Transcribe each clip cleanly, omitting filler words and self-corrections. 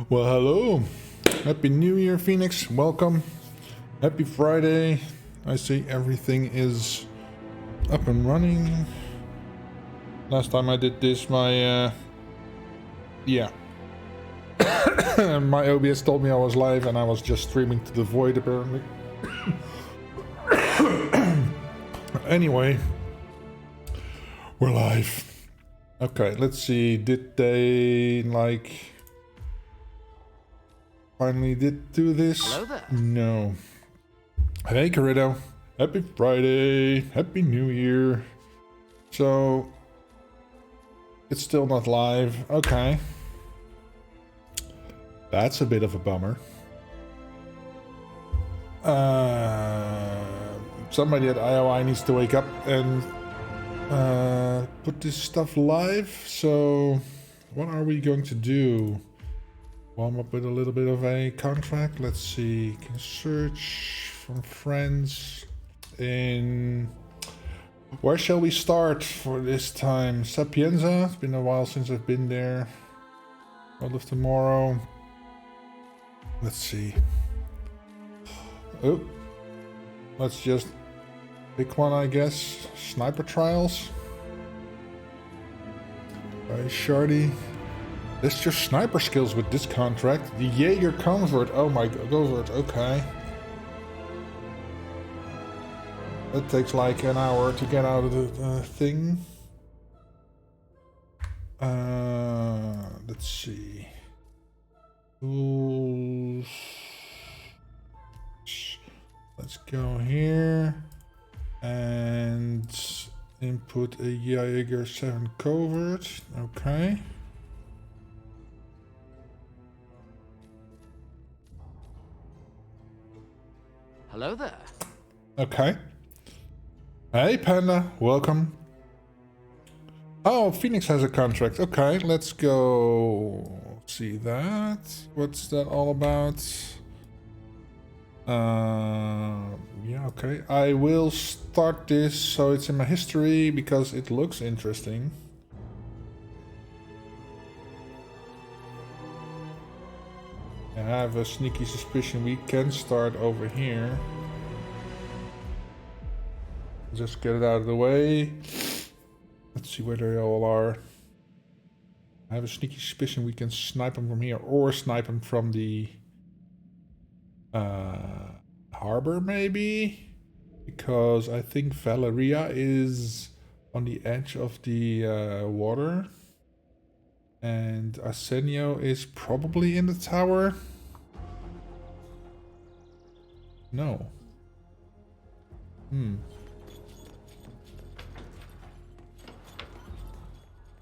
Well, hello. Happy New Year, Phoenix. Welcome. Happy Friday. I see everything is up and running. Last time I did this, my my OBS told me I was live and I was just streaming to the void, apparently. Anyway, we're live. Okay, let's see. Did they, finally did do this? Hello there. No. Hey, Corrido. Happy Friday. Happy New Year. So, it's still not live. Okay. That's a bit of a bummer. Somebody at IOI needs to wake up and put this stuff live. So, what are we going to do? Warm up with a little bit of a contract. Let's see. Can search from friends in. Where shall we start for this time? Sapienza. It's been a while since I've been there. World of Tomorrow. Let's see. Oh, let's just pick one, I guess. Sniper Trials. By Shardy. That's your sniper skills with this contract. The Jaeger convert. Oh my god, convert. Okay. That takes like an hour to get out of the thing. Let's see. Tools. Let's go here and input a Jaeger 7 covert. Okay. Hello there. Okay. Hey, Panda. Welcome. Oh, Phoenix has a contract. Okay, let's go see that. What's that all about? Yeah, okay. I will start this so it's in my history because it looks interesting. I have a sneaky suspicion we can start over here. Just get it out of the way. Let's see where they all are. I have a sneaky suspicion we can snipe them from here or snipe them from the harbor, maybe? Because I think Valeria is on the edge of the water. And Arsenio is probably in the tower. No.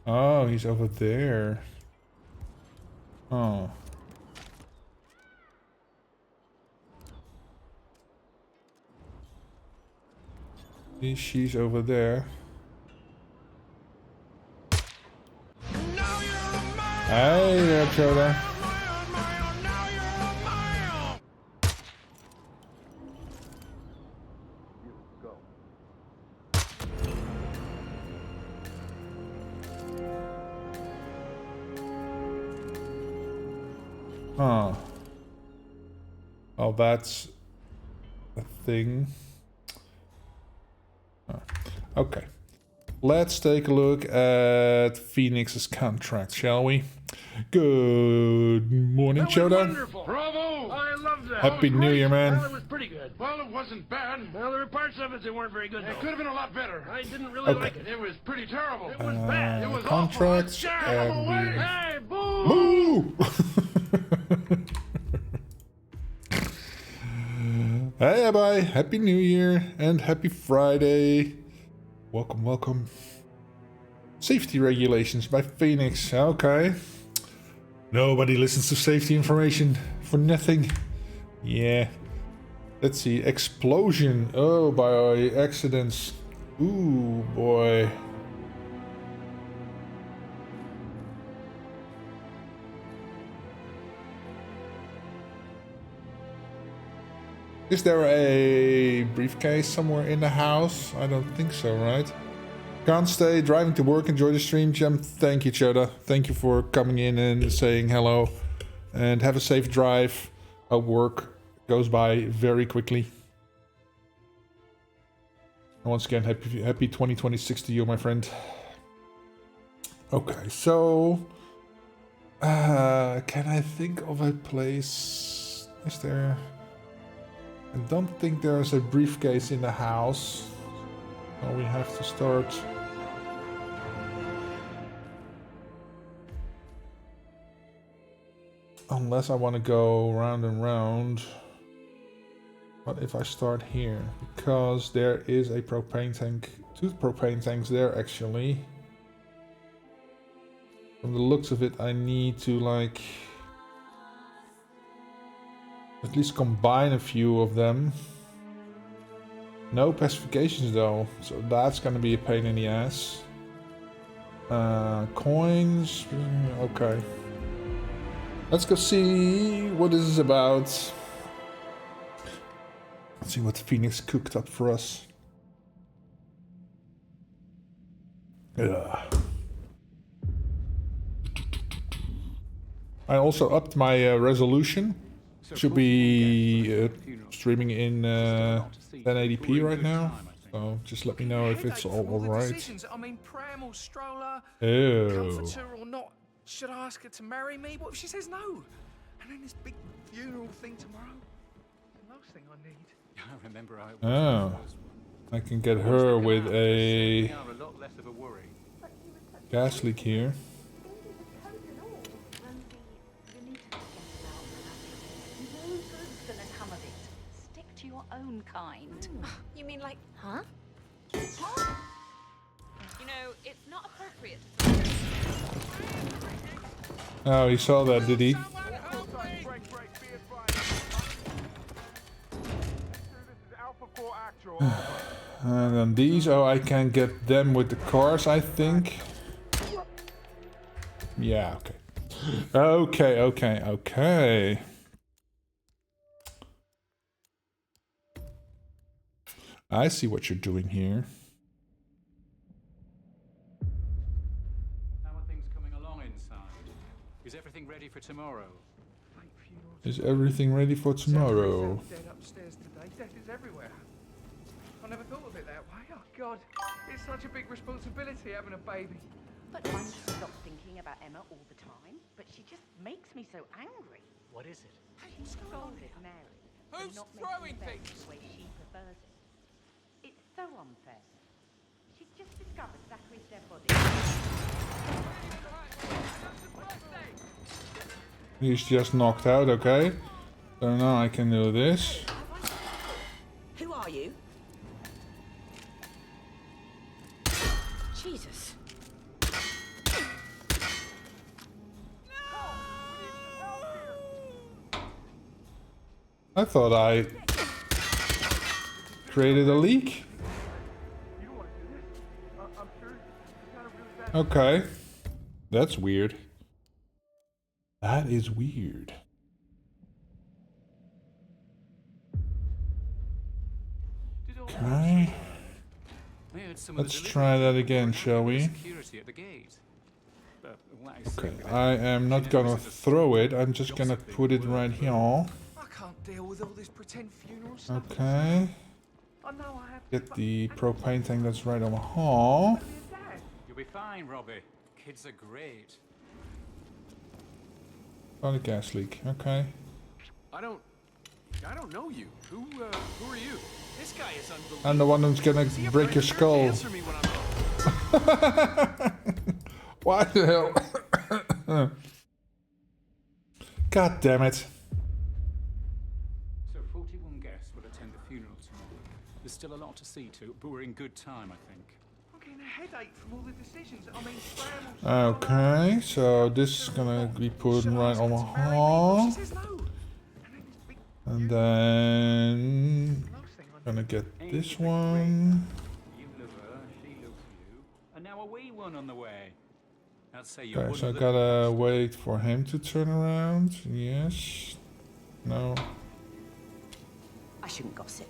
Oh, he's over there. Oh. She's over there. Hey there, Choda. Huh. Oh, that's a thing. Okay. Let's take a look at Phoenix's contract, shall we? Good morning, Choda. Wonderful. Bravo! I loved that. Happy New Year, man. Well, it was pretty good. Well, it wasn't bad. Well, there were parts of it that weren't very good. It could have been a lot better. I didn't really like it. It was pretty terrible. It was bad. It was Contracts awful. and we... Hey, boo! Hey, bye. Happy New Year and happy Friday. Welcome, welcome. Safety regulations by Phoenix. Okay. Nobody listens to safety information for nothing. Yeah. Let's see. Explosion. Oh, by accidents. Ooh, boy. Is there a briefcase somewhere in the house? I don't think so, right? Can't stay, driving to work, enjoy the stream, Jim. Thank you, Choda. Thank you for coming in and saying hello. And have a safe drive. Hope work goes by very quickly. And once again, happy 2026 to you, my friend. Okay, so can I think of a place? Is there? I don't think there's a briefcase in the house. So we have to start. Unless I want to go round and round. What if I start here? Because there is a propane tank, 2 propane tanks there actually. From the looks of it, I need to like at least combine a few of them. No pacifications though, so that's gonna be a pain in the ass. Coins, okay. Let's go see what this is about. Let's see what Phoenix cooked up for us. Yeah. I also upped my resolution. Should be streaming in 1080p right now. So just let me know if it's all alright. I mean, pram or stroller, Ew. comforter or not. Should I ask her to marry me? What if she says no? And then this big funeral thing tomorrow. The last thing I need. I remember I Oh. I can get her with a gas leak here. Stick to your own kind. You mean like, Huh? you know, it's not appropriate. Oh, he saw that, did he? And then these, oh, I can get them with the cars, I think. Yeah, okay. Okay. I see what you're doing here. How are things coming along inside? Is everything ready for tomorrow? Is everything ready for tomorrow? Dead upstairs today. Death is everywhere. I never thought of it that way. Oh God, it's such a big responsibility having a baby. But I'm stop thinking about Emma all the time, but she just makes me so angry. What is it? She scolded Mary for Who's not throwing making bed things? the way she prefers it. It's so unfair. She's just discovered Zachary's dead body. He's just knocked out, okay. So now I can do this. Who are you? Jesus. I thought I created a leak. Okay. That's weird. That is weird. Okay. Let's try that again, shall we? Okay, I am not gonna throw it, I'm just gonna put it right here. I can't deal with all this pretend funeral stuff. Okay. I know I have to. Get the propane tank that's right on the hall. You'll be fine, Robbie. Kids are great. Oh, the gas leak. Okay. I don't know you. Who are you? This guy is unbelievable. I'm the one who's gonna break your skull. Answer me when I'm Why the hell? God damn it. So 41 guests will attend the funeral tomorrow. There's still a lot to see to, but we're in good time, I think. I'm getting a headache from all the decisions. I mean, pram or Okay, so this is gonna be put right on the hall. She says no. And then this big And then gonna get this one. You love her, she loves you. And now a wee one on the way. I'd say you're Okay, one so I of the gotta wait for him to turn around. Yes. No. I shouldn't gossip,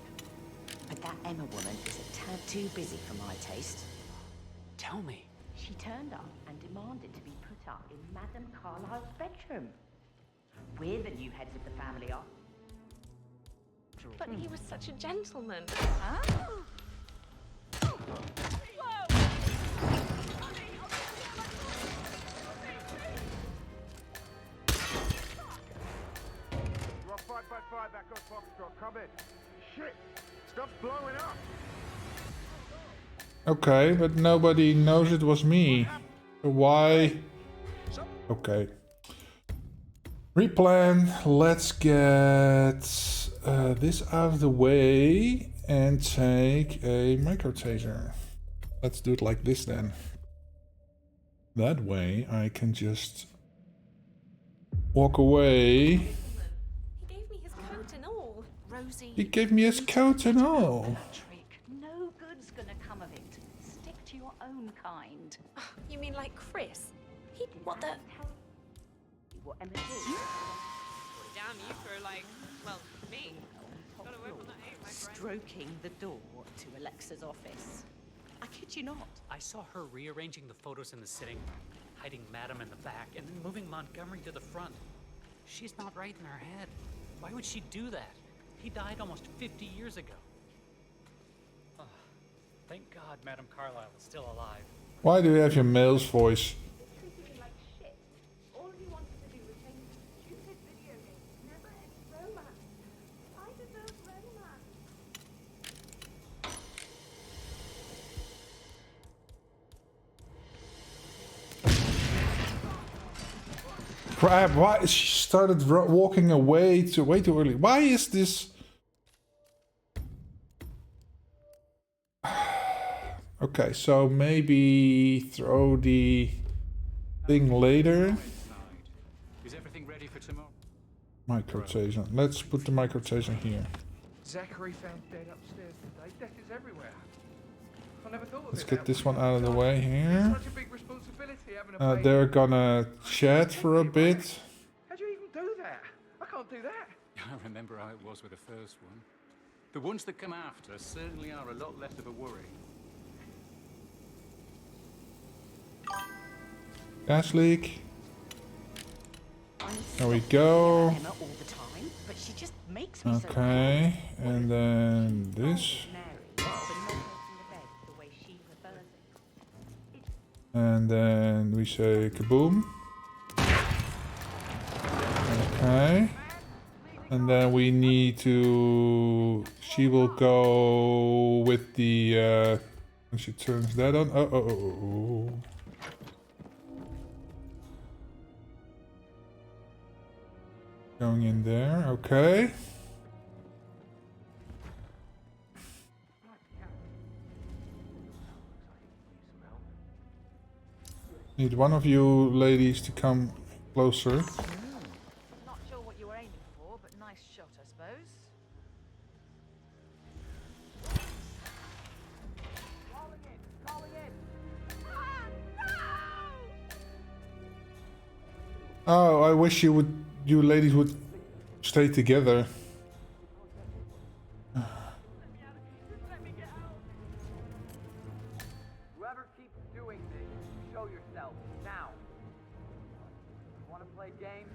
but that Emma woman is a tad too busy for my taste. Tell me. She turned up and demanded to be put up in Madame Carlyle's bedroom. We're the new heads of the family after all. But he was such a gentleman. Huh? You are 555 back on Foxtrot. Come in. Shit! Stuff's blowing up! Okay, but nobody knows it was me. So why? Okay. Replan. Let's get this out of the way and take a micro taser. Let's do it like this then. That way I can just walk away. He gave me his coat and all. Rosie. He gave me his coat and all. That trick. No good's gonna come of it. Stick to your own kind. You mean like Chris? He what the? What Emma did. Damn you for like, well, me. Got away from that aim, my friend. Stroking the door to Alexa's office. I kid you not. I saw her rearranging the photos in the sitting room, hiding Madam in the back, and then moving Montgomery to the front. She's not right in her head. Why would she do that? He died almost 50 years ago. Oh, thank God Madam Carlyle is still alive. Why do you have your male's voice? Treated me like shit. All he wanted to do was play stupid video games. Never any romance. I deserve romance. Crap, why she started walking away way too early. Why is this? Okay, so maybe throw the thing later. Inside. Is everything ready for tomorrow? Micro taser. Let's put the micro taser here. Zachary found dead upstairs today. Death is everywhere. I never thought of Let's it get that this way. one out of the way It's here. such a big responsibility having a baby. They're gonna chat for a bit. How'd you even do that? I can't do that. I remember how it was with the first one. The ones that come after certainly are a lot less of a worry. Gas leak. I'm There we sorry go. about Emma all the time, but she just makes me so Okay, and then this. Mary, for not making the bed the way she prefers it. And then we say kaboom. Okay. And then we need to... She will go with the... when she turns that on. Oh. Going in there, okay. Need one of you ladies to come closer. Not sure what you were aiming for, but nice shot, I suppose. Oh, I wish you ladies would stay together. Whoever keeps doing this, show yourself now. Want to play games?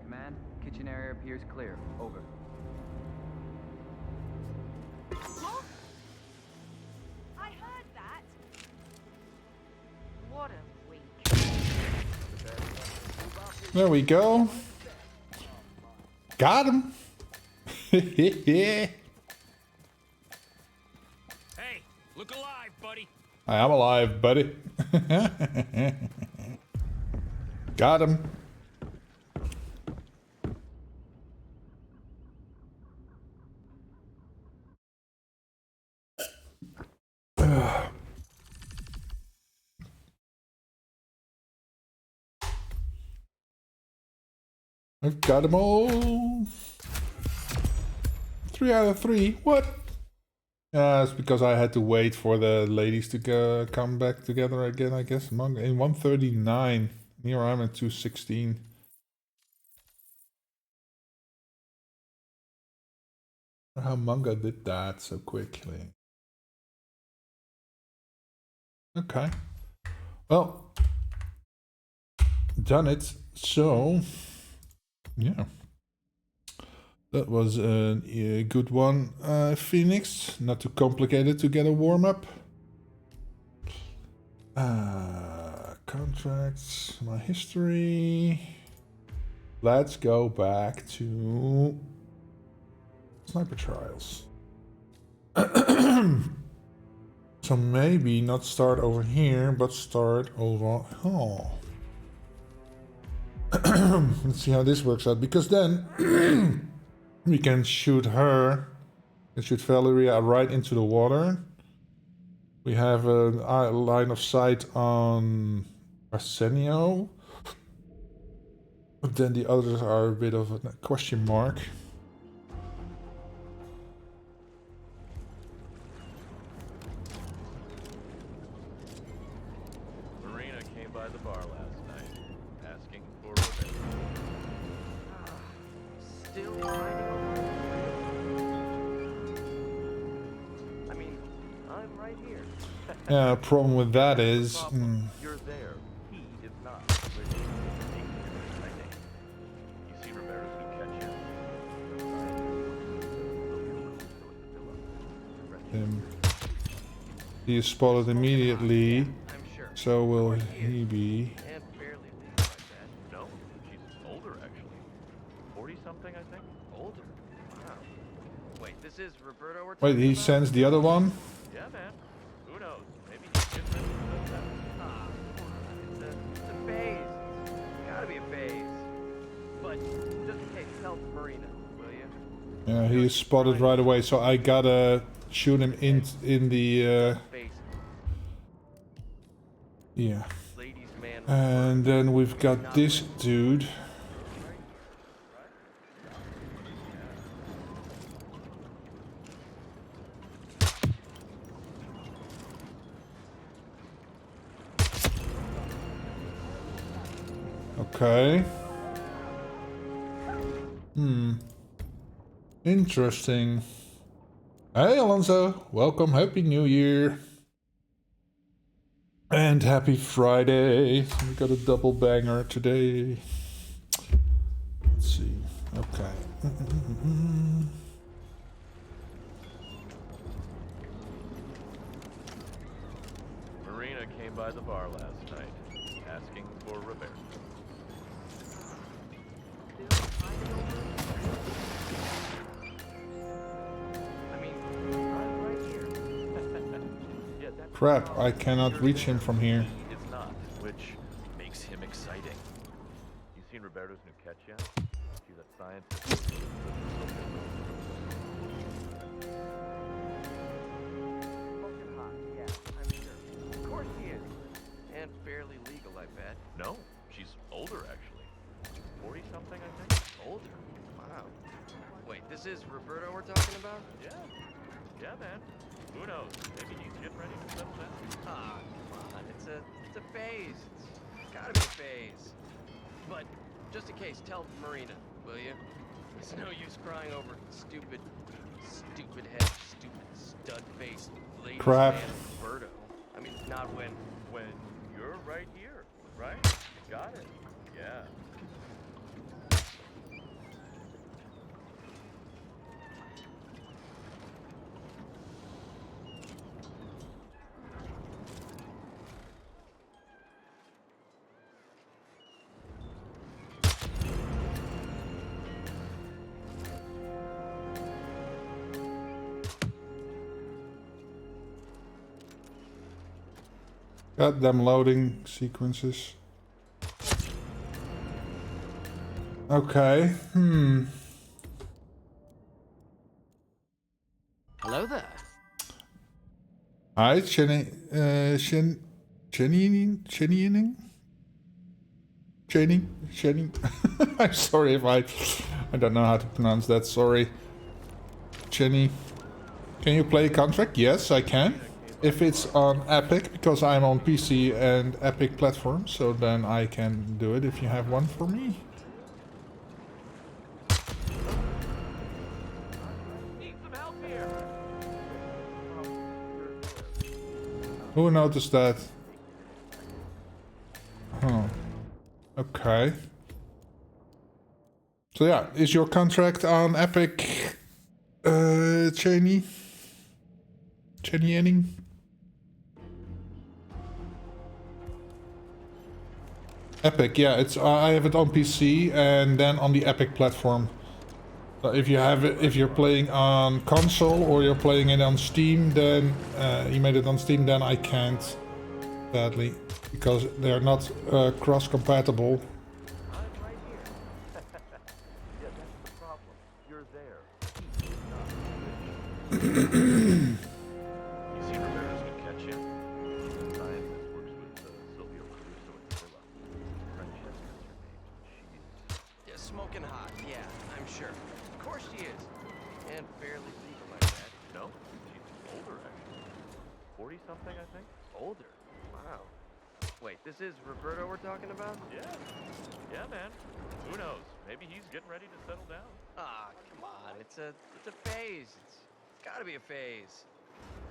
Command, kitchen area appears clear. Over. What? I heard that. What a week. There we go. Got him. Hey, look alive, buddy. I am alive, buddy. Got him. I've got them all. 3 out of 3. What? It's because I had to wait for the ladies to come back together again, I guess. Manga in 139. Here I'm at 216. How manga did that so quickly. Okay. Well, done it. So, yeah. That was a good one, Phoenix. Not too complicated to get a warm-up. Contracts, my history. Let's go back to Sniper Trials. So maybe not start over here, but start over... Oh. Let's see how this works out, because then we can shoot her and shoot Valeria right into the water. We have a line of sight on Arsenio, but then the others are a bit of a question mark. Marina came by the bar last night, asking for revenge. Still I mean, I'm right here. Yeah, problem with that is... You're there. He is not. Which makes it exciting. You see Romero's new catch he is spotted immediately, I'm sure. so will he be... And barely legal like that. No, she's older actually. 40-something, I think. Older. Wow. Wait, this is Roberto we're Wait, talking he about? sends the other one? Yeah, man. Who knows? Maybe he's just does that. Ah, it's a phase. It's gotta be a phase. But just in case, tell Marina, will you? Yeah, he is spotted right away, so I gotta shoot him in the... Face. yeah. Ladies man. And then we've got this dude. Okay. Interesting. Hey Alonso, welcome, happy new year. And happy Friday. We got a double banger today. Let's see. Okay. Marina came by the bar last night, asking for revenge. I mean, I'm right here. Yeah, that's Crap, I cannot reach him from here. It's not, which makes him exciting. You seen Roberto's new catch yet? See that scientist? Fucking hot, yeah, I'm sure. Of course he is. And fairly legal, I bet. No, she's older actually. 40-something, I think. Older? Wow. Wait, this is Roberto we're talking about? Yeah. Yeah, man. Who knows? Maybe he's getting ready to settle down. Ah, come on. It's a phase. It's gotta be a phase. But just in case, tell Marina, will you? It's no use crying over stupid head, stupid stud-faced lady Crap. man Roberto. I mean, not when You're right here, right? Got it. Yeah. Got them loading sequences. Okay. Hello there. Hi, Jenny. Jenny. I'm sorry if I don't know how to pronounce that. Sorry. Jenny. Can you play a contract? Yes, I can. If it's on Epic, because I'm on PC and Epic platform, so then I can do it if you have one for me. need some help here. Who noticed that? Huh. Okay. So yeah, is your contract on Epic, Cheney? Cheney Enning? Epic, yeah, it's I have it on PC and then on the Epic platform. So if you have it, if you're playing on console or you're playing it on Steam, then you made it on Steam, then I can't, sadly, because they're not cross-compatible. I'm right here. Yeah, that's the problem. You're there. You see, Roberto's gonna catch you. The scientist works with Silvio Caruso and Gorilla. Francesca's her name. She's... Yeah, smoking hot. Yeah, I'm sure. Of course she is. And barely legal like that. No, she's older, actually. 40-something, I think? Older. Wow. Wait, this is Roberto we're talking about? Yeah. Yeah, man. Who knows? Maybe he's getting ready to settle down. Ah, come on. It's a phase. It's gotta be a phase.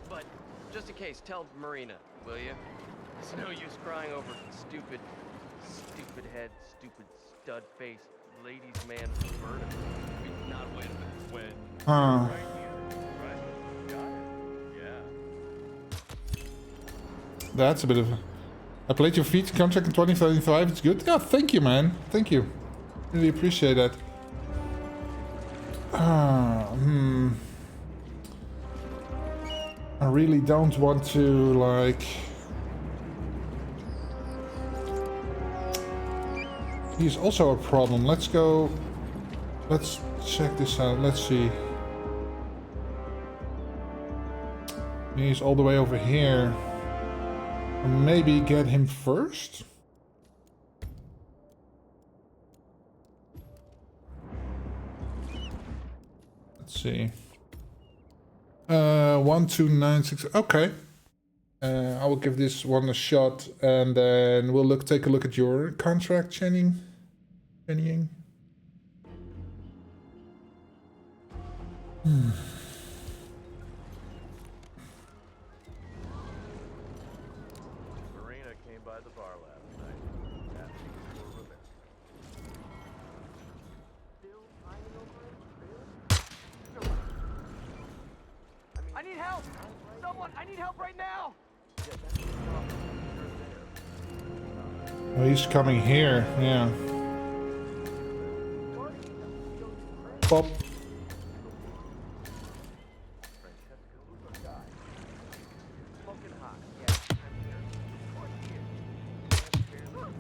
But just in case, tell Marina, will you? It's no use crying over stupid head, stupid stud face, ladies man Roberto. I mean, not when. Right here, right? Got it. Yeah. That's a bit of... I played your feat contract in 2035, it's good. Yeah, thank you, man. Thank you. Really appreciate that. I really don't want to, like... He's also a problem. Let's go... Let's check this out. Let's see. He's all the way over here. Maybe get him first? Let's see. 1296. Okay. I will give this one a shot, and then we'll take a look at your contract, Channing. Marina came by the bar last night. Asking for Roberto. Still hiding over it? Really? I need help! Someone! I need help right now! Yeah, that's the problem. You're there. Oh, he's coming here. Yeah. Pop. Francesca, who's our guy? Smoking hot. Yeah, I'm here. Of course she is. And barely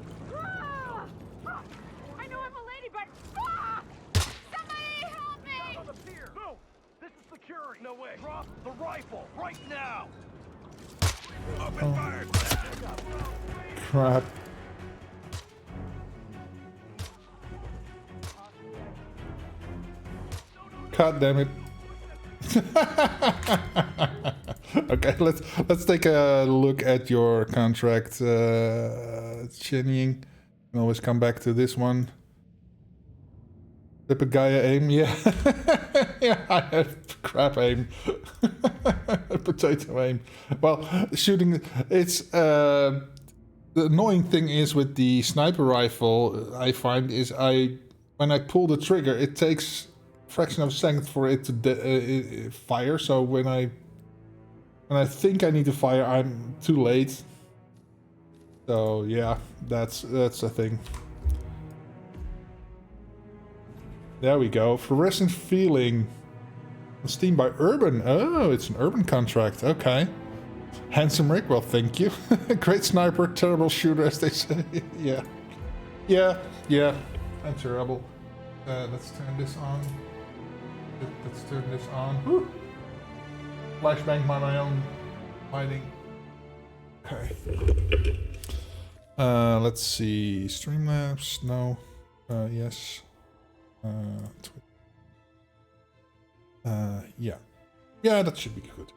I know I'm a lady, but somebody help me! On the pier! No! This is security! No way! Drop the rifle right now! Open fire! Crap. God damn it. Okay, let's take a look at your contract, Chenning. Can always come back to this one. Gaia aim, yeah. Yeah, I have crap aim. Potato aim. Well, shooting, it's the annoying thing is with the sniper rifle, I find is when I pull the trigger, it takes a fraction of a second for it to fire. So when I think I need to fire, I'm too late. So yeah, that's the thing. There we go. Fluorescent feeling. On Steam by Urban. Oh, it's an Urban contract. Okay. Handsome Rick. Well, thank you. Great sniper, terrible shooter, as they say. Yeah. Yeah. I'm terrible. Let's turn this on. Let's turn this on. Woo. Flashbang by my own lighting. Okay. Let's see. Streamlabs. No. Yes. Yeah, that should be good.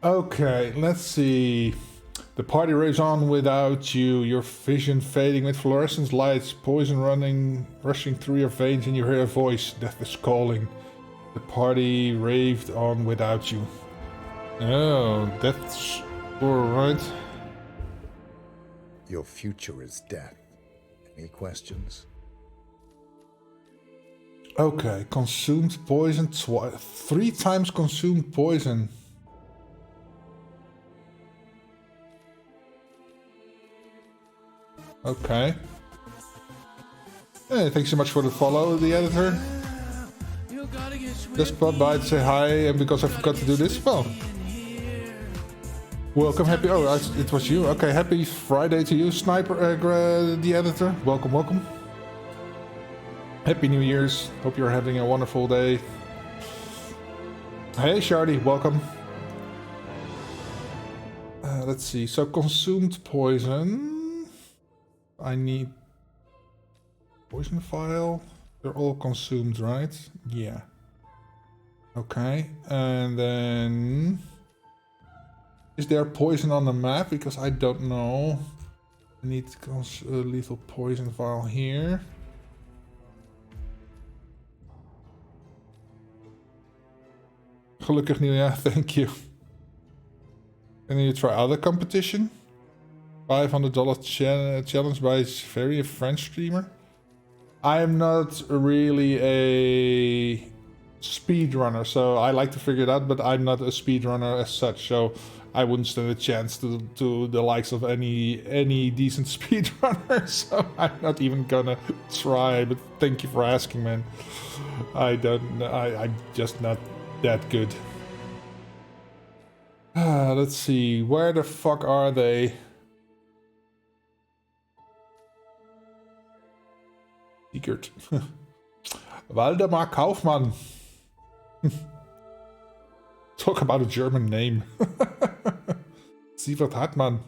Okay, let's see. The party raves on without you. Your vision fading with fluorescent lights. Poison rushing through your veins, and you hear a voice. Death is calling. The party raved on without you. Oh, that's alright. Your future is death. Any questions? Okay, consumed poison 3 times consumed poison. Okay. Hey, thanks so much for the follow, the editor. Just popped by to say hi, and because I forgot to do this, well. Welcome, happy. Oh, it was you. Okay, happy Friday to you, Sniper, the editor. Welcome, welcome. Happy New Year's. Hope you're having a wonderful day. Hey, Shardy, welcome. Let's see. So, consumed poison. I need poison vial. They're all consumed, right? Yeah. Okay. And then... is there poison on the map? Because I don't know. I need lethal poison vial here. Gelukkig nieuwjaar, thank you. Can you try other competition? $500 challenge by a French streamer. I am not really a speedrunner, so I like to figure it out, but I'm not a speedrunner as such, so I wouldn't stand a chance to the likes of any decent speedrunner, so I'm not even gonna try, but thank you for asking, man. I'm just not that good. Let's see, where the fuck are they? Secret. Waldemar Kaufmann. Talk about a German name. Sievert Hartmann.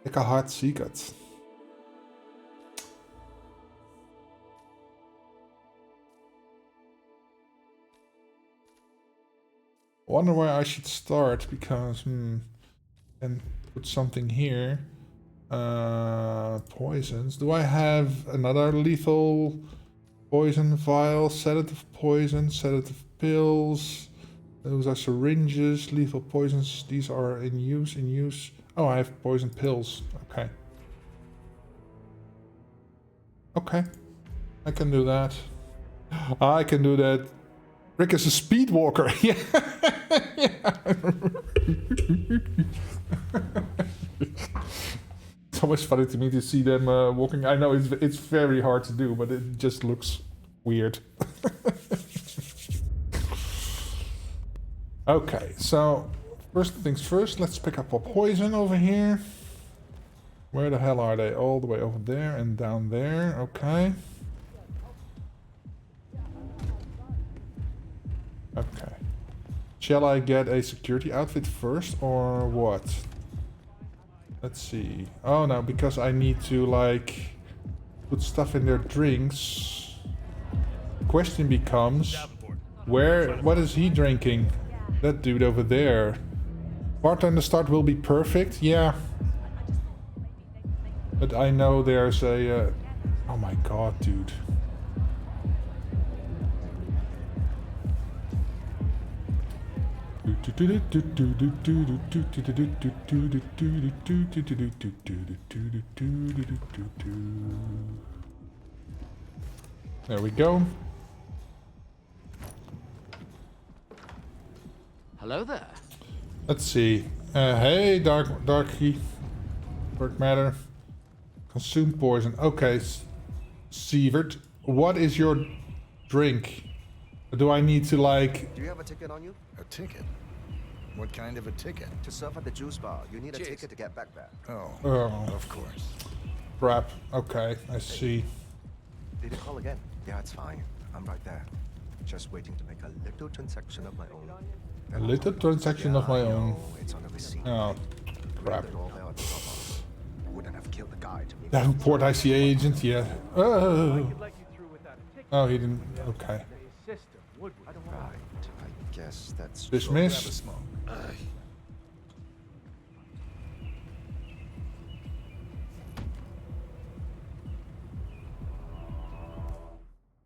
Eckhard Siegert. Wonder where I should start, because and put something here. Poisons. Do I have another lethal poison vial? Sedative poison, sedative pills. Those are syringes. Lethal poisons. These are in use. Oh, I have poison pills. Okay. Okay. I can do that. I can do that. Rick is a speed walker. Yeah. It's always funny to me to see them walking. I know it's very hard to do, but it just looks weird. Okay, so first things first, let's pick up a poison over here. Where the hell are they? All the way over there and down there. Okay. Okay. Shall I get a security outfit first or what? Let's see. Oh no, because I need to like put stuff in their drinks. Question becomes, what is he drinking? That dude over there. Bartender start will be perfect, yeah. But I know there's a oh my god, dude. There we go. Hello there. Let's see. Hey, dark matter. Consume poison. Okay, Sievert, what is your drink? Do I need to like... Do you have a ticket on you? A ticket? What kind of a ticket? To serve at the juice bar, you need a ticket to get back there. Oh, of course. Crap. Okay, I see. Did you call again? Yeah, it's fine. I'm right there. Just waiting to make a little transaction of my own. A little transaction of my own. It's on the receipt. Oh, crap. Wouldn't have killed the guy to make Davenport ICA agent, yeah. Oh, he didn't. Okay. Right, I guess that's... Dismiss.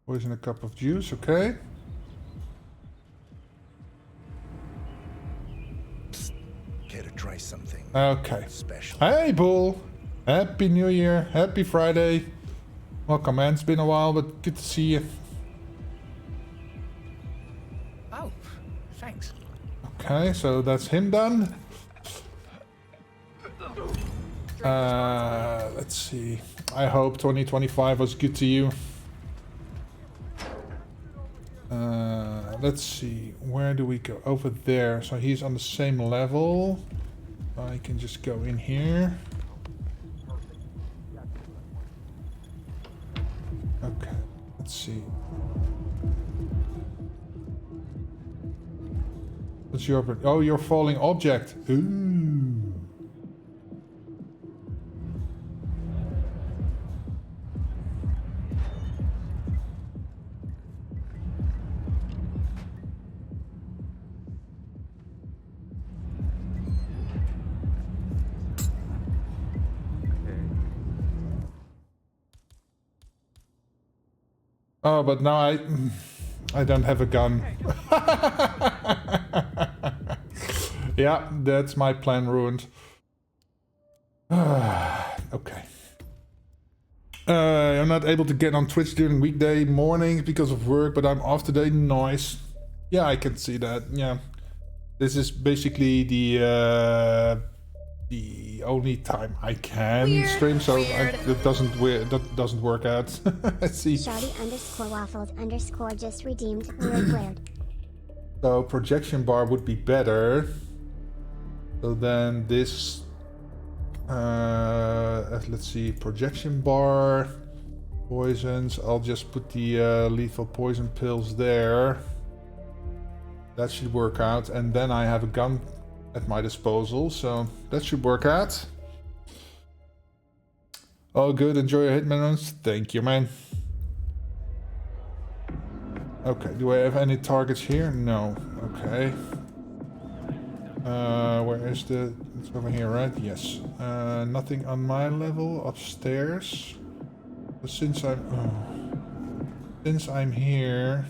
Poison a cup of juice, okay. Care to try something? Okay. Special. Hey, Bull. Happy New Year. Happy Friday. Welcome, man. It's been a while, but good to see you. Oh, thanks. Okay, so that's him done. Let's see. I hope 2025 was good to you. Let's see. Where do we go? Over there. So he's on the same level. I can just go in here. Okay, let's see. What's your... Oh, your falling object. Ooh. Oh, but now I don't have a gun. Yeah, that's my plan ruined. Okay. I'm not able to get on Twitch during weekday mornings because of work, but I'm off today. Nice. Yeah, I can see that. Yeah. This is basically the only time I can stream, so that doesn't work out. Let's see. Shoddy_waffles_ just redeemed. Weird. So projection bar would be better. So then this, let's see, projection bar, poisons. I'll just put the lethal poison pills there. That should work out, and then I have a gun at my disposal, so that should work out. All good, enjoy your Hitman runs. Thank you, man. Okay, do I have any targets here? No. Okay. Where is the... It's over here, right? Yes. Nothing on my level. Upstairs. But since I'm here...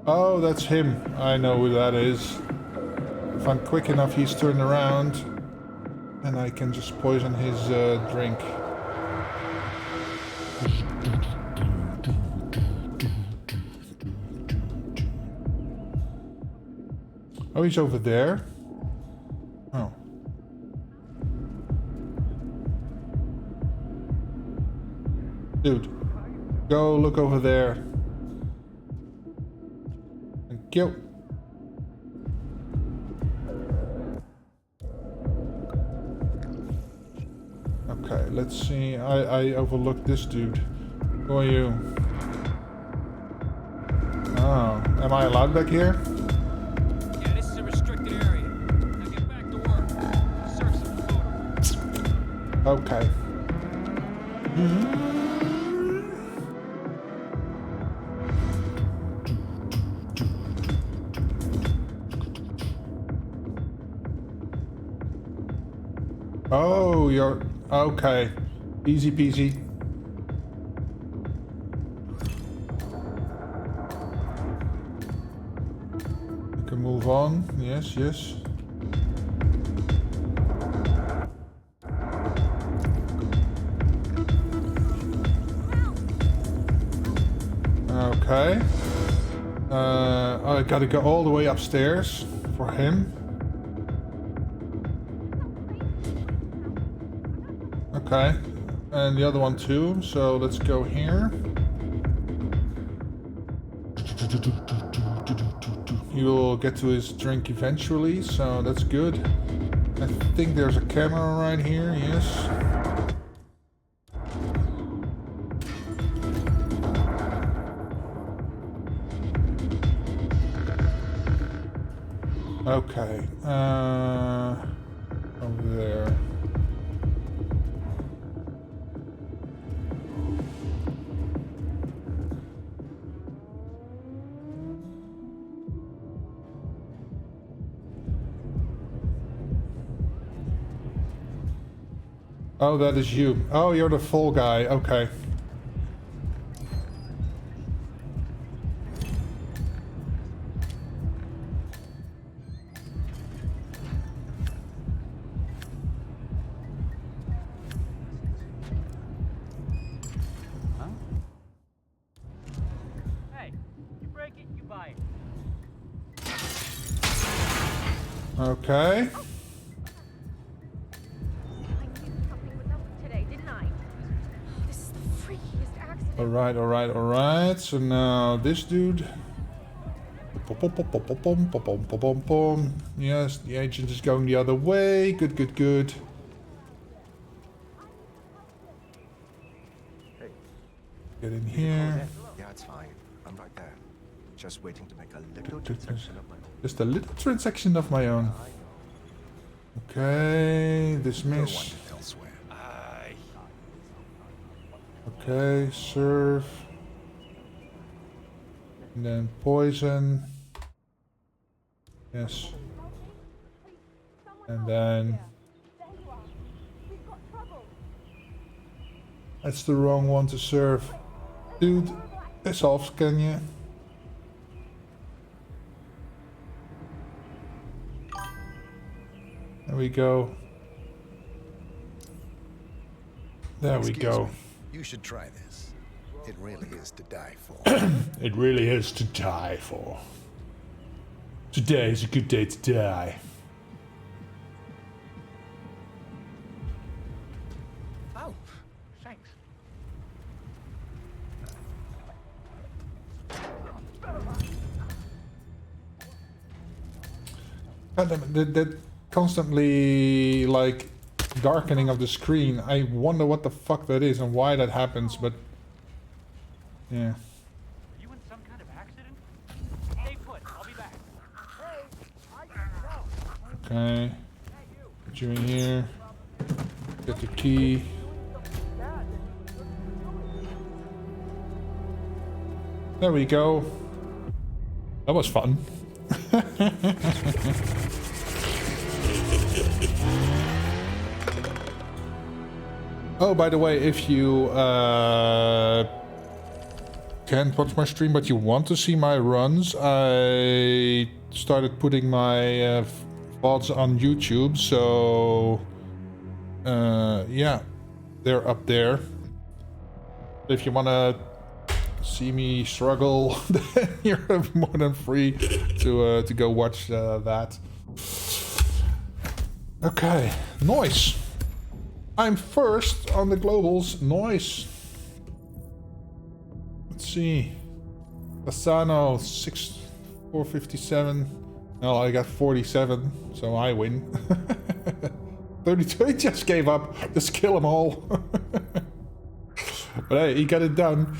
Oh, that's him. I know who that is. If I'm quick enough, he's turned around. And I can just poison his drink. Oh, he's over there. Oh. Dude, go look over there. Thank you. Okay, let's see. I overlooked this dude. Who are you? Oh, am I allowed back here? Yeah, this is a restricted area. Now get back to work. Serve some food. Okay. Oh, you're... Okay. Easy peasy. You can move on. Yes, yes. Okay. I gotta go all the way upstairs for him. Okay, and the other one too, so let's go here. He will get to his drink eventually, so that's good. I think there's a camera right here, yes. Okay, over there. Oh, that is you. Oh, you're the fall guy. Okay. Okay. I knew something was up today, didn't I? This is the freakiest accident. Alright, alright, alright. So now this dude. Yes, the agent is going the other way. Good, good, good. Hey. Get in You can call here. again. Yeah, it's fine. I'm right there. Just waiting to make a little transaction of my own. Just a little transaction of my own. Okay, dismiss. Okay, serve. And then poison. Yes. And then... That's the wrong one to serve. Dude, piss off, can you? There we go. There we go. You should try this. It really is to die for. It really is to die for. Today is a good day to die. Oh, thanks. God damn it, that constantly like darkening of the screen. I wonder what the fuck that is and why that happens, but yeah. Are you in some kind of accident? Stay put. I'll be back. Okay. Put you in here. Get the key. There we go. That was fun. Oh, by the way, if you can't watch my stream but you want to see my runs, I started putting my VODs on YouTube, so yeah, they're up there. If you want to see me struggle, then you're more than free to go watch that. Okay, nice. I'm first on the globals. Nice. Let's see. Asano 457. No, I got 47, so I win. 32. He just gave up. Just kill them all. But hey, he got it done.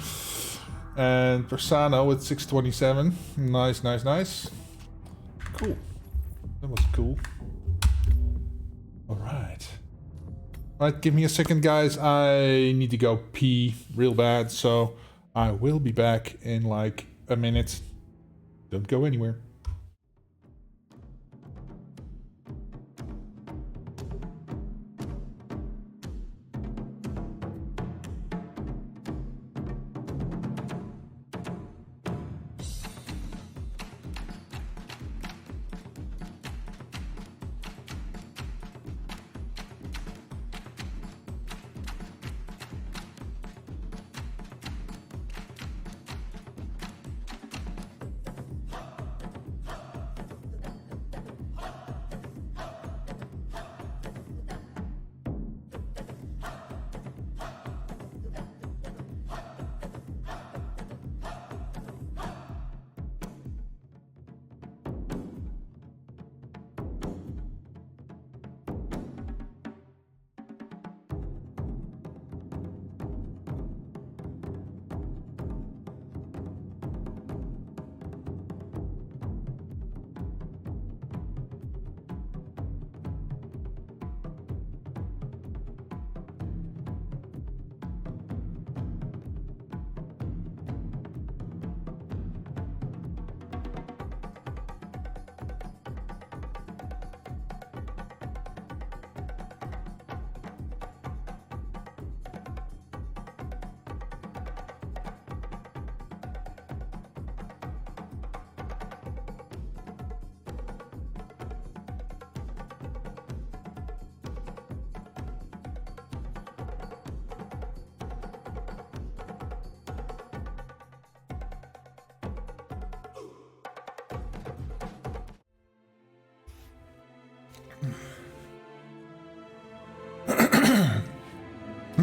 And Persano with 627. Nice, nice, nice. Cool. That was cool. Alright. Alright, give me a second, guys. I need to go pee real bad, so I will be back in like a minute. Don't go anywhere.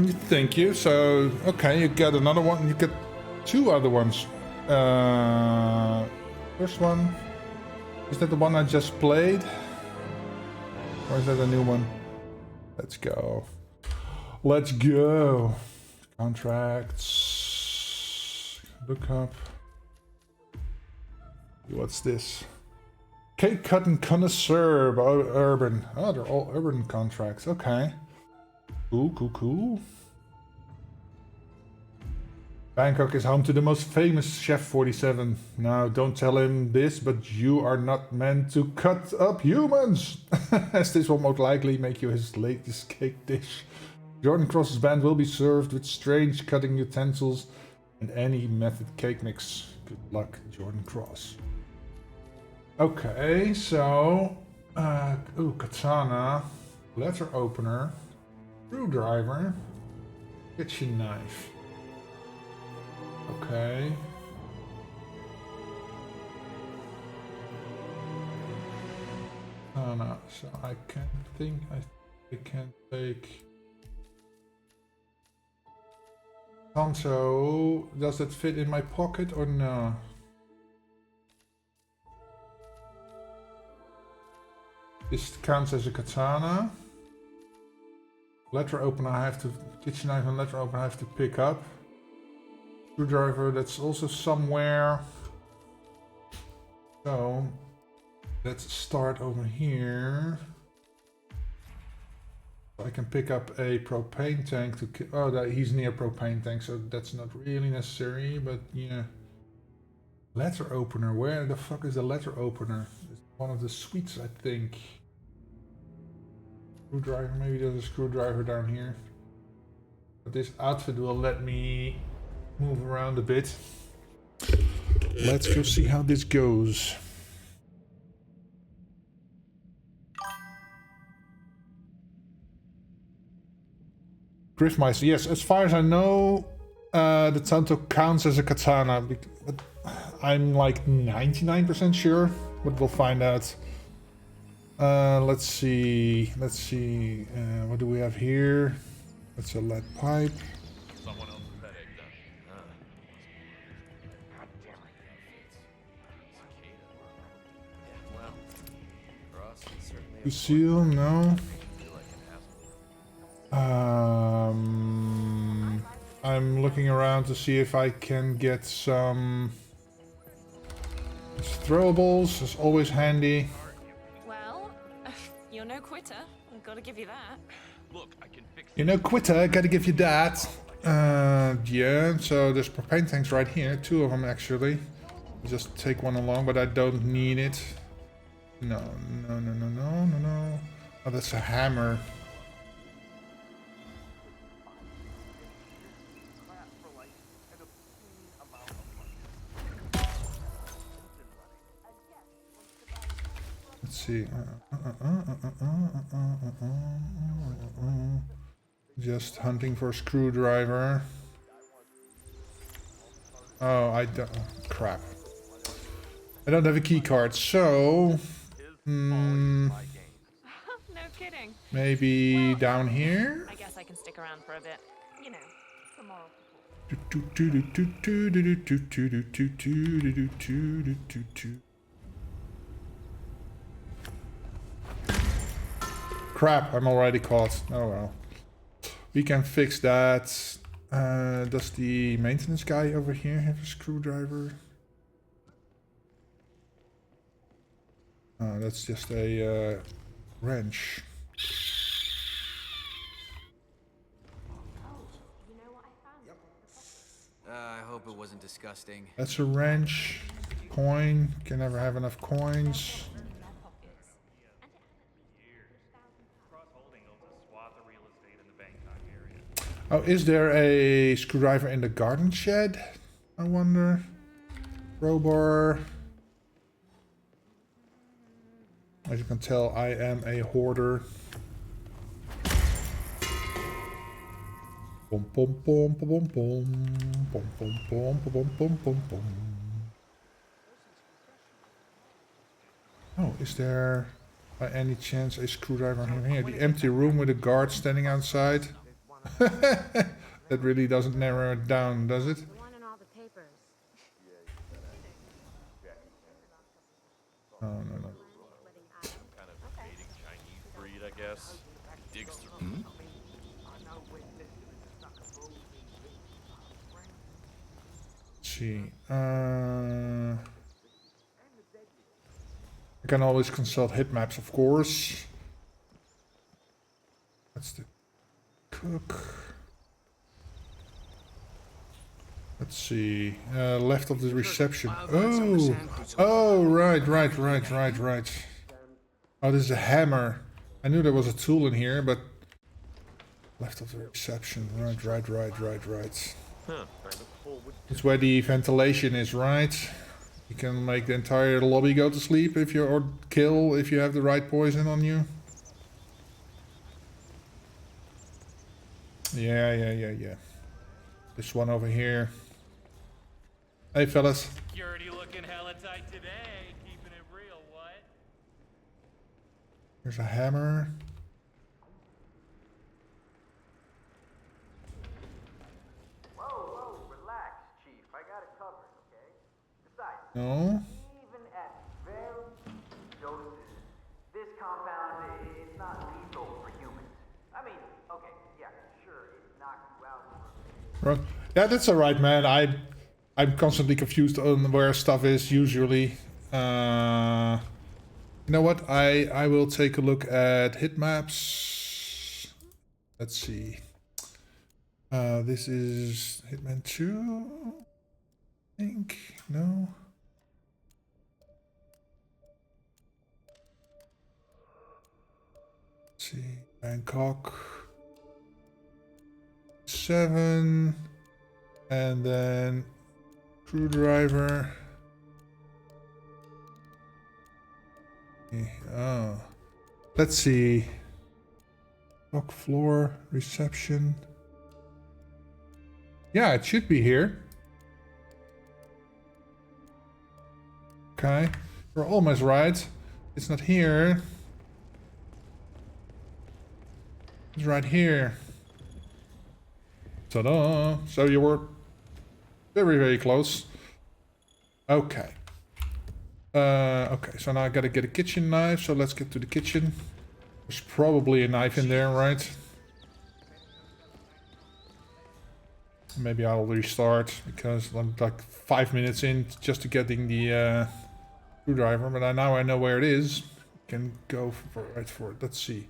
Thank you. So, okay, you get another one. You get 2 other ones. First one. Is that the one I just played? Or is that a new one? Let's go. Let's go. Contracts. Look up. What's this? Cake cutting connoisseur. Urban. Oh, they're all urban contracts. Okay. Cool, cool, cool. Bangkok is home to the most famous Chef 47. Now, don't tell him this, but you are not meant to cut up humans, as this will most likely make you his latest cake dish. Jordan Cross's band will be served with strange cutting utensils and any method cake mix. Good luck, Jordan Cross. Okay, so... ooh, katana, letter opener, screwdriver, kitchen knife. Okay. Oh no, so I can think I can take Tanto. Does that fit in my pocket or no? This counts as a katana. Letter opener I have to, kitchen knife and letter opener I have to pick up. Screwdriver, that's also somewhere. So let's start over here. I can pick up a propane tank to. Oh, he's near propane tank, so that's not really necessary. But yeah, letter opener. Where the fuck is the letter opener? It's one of the suites, I think. Screwdriver. Maybe there's a screwdriver down here. But this outfit will let me move around a bit. Let's go see how this goes. Griffmeister, yes, as far as I know, the Tanto counts as a katana. But I'm like 99% sure, but we'll find out. Let's see. What do we have here? That's a lead pipe. Lucille, no. I'm looking around to see if I can get some throwables. It's always handy. Well, you're no quitter. I've got to give you that. Look, I can fix. You know, quitter. Gotta give you that. Yeah. So there's propane tanks right here. 2 of them actually. Just take one along, but I don't need it. No. Oh, that's a hammer. Let's see. Just hunting for a screwdriver. Oh, I don't. Crap. I don't have a key card, so. No kidding. Maybe down here? I guess I can stick around for a bit. You know, for moral Crap, I'm already caught. Oh well. We can fix that. Does the maintenance guy over here have a screwdriver? Oh, that's just a wrench. I hope it wasn't disgusting. That's a wrench. Coin. Can never have enough coins. Oh, is there a screwdriver in the garden shed? I wonder. Crowbar. As you can tell, I am a hoarder. Bom bom bom bom bom bom bom bom bom bom bom bom. Oh, is there by any chance a screwdriver in here? The empty room with a guard standing outside. That really doesn't narrow it down, does it? The one in all the papers. Oh, no. Kind of dating Chinese breed, I guess. Digs through. Let's see. I can always consult hit maps, of course. That's the cook. Let's see. Left of the reception. Oh, right. Oh, this is a hammer. I knew there was a tool in here, but left of the reception. Right. Huh. It's where the ventilation is, right? You can make the entire lobby go to sleep if you or kill if you have the right poison on you. Yeah. This one over here. Hey, fellas. Security looking hella tight today. Keeping it real, what? Here's a hammer. Whoa, relax, Chief. I got it covered, okay? Besides, No. even at very doses, this compound is not lethal for humans. I mean, okay, yeah, sure, it knocks you out for a bit. Right. Yeah, that's alright, man. I'm constantly confused on where stuff is usually. You know what? I will take a look at hit maps. Let's see. This is Hitman 2. I think. No. Let's see. Bangkok. 7. And then screwdriver. Oh. Let's see. Top floor, reception. Yeah, it should be here. Okay. We're almost right. It's not here. It's right here. Ta-da! So you were very, very close. Okay. Okay, so now I gotta get a kitchen knife, so let's get to the kitchen. There's probably a knife in there, right? Maybe I'll restart, because I'm like 5 minutes in just to getting the screwdriver, but now I know where it is. Can go right for it. Let's see.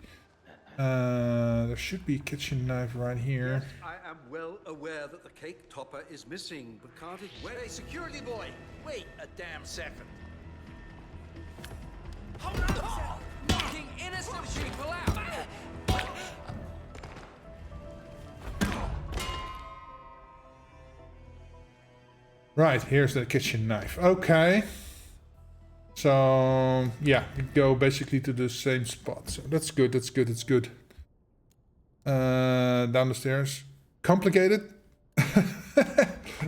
There should be a kitchen knife right here. Yes, I am well aware that the cake topper is missing, but can't it wait? Hey, security boy! Wait a damn second. Hold on! Knocking innocent people out! Right, here's the kitchen knife. Okay. So, yeah, you go basically to the same spot. So that's good, that's good. Down the stairs. Complicated?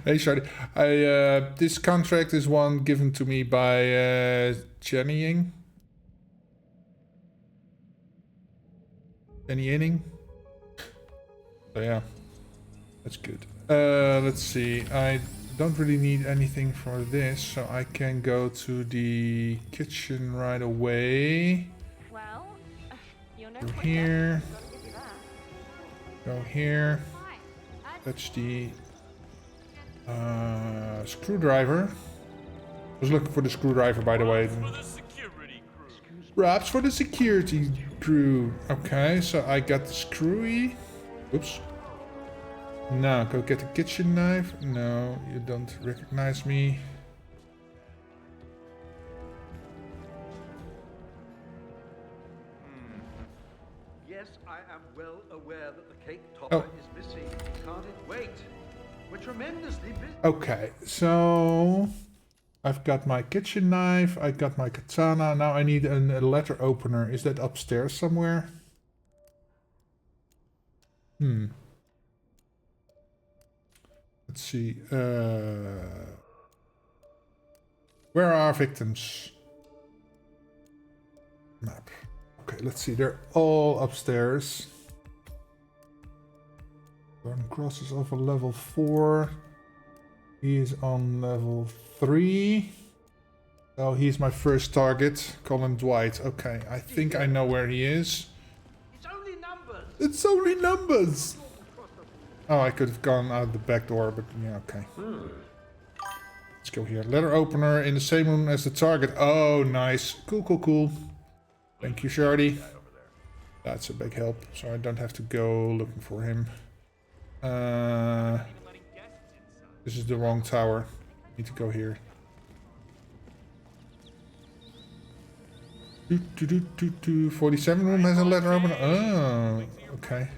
Hey, sorry. This contract is one given to me by Jenny Ying. Jenny Inning. So yeah, that's good. Let's see. I don't really need anything for this, so I can go to the kitchen right away. Well, you're no Go quicker. here. Gotta give you that. Go here. Touch the screwdriver. I was looking for the screwdriver, by the way. Props for the security crew. Okay, so I got the screwy. Oops. Now, go get the kitchen knife. No, you don't recognize me. Yes, I am well aware that the cake topper is missing. Can't it wait? We're tremendously busy. Okay, so I've got my kitchen knife, I got my katana. Now I need a letter opener. Is that upstairs somewhere? Let's see. Where are our victims? Map. Okay, let's see. They're all upstairs. Jordan Cross is over level 4. He is on level 3. So he's my first target. Colin Dwight. Okay, I think I know where he is. It's only numbers. It's only numbers! Oh, I could have gone out the back door, but yeah, okay. Let's go here. Letter opener in the same room as the target. Oh, nice. Cool, cool, cool. Thank you, Shardy. That's a big help, so I don't have to go looking for him. This is the wrong tower. Need to go here. 47 room has a letter opener. Oh, okay.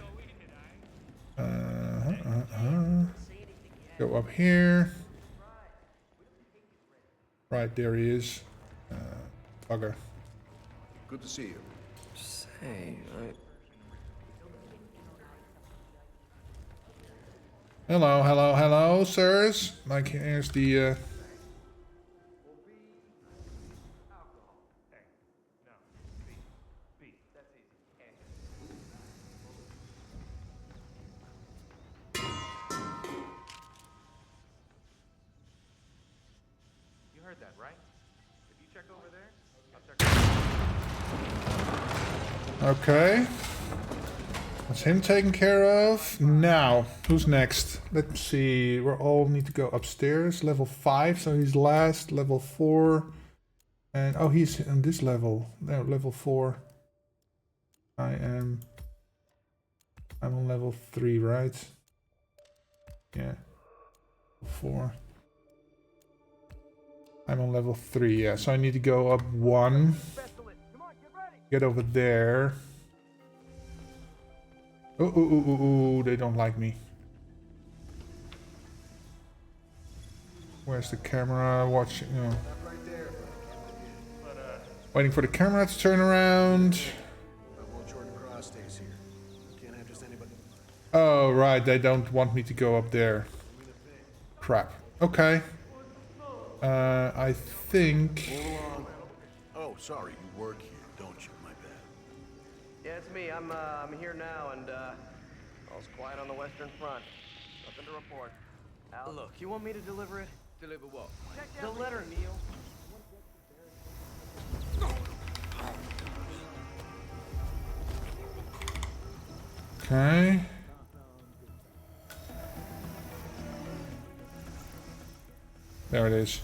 Go up here. Right, there he is. Bugger. Good to see you. Say, Hello, hello, hello, sirs. Like, here's the, You heard that, right? If you check over there, I'll check. Okay. That's him taken care of. Now, who's next? Let's see. We all need to go upstairs. Level 5, so he's last. Level 4. And, oh, he's on this level. No, level 4. I'm on level 3, right? Yeah. 4. I'm on level 3, yeah. So I need to go up 1. Get over there. Oh, oh, oh, oh, oh, they don't like me. Where's the camera? Watching, you know. Waiting for the camera to turn around. Oh, right, they don't want me to go up there. Crap. Okay. I think... Oh, sorry, you work here, don't you? My bad. yeah, it's me. I'm here now, and all's quiet on the Western Front. Nothing to report. Al, look, you want me to deliver it? Deliver what? The letter, Neil. Okay. There it is.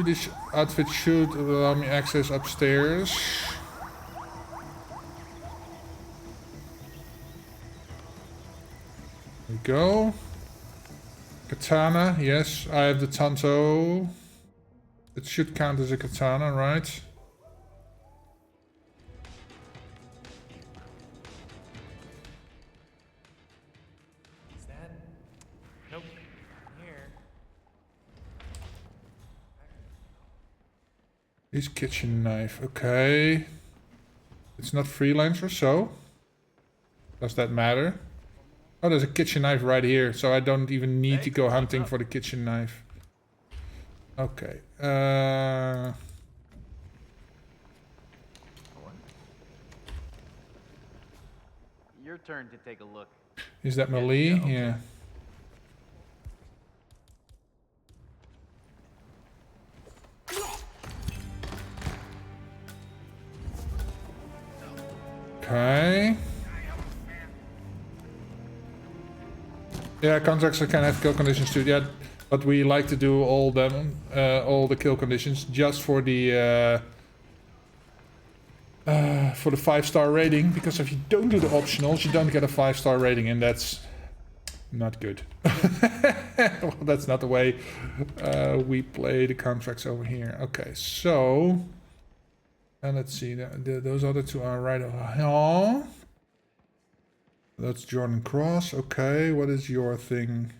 This outfit should allow me access upstairs. There we go. Katana, yes, I have the Tanto. It should count as a katana, right? Is that? Nope. Here. His kitchen knife, okay. It's not freelancer, so does that matter? Oh, there's a kitchen knife right here, so I don't even need to go hunting for the kitchen knife. Okay. Your turn to take a look. Is that Malie? Yeah. Okay. Yeah, contracts can have kill conditions too. Yeah, but we like to do all the kill conditions just for the 5-star rating. Because if you don't do the optionals, you don't get a 5-star rating, and that's not good. Well, that's not the way we play the contracts over here. Okay, so and let's see. Those other two are right over here. That's Jordan Cross. Okay, what is your thing?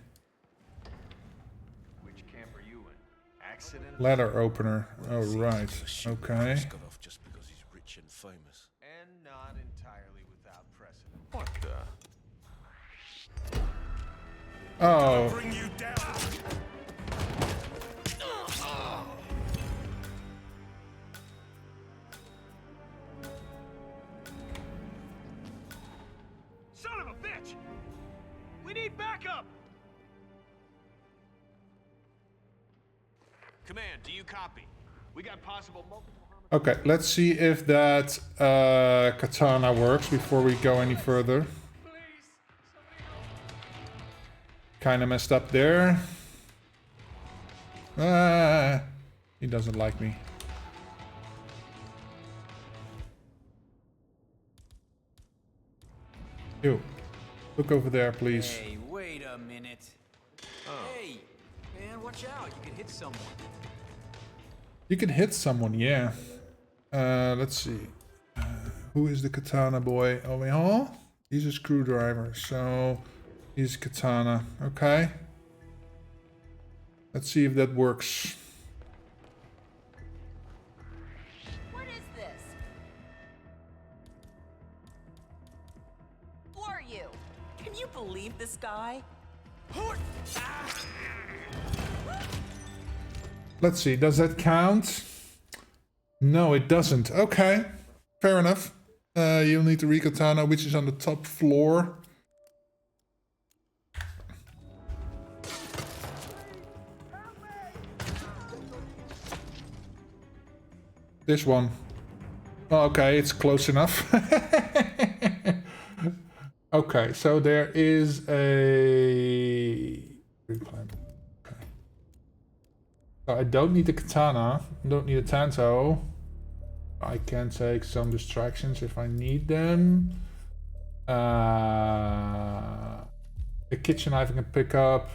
Which camp are you in? Accident? Letter opener. Oh, right. Okay. Got off just because he's rich and famous. And not entirely without precedent. What the? Oh. Bring you down. Command, do you copy? We got possible multiple... Okay, let's see if that katana works before we go any further. Kinda messed up there. Ah, he doesn't like me. You, look over there, please. Hey, wait a minute. Hey, man, watch out. You could hit someone. You can hit someone, yeah. Let's see. Who is the katana boy? Oh, wait, huh? He's a screwdriver, so he's katana. Okay. Let's see if that works. What is this? Who are you? Can you believe this guy? Let's see, does that count? No, it doesn't. Okay, fair enough. You'll need the Rikatana, which is on the top floor. This one. Oh, okay, it's close enough. Okay, so there is a... Okay. So I don't need the katana, don't need a tanto. I can take some distractions if I need them. A kitchen knife I can pick up.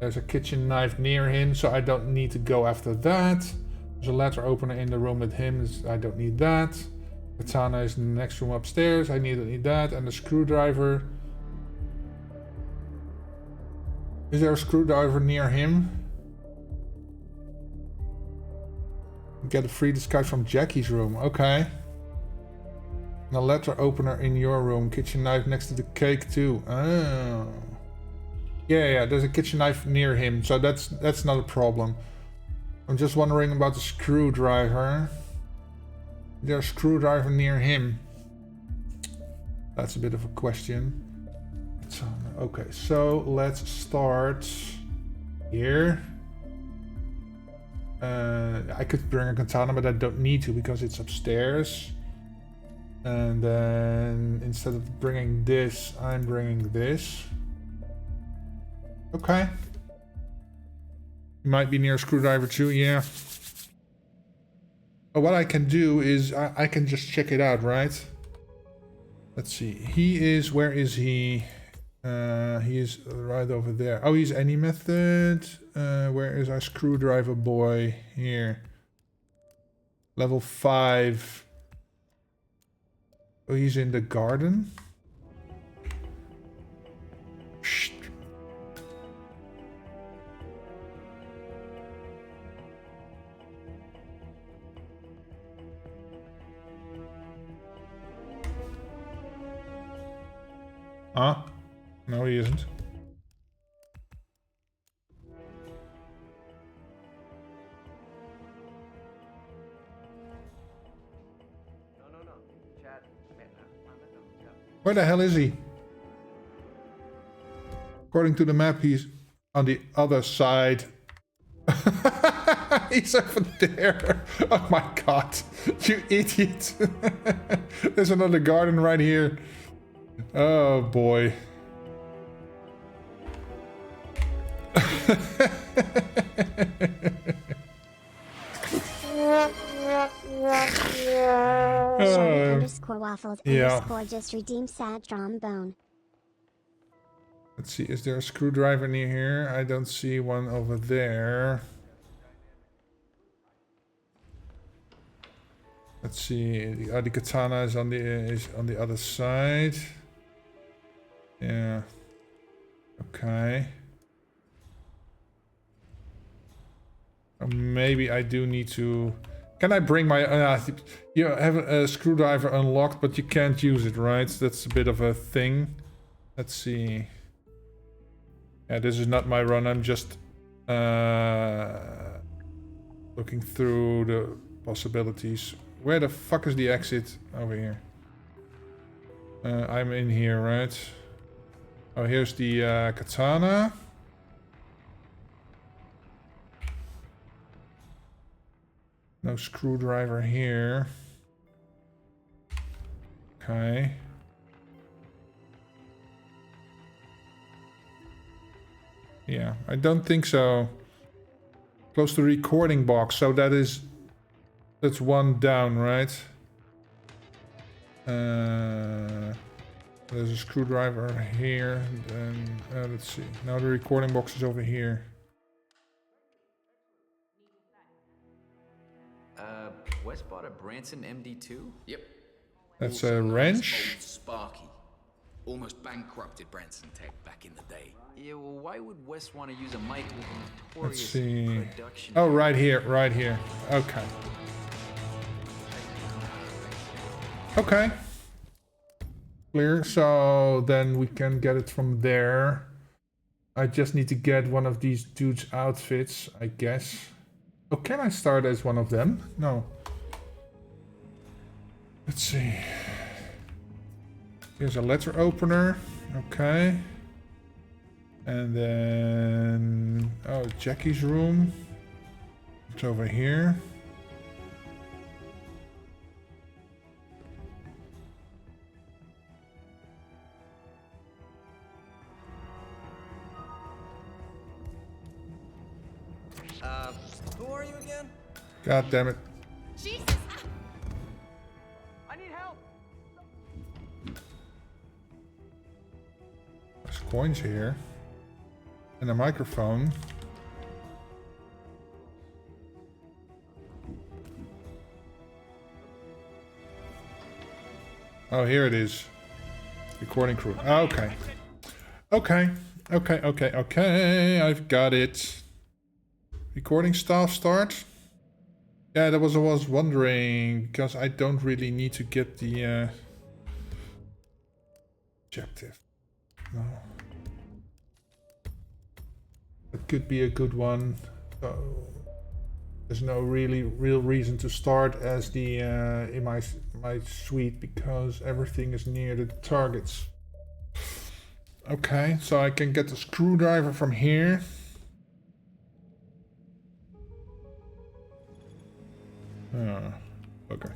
There's a kitchen knife near him, so I don't need to go after that. There's a letter opener in the room with him, I don't need that. Katana is in the next room upstairs, I don't need that. And the screwdriver. Is there a screwdriver near him? Get a free disguise from Jackie's room. Okay. And a letter opener in your room. Kitchen knife next to the cake too. Oh. Yeah, there's a kitchen knife near him, so that's not a problem. I'm just wondering about the screwdriver. Is there a screwdriver near him? That's a bit of a question. Okay, so let's start here. I could bring a katana, but I don't need to because it's upstairs. And then instead of bringing this, I'm bringing this. Okay. Might be near a screwdriver too, yeah. But what I can do is I can just check it out, right? Let's see. He is, where is he? He is right over there. Oh, he's any method. Where is our screwdriver boy? Here. Level 5. Oh, he's in the garden. Shh. Huh? No, he isn't. No. Chad. Where the hell is he? According to the map, he's on the other side. He's over there. Oh my god. You idiot. There's another garden right here. Oh boy. _waffles yeah. _ just redeemed sad trombone. Let's see, is there a screwdriver near here? I don't see one over there. Let's see, the katana is on the other side. Yeah. Okay. Maybe I do need to... Can I bring my... you have a screwdriver unlocked, but you can't use it, right? That's a bit of a thing. Let's see. Yeah, this is not my run. I'm just looking through the possibilities. Where the fuck is the exit? Over here. I'm in here, right? Oh, here's the katana. no screwdriver here. Okay. Yeah, I don't think so. Close to recording box, so that's one down, right? There's a screwdriver here, and let's see. Now the recording box is over here. West bought a Branson MD2? Yep. That's a wrench. Old Sparky. Almost bankrupted Branson Tech back in the day. Yeah, well, why would West want to use a mic with a notorious Let's see. production? Oh, right here, right here. Okay. Okay. Clear. So then we can get it from there. I just need to get one of these dudes' outfits, I guess. Oh, can I start as one of them? No. Let's see. Here's a letter opener. Okay. And then... oh, Jackie's room. It's over here. Who are you again? God damn it. Jesus! I need help. There's coins here. And a microphone. Oh, here it is. Recording crew. Okay. Okay. Okay. I've got it. Recording staff start. Yeah, that was I was wondering, because I don't really need to get the objective. No. It could be a good one. So there's no real reason to start as the in my suite, because everything is near the targets. Okay, so I can get the screwdriver from here. Okay.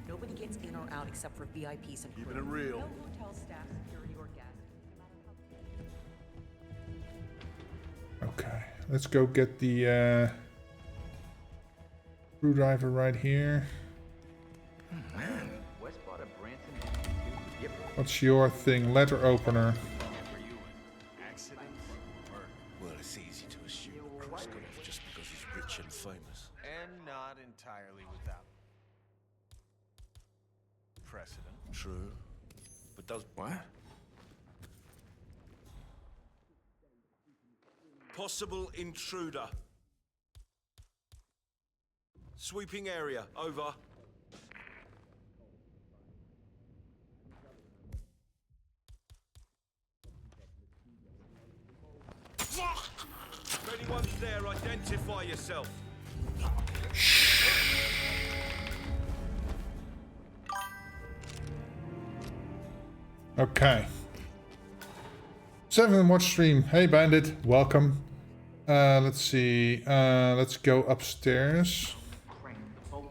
Nobody gets in or out except for VIPs and crew. Keeping it real. No hotel staff, security, or guests. Okay, let's go get the screwdriver right here. Man. West bought a Branson MD2? Yep. What's your thing? Letter opener. Accident? Murder? Well, it's easy to assume Chris got off just because he's rich and famous. And not entirely without precedent. True. But does what? Possible intruder. Sweeping area, over. If anyone's there, identify yourself. Okay. 7 watch stream. Hey Bandit, welcome. Let's see. Let's go upstairs. Right. Oh,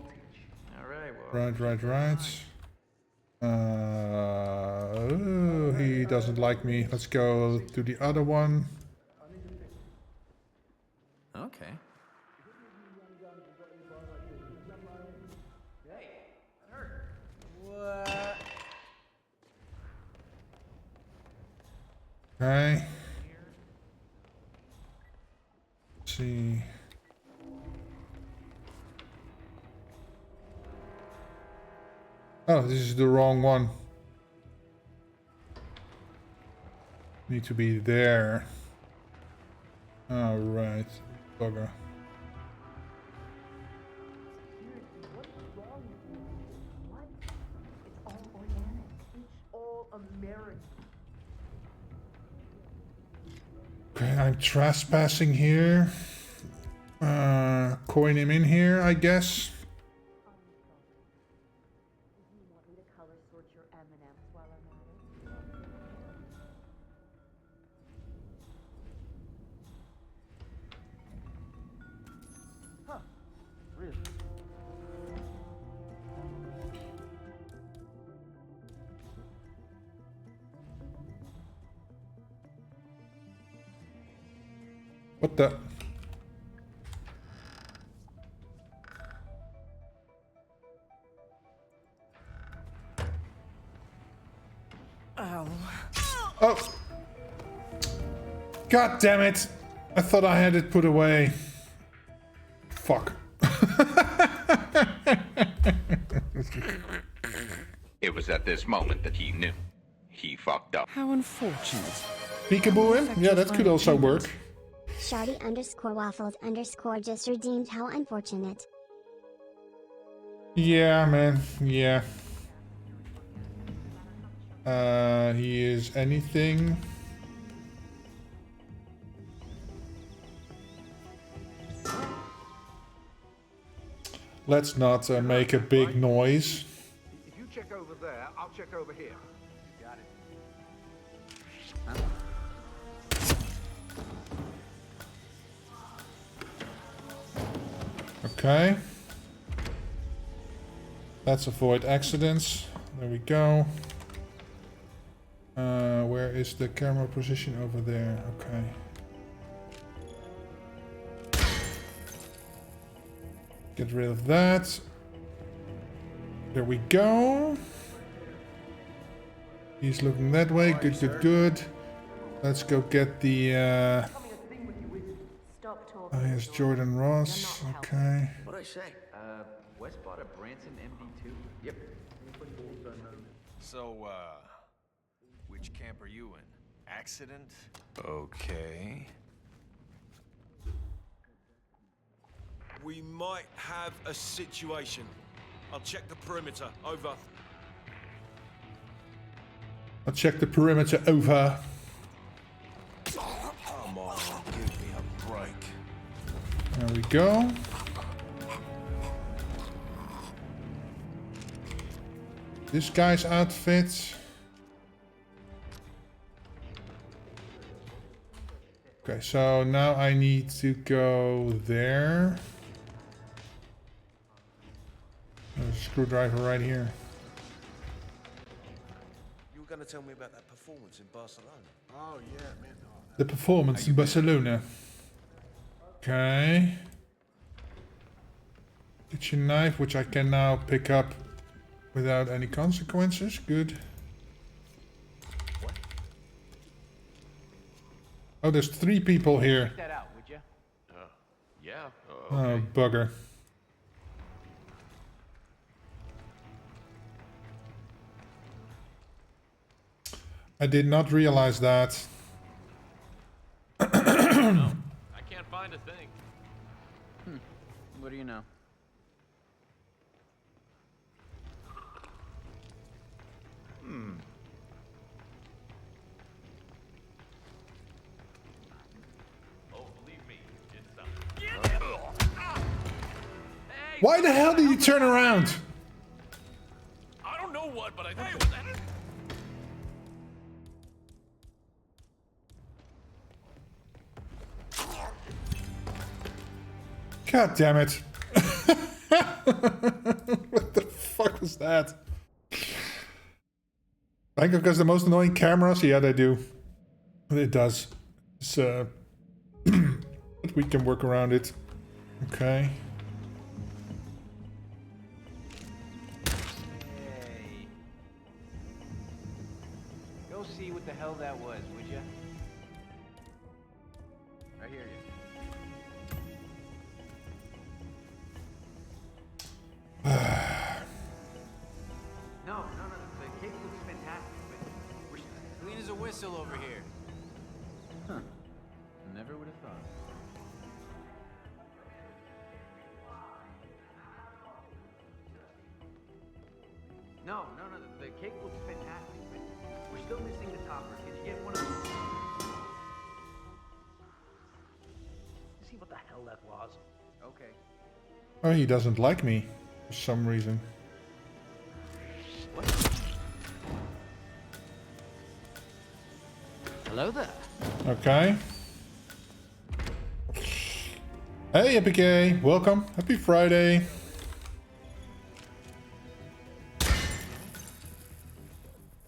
he doesn't like me. Let's go to the other one. Okay. What? Okay. Let's see. Oh, this is the wrong one. Need to be there. All right, bugger. It's all organic. It's all American. Okay, I'm trespassing here. Coin him in here, I guess. Huh. Really? What the? Oh. Oh! God damn it! I thought I had it put away. Fuck. It was at this moment that he knew. He fucked up. How unfortunate. Peekaboo him? Yeah, that could also work. Shardy_waffles_ just redeemed. How unfortunate. Yeah, man. Yeah. He is anything. Let's not make a big noise. If you check over there, I'll check over here. Got it. Okay. Let's avoid accidents. There we go. Where is the camera position over there? Okay. Get rid of that. There we go. He's looking that way. Good, good, good. Let's go get the... Oh, here's Jordan Ross. Okay. What'd I say? Wes bought a Branson MD2? Yep. So, which camp are you in? Accident? Okay. We might have a situation. I'll check the perimeter. Over. I'll check the perimeter. Over. Come on, give me a break. There we go. This guy's outfit. Okay, so now I need to go there. There's a screwdriver right here. You were gonna tell me about that performance in Barcelona. Oh, yeah, man. The performance in Barcelona. Okay. Kitchen knife, which I can now pick up without any consequences. Good. Oh, there's 3 people here. Check that out, would you? Yeah. Oh, bugger. I did not realize that. I can't find a thing. What do you know? Oh, believe me, it's Why the hell did you turn around? I don't know what, but I think it was that. God damn it. What the fuck was that? Bangkok has the most annoying cameras? Yeah, they do. It does. So, but we can work around it. Okay. Hey. Go see what the hell that was, would you? I hear you. No, the cake looks fantastic, but we're clean as a whistle over here. Huh. Never would have thought. No, the cake looks fantastic, but we're still missing the topper. Can you get one of those? See what the hell that was? Okay. Oh, he doesn't like me for some reason. Hello there. Okay. Hey, Epic A. Welcome. Happy Friday.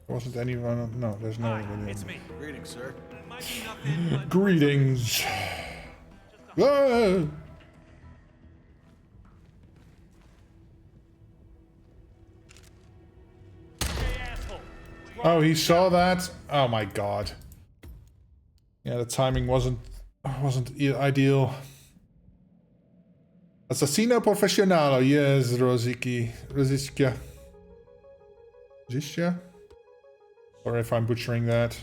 Wasn't anyone? No, there's no one in. It's me. Greetings, sir. Greetings. Whoa! Oh, he saw that? Oh my god. Yeah, the timing wasn't ideal. Assassino professionale, yes, Rosiski. Rosiska. Zisha? Sorry if I'm butchering that.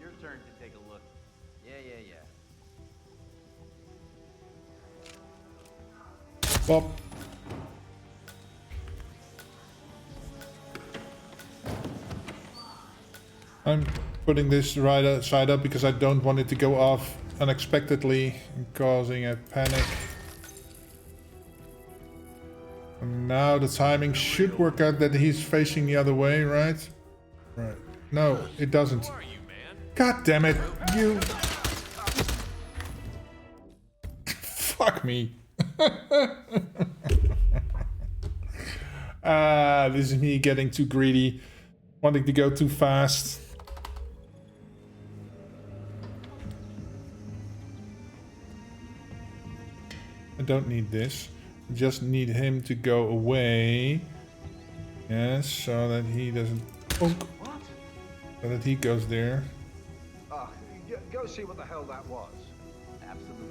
Your turn to take a look. Yeah. Well. I'm putting this right side up because I don't want it to go off unexpectedly and causing a panic. And now the timing should work out that he's facing the other way, right? Right. No, it doesn't. God damn it, you... Fuck me. This is me getting too greedy. Wanting to go too fast. I don't need this. I just need him to go away. Yes, so that he doesn't... Oh. So that he goes there. Go see what the hell that was. Absolutely.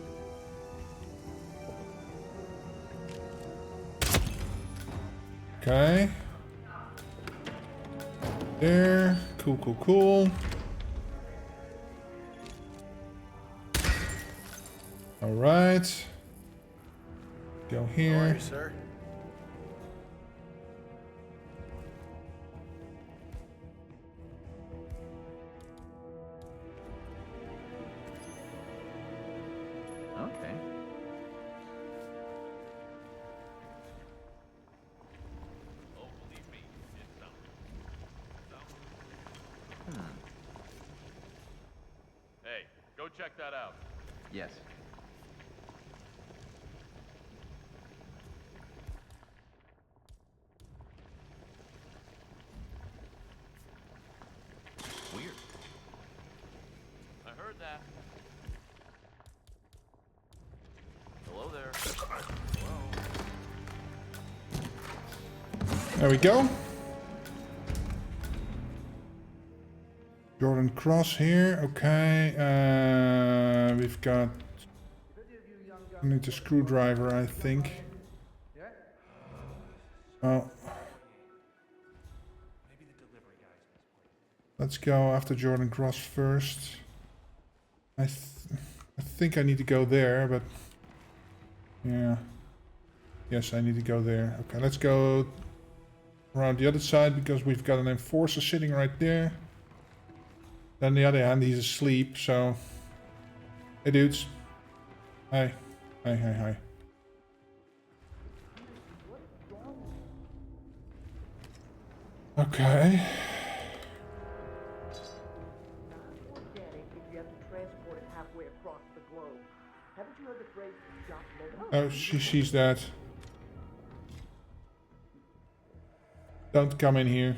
Okay. There. Cool. Alright. Go here. How are you, sir? Okay. Oh, believe me, it's something. Hey, go check that out. Yes. Weird. I heard that. Hello there. There we go. Jordan Cross here. Okay. We've got... I need a screwdriver, I think. Oh. Let's go after Jordan Cross first. I think I need to go there, but... Yeah. Yes, I need to go there. Okay, let's go around the other side because we've got an enforcer sitting right there. On the other hand, he's asleep, so... Hey, dudes. Hi. Hi. Okay. Oh, she sees that. Don't come in here.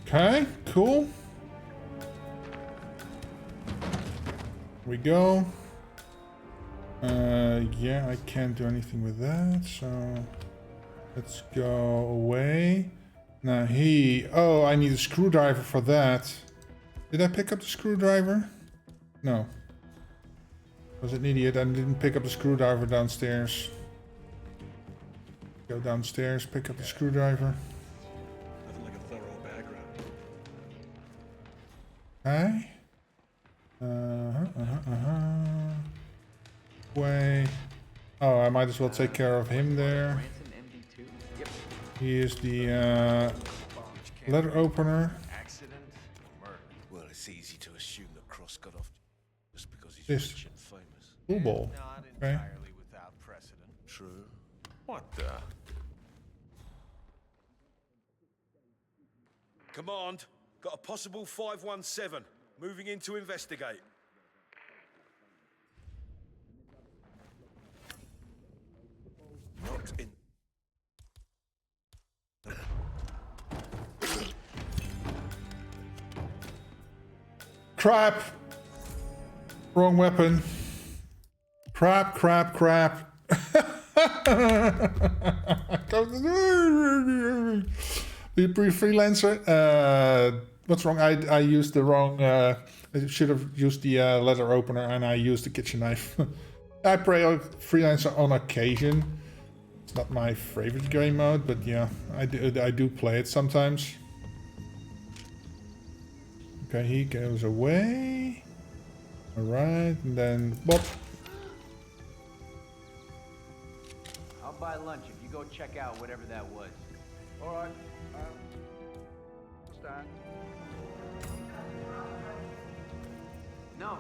Okay, cool. Here we go. Yeah, I can't do anything with that, so let's go away. Now oh, I need a screwdriver for that. Did I pick up the screwdriver? No. Was an idiot, I didn't pick up the screwdriver downstairs. Go downstairs, pick up the screwdriver. Nothing like a thorough background. Okay. Way. Oh, I might as well take care of him there. He is the letter opener. Accident? Murder? Well, it's easy to assume just because he's This rich and famous. blue ball. Not Okay. entirely without precedent. True. What the? Command, got a possible 517. Moving in to investigate. Not in. Crap! Wrong weapon. Crap, crap, crap. Freelancer. What's wrong? I used the wrong. I should have used the letter opener, and I used the kitchen knife. I play freelancer on occasion. It's not my favorite game mode, but yeah, I do play it sometimes. Okay, he goes away. All right, and then bop. I'll buy lunch if you go check out whatever that was. All right. Stand. No,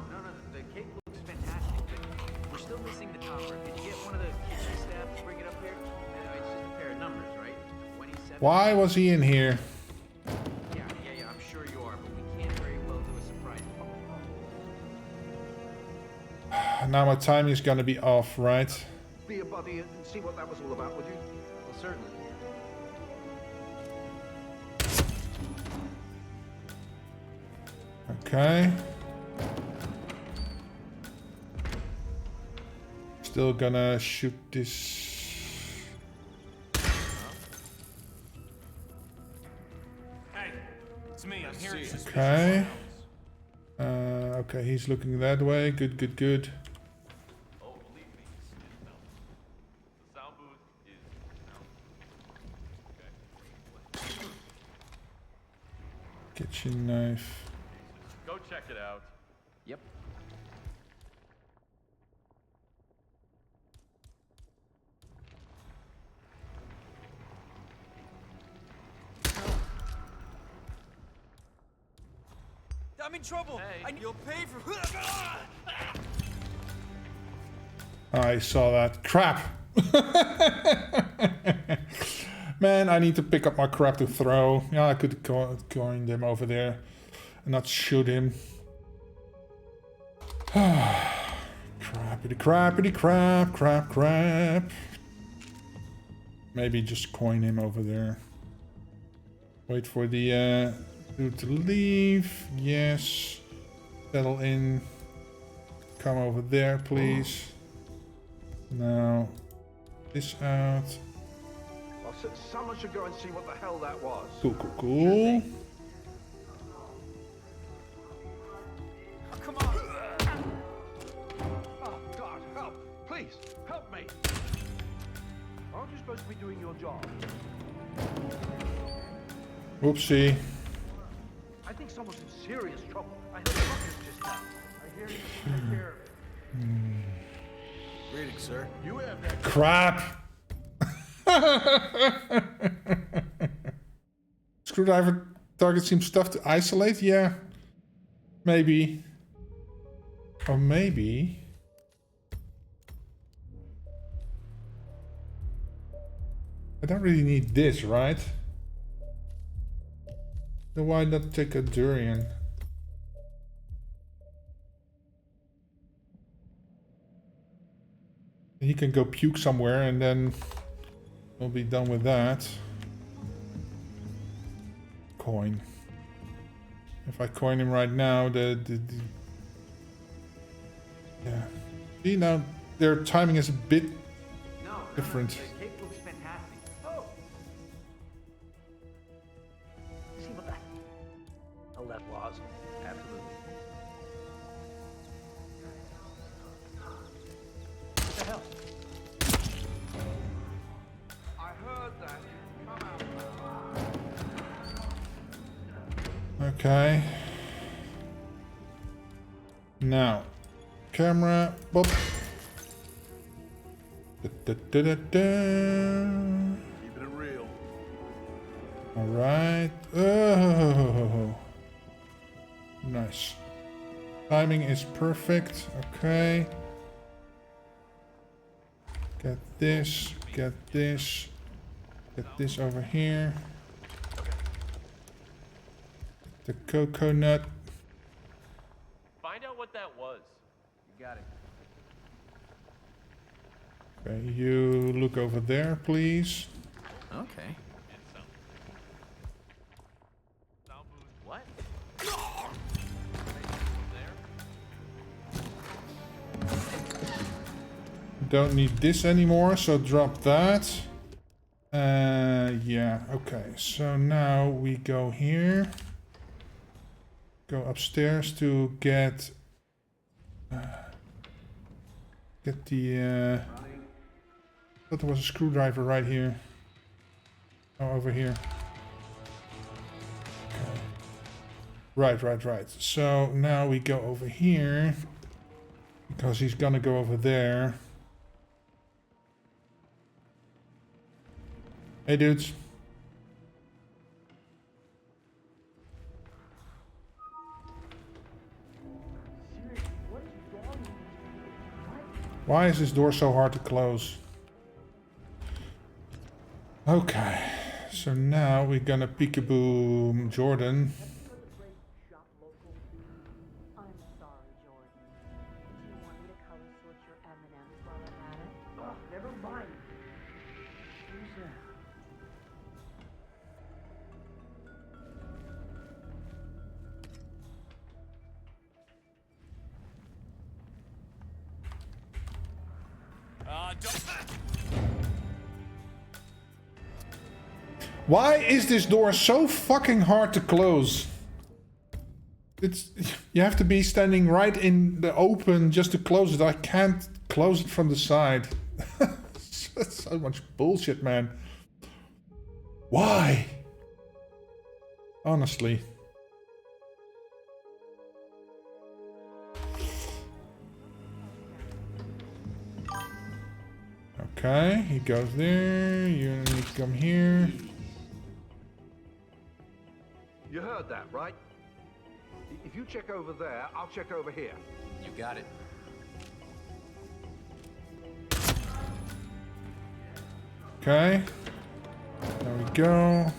the cake looks fantastic, but we're still missing the topper. Did you get one of the kitchen staff to bring it up here? It's just a pair of numbers, right? 27. Why was he in here? Yeah, I'm sure you are, but we can't very well do a surprise. Now my timing is gonna be off, right? Be a buddy and see what that was all about, would you? Well, certainly. Okay. Still gonna shoot this. Hey, it's me. I'm hearing suspicious Okay. sounds. Okay, he's looking that way. Good, good, good. Oh, believe me, it's melting. The sound booth is melting. Okay. Kitchen knife. Go check it out. Yep. I'm in trouble. Hey, you'll pay for. I saw that. Crap! Man, I need to pick up my crap to throw. Yeah, I could coin him over there and not shoot him. Crappity crappity crap, crap, crap. Maybe just coin him over there. Wait for the dude to leave. Yes. Settle in. Come over there, please. Now, this out. Well, someone should go and see what the hell that was. Cool, cool, cool. Oh, come on! Oh, God, help! Please, help me! Aren't you supposed to be doing your job? Whoopsie. I think someone's in serious trouble. I heard the ruckus just now. I hear you. I hear. Greetings, sir. You have that. Crap! Screwdriver target seems tough to isolate. Yeah. Maybe. Or maybe. I don't really need this, right? Then why not take a durian? He can go puke somewhere and then we'll be done with that. Coin. If I coin him right now, yeah. See, now their timing is a bit different. The cake looks fantastic. Oh! See what that hell that was. Absolutely. What the hell? I heard that. Come out. Okay. Now, camera, bop. Keeping it real. All right. Oh, nice. Timing is perfect. Okay. Get this. Get this. Get this over here. The coconut. Find out what that was. You got it. Okay, you look over there, please. Okay. What? Don't need this anymore, so drop that. Yeah, okay. So now we go here. Go upstairs to get the I thought there was a screwdriver right here. Oh, over here. Okay. Right. So now we go over here because he's gonna go over there. Hey dudes. Why is this door so hard to close? Okay, so now we're gonna peekaboo Jordan. I'm sorry, Jordan. Do you want me to color switch your M&Ms while I'm at it? Oh, never mind. Who's that? Why is this door so fucking hard to close? It's, you have to be standing right in the open just to close it. I can't close it from the side. That's so much bullshit, man. Why? Honestly. Okay, he goes there. You need to come here. You heard that, right? If you check over there, I'll check over here. You got it. Okay. There we go.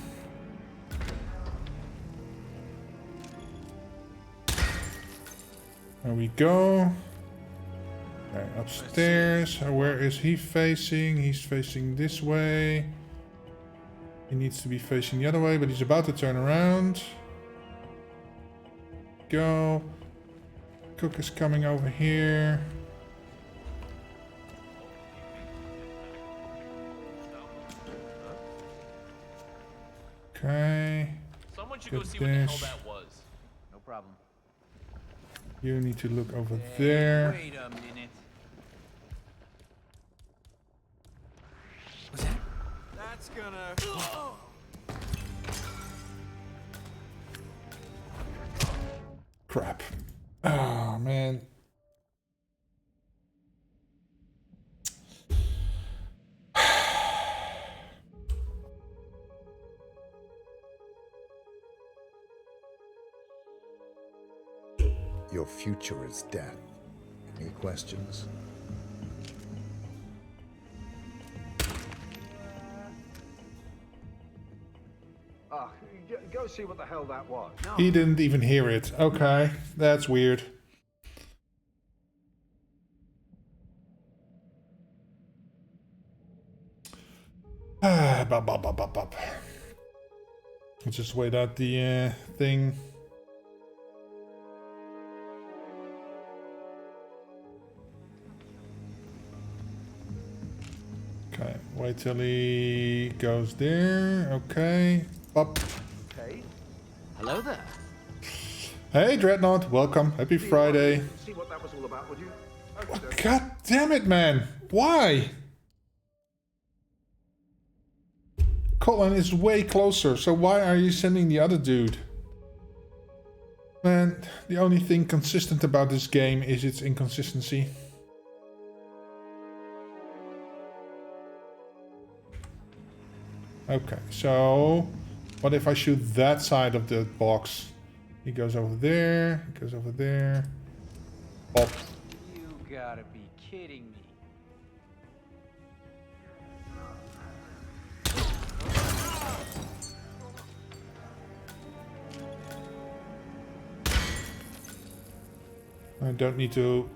There we go. Okay, upstairs. Where is he facing? He's facing this way. He needs to be facing the other way, but he's about to turn around. Go. Cook is coming over here. Okay. Someone should Get go see what the hell this. that was. No problem. You need to look over there. Wait a minute. That's gonna... Crap. Oh, man. Your future is death. Any questions? Go see what the hell that was. He didn't even hear it. Okay, that's weird. Bop. Let's just wait out the thing. Okay, wait till he goes there. Okay, up. Okay. Hello there. Hey, Dreadnought, welcome. Happy Friday. See what that was all about, would you? God damn it, man. Why? Colin is way closer, so why are you sending the other dude? Man, the only thing consistent about this game is its inconsistency. Okay, so what if I shoot that side of the box? He goes over there, he goes over there. Pop. You gotta be kidding me. I don't need to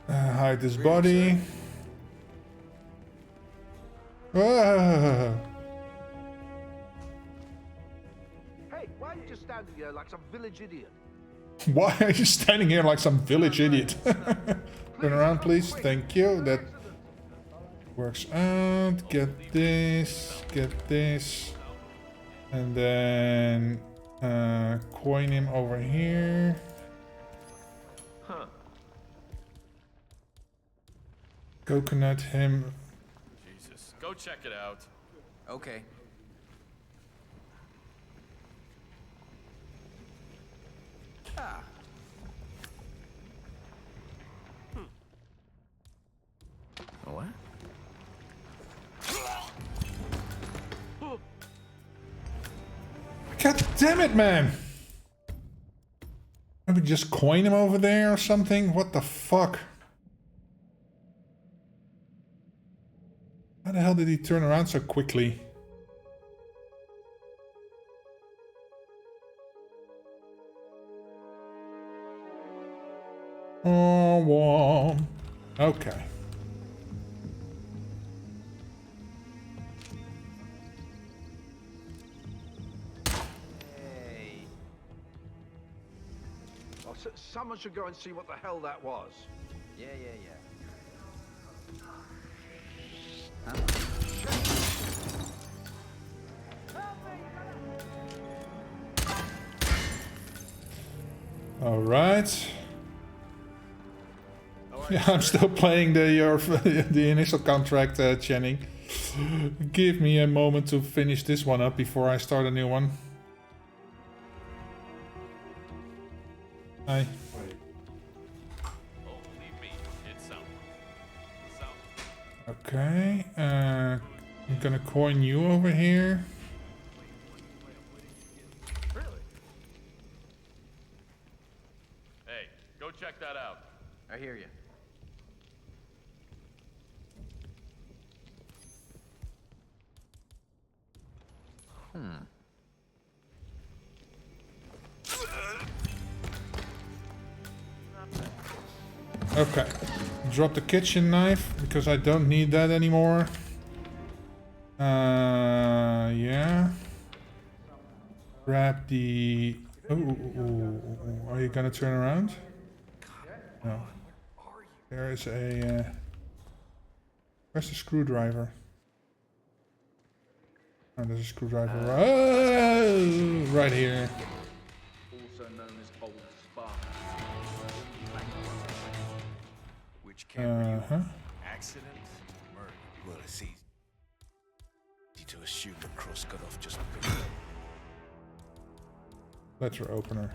hide this body. Ah. Hey, why are you just standing here like some village idiot? Why are you standing here like some village idiot? Turn around, please. Thank you. That works out. Get this. Get this. And then coin him over here. Huh. Coconut him. Jesus. Go check it out. Okay. Ah. What? God damn it, man! Maybe just coin him over there or something? What the fuck? How the hell did he turn around so quickly? Oh, warm. Okay. Hey. Oh, someone should go and see what the hell that was. Yeah. All right. Yeah, I'm still playing the initial contract, Channing. Give me a moment to finish this one up before I start a new one. Hi. Okay, I'm gonna coin you over here. Really? Hey, go check that out. I hear you. Okay, drop the kitchen knife because I don't need that anymore. Yeah. Grab the... Ooh, are you gonna turn around? No. There is a... Where's the screwdriver? Oh, there's a screwdriver right here. Also known as Old Spark. Which camera you accident? Murder. Well, it's easy to assume the cross got off just because. Letter opener.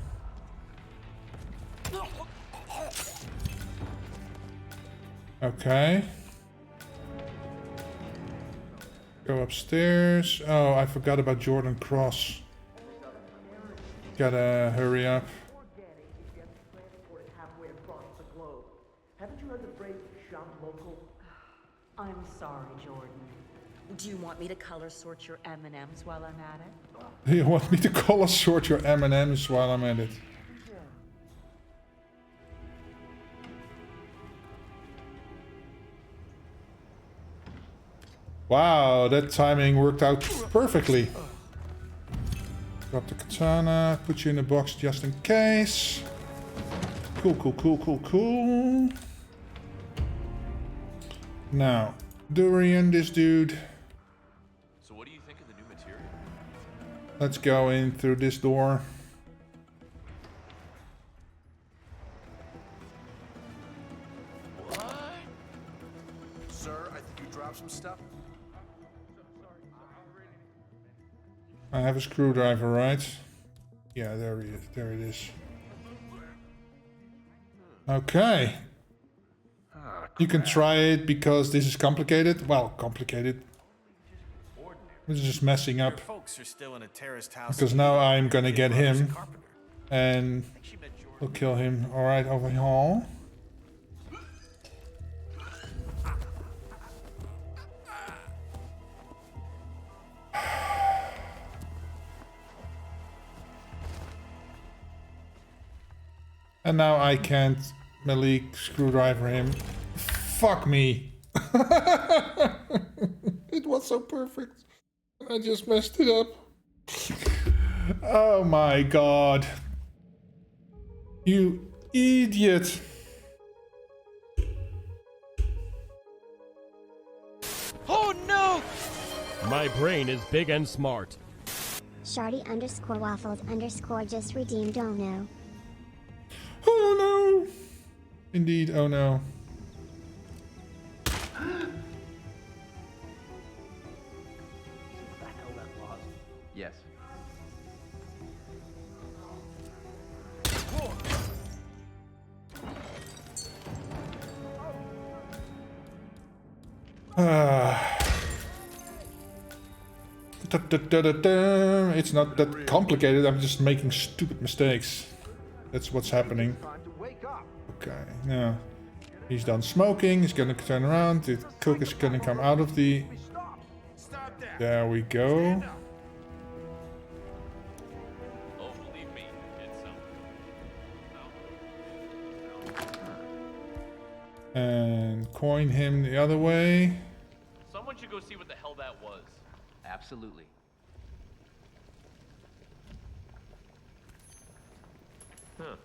Okay. Go upstairs. Oh, I forgot about Jordan Cross. Gotta hurry up. Haven't you heard the phrase shop local? I'm sorry, Jordan. Do you want me to color sort your M&Ms while I'm at it? Do you want me to color sort your M&Ms while I'm at it? Wow, that timing worked out perfectly. Drop the katana, put you in a box just in case. Cool. Now, Durian, this dude. So what do you think of the new material? Let's go in through this door. What? Sir, I think you dropped some stuff. I have a screwdriver, right? Yeah, there he is. There it is. Okay. You can try it because this is complicated. Well, complicated. This is just messing up. Folks are still in a terraced house. Because now I'm gonna get him. And we'll kill him. Alright, over here. And now I can't melee screwdriver him. Fuck me. It was so perfect. I just messed it up. Oh my god. You idiot. Oh no! My brain is big and smart. Shardy_waffles_ just redeemed. Oh no. Oh no. Indeed, oh no. Yes. It's not that complicated, I'm just making stupid mistakes. That's what's happening. Okay, now he's done smoking, he's gonna turn around, the cook is gonna come out of the... There we go. And coin him the other way. Someone should go see what the hell that was. Absolutely. Huh.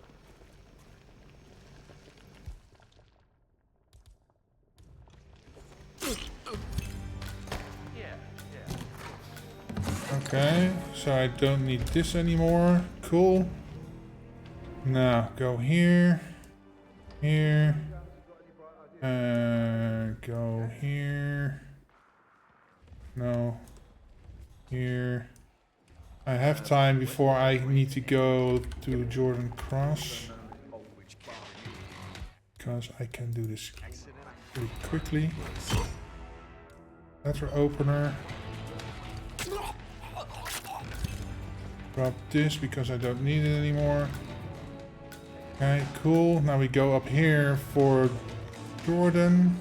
Okay, so I don't need this anymore. Cool. Now go here, here, go here. No, here. I have time before I need to go to Jordan Cross, because I can do this pretty quickly. Letter opener. Drop this because I don't need it anymore. Okay, cool. Now we go up here for Jordan.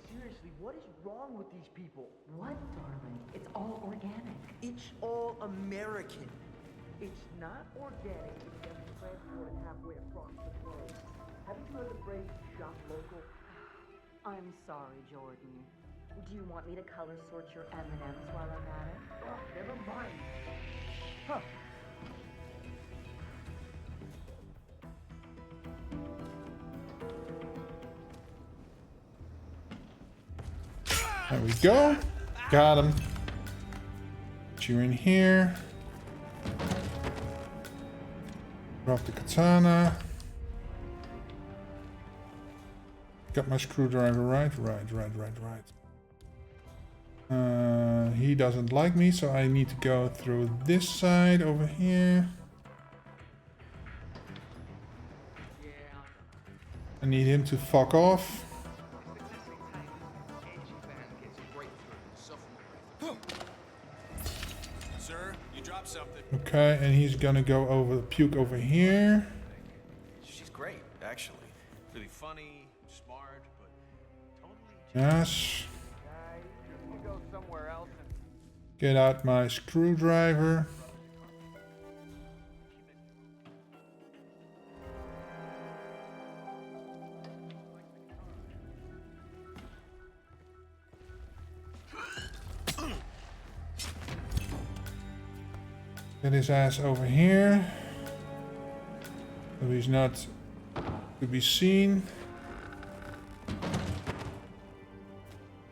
Seriously, what is wrong with these people? What, darling? It's all organic. It's all American. It's not organic if it gets transported halfway across the globe. Haven't you heard the phrase shop local? I'm sorry, Jordan. Do you want me to color sort your M&Ms while I'm at it? Oh, never mind. Huh. There we go. Got him. Put you in here. Drop the katana. Got my screwdriver right. He doesn't like me, so I need to go through this side over here. I need him to fuck off. Sir, you dropped something. Okay, and he's gonna go over, puke over here. She's great, actually. Really funny, smart, but totally... Yes. You go somewhere else and... Get out my screwdriver. Get his ass over here. So he's not to be seen.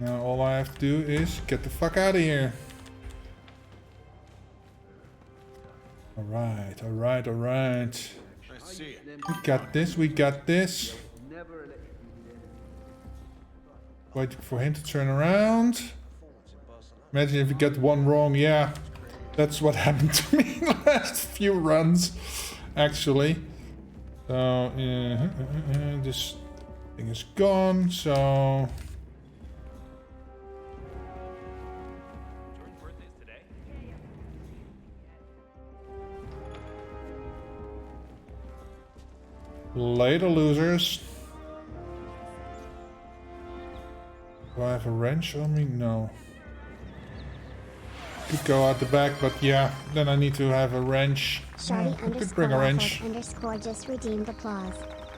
Now all I have to do is get the fuck out of here. Alright. Let's see it. We got this. Wait for him to turn around. Imagine if you get one wrong, yeah. That's what happened to me in the last few runs, actually. So, this thing is gone, so... Later, losers. Do I have a wrench on me? No. Could go out the back, but yeah, then I need to have a wrench. Shardy I could bring a wrench. _ just redeemed applause.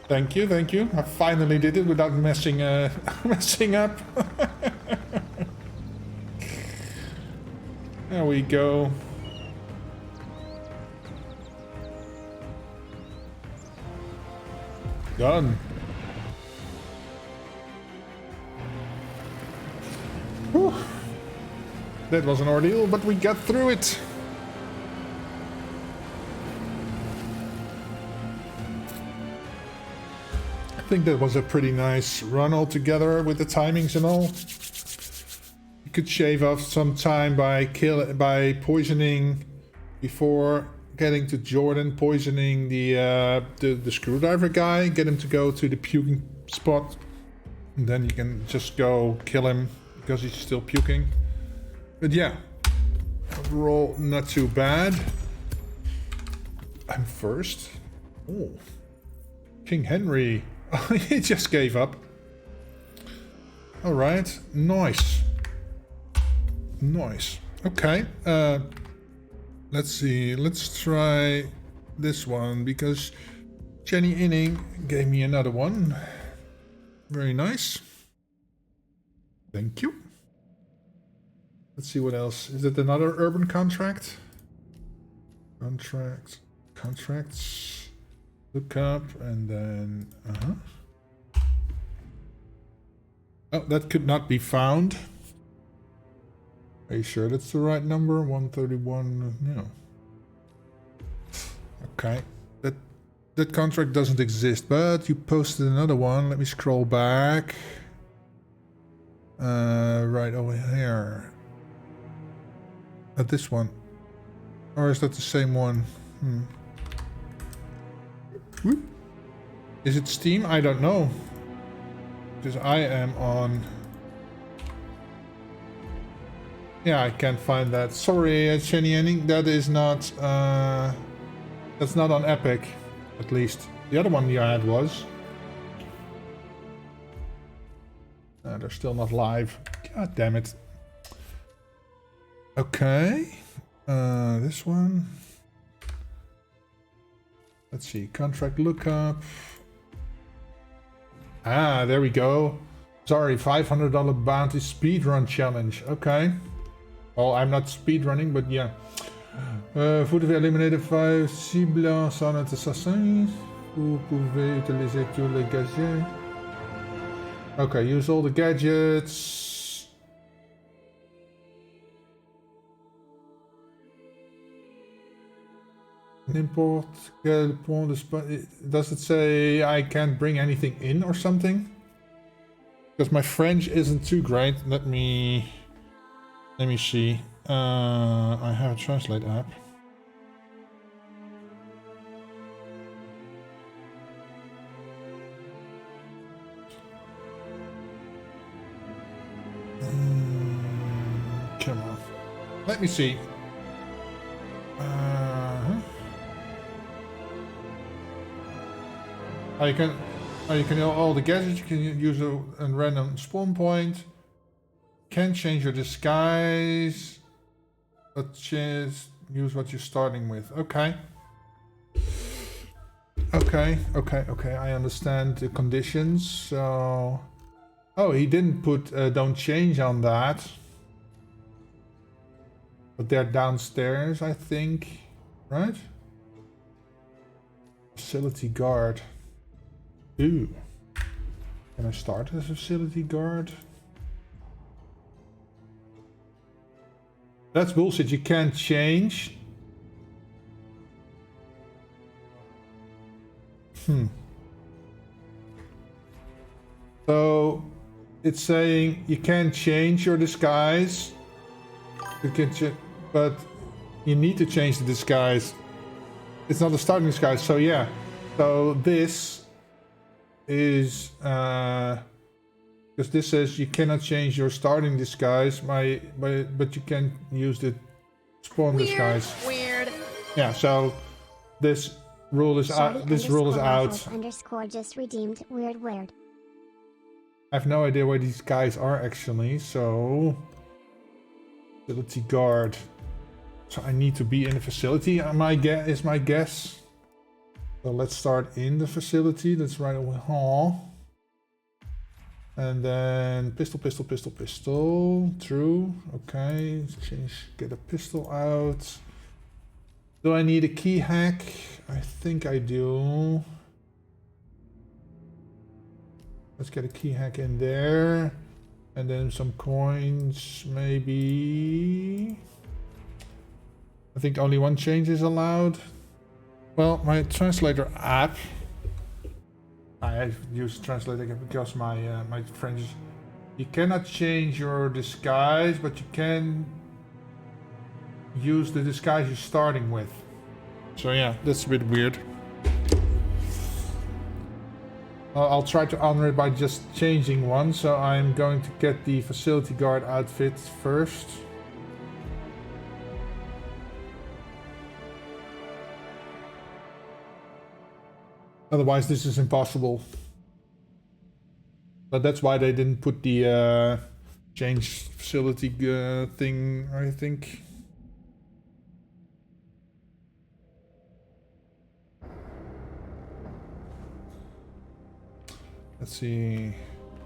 Thank you, thank you. I finally did it without messing messing up. There we go. Done. Whew. That was an ordeal, but we got through it. I think that was a pretty nice run altogether with the timings and all. You could shave off some time by poisoning before getting to Jordan, poisoning the screwdriver guy, get him to go to the puking spot, and then you can just go kill him because he's still puking. But yeah, overall not too bad. I'm first. Oh, King Henry. He just gave up. All right, nice. Nice. Okay. Let's see. Let's try this one because Jenny Inning gave me another one. Very nice. Thank you. Let's see what else. Is it another urban contract? Contracts. Look up and then oh, that could not be found. Are you sure that's the right number? 131. No. Okay. That contract doesn't exist, but you posted another one. Let me scroll back. Right over here. At this one. Or is that the same one? Whoop. Is it Steam? I don't know. Because I am on... Yeah, I can't find that. Sorry, Jenny Henning, that is not... that's not on Epic, at least. The other one you had was. They're still not live. God damn it. Okay. This one. Let's see. Contract lookup. Ah, there we go. Sorry, $500 bounty speedrun challenge. Okay. Well, I'm not speedrunning, but yeah. Vous devez éliminer 5 cibles sans être assassin. Vous pouvez utiliser tous les gadgets. Okay, use all the gadgets. N'importe quel point de spot. Does it say I can't bring anything in or something? Because my French isn't too great. Let me see. I have a translate app. Come on. Let me see. You can all the gadgets. You can use a random spawn point. Can change your disguise, but just use what you're starting with. Okay. Okay. I understand the conditions. So, oh, he didn't put don't change on that, but they're downstairs, I think, right? Facility guard. Ooh. Can I start as a facility guard? That's bullshit. You can't change. So it's saying you can't change your disguise. You can but you need to change the disguise. It's not a starting disguise. So yeah. So this is because this says you cannot change your starting disguise but you can use the spawn disguise. Weird. Yeah, so this rule is out. This rule is out. _ just redeemed. Weird. I have no idea where these guys are actually, so facility guard. So I need to be in the facility, my guess. So let's start in the facility. Let's right away. And then pistol. True. Okay. Change. Get a pistol out. Do I need a key hack? I think I do. Let's get a key hack in there. And then some coins, maybe. I think only one change is allowed. Well, my translator app. I have used translator because my French. You cannot change your disguise, but you can use the disguise you're starting with. So yeah, that's a bit weird. I'll try to honor it by just changing one. So I'm going to get the facility guard outfit first. Otherwise this is impossible. But that's why they didn't put the change facility thing, I think. Let's see.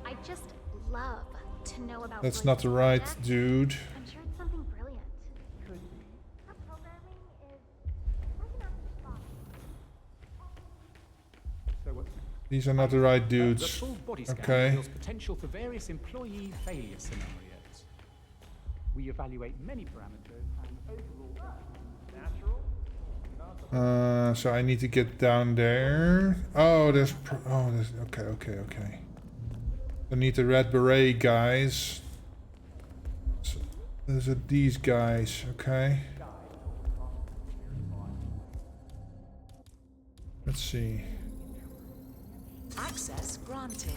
I just love to know about. That's not the right dude. I'm sure it's something brilliant. Could be. Our programming is So what? These are not the right The dudes. full body scan Okay. reveals potential for various employee failure scenarios. We evaluate many parameters and overall natural. So I need to get down there. Oh, there's okay. I need the red beret guys. So those are these guys, okay. Let's see. Access granted.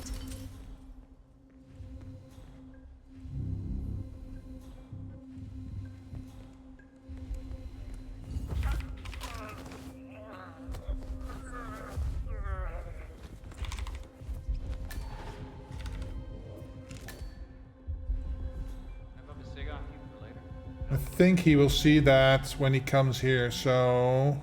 I think he will see that when he comes here, so...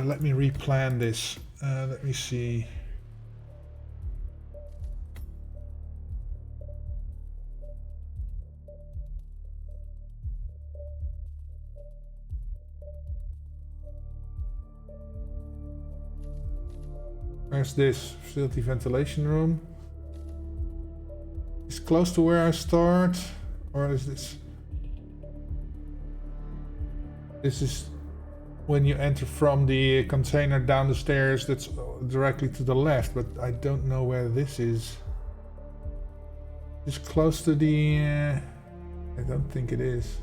let me replan this. Let me see. Where's this? Facility ventilation room. It's close to where I start. Or is this? This is when you enter from the container down the stairs. That's directly to the left, but I don't know where this is. It's close to the... I don't think it is.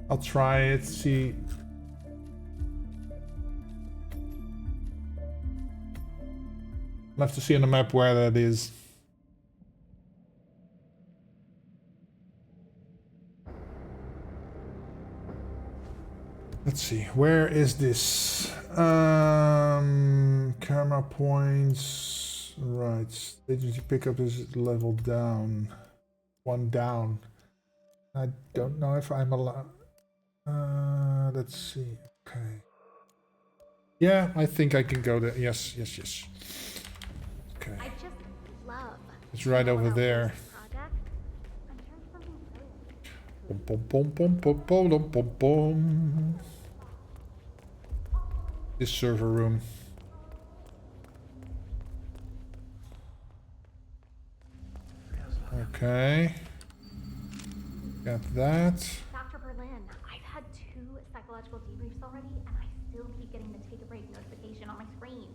I'll try it, see. I'll have to see on the map where that is. Let's see, where is this? Camera points. Right, agency pickup is level down. One down. I don't know if I'm allowed. Let's see. Okay. Yeah, I think I can go there. Yes. Okay. I just love. It's right over there. Boom. This server room. Okay. Got that. Dr. Berlin, I've had 2 psychological debriefs already, and I still keep getting the take a break notification on my screen.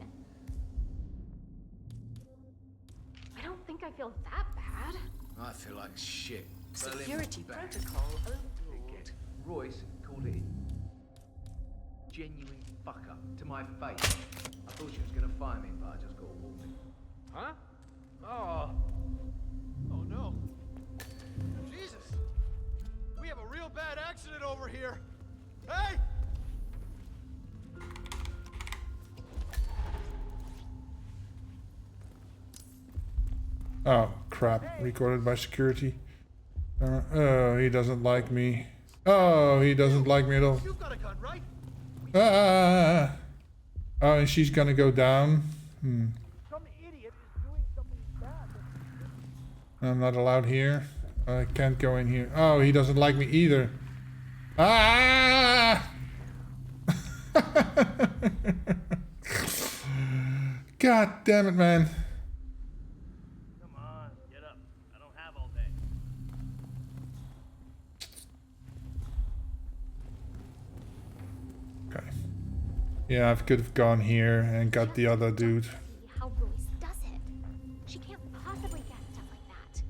I don't think I feel that bad. I feel like shit. Security protocol overruled. Royce called it a genuine fuck up to my face. I thought she was gonna fire me, but I just got a warning. Huh? Oh. bad accident over here. Hey! Oh, crap. Recorded by security. Oh, he doesn't like me. Oh, he doesn't like me at all. You've got a gun, right? Ah! Oh, and she's gonna go down. Some idiot is doing something bad. I'm not allowed here. I can't go in here. Oh, he doesn't like me either. Ah! God damn it, man. Come on, get up. I don't have all day. Okay. Yeah, I could have gone here and got the other dude. See how Royce does it. She can't possibly get stuff like that.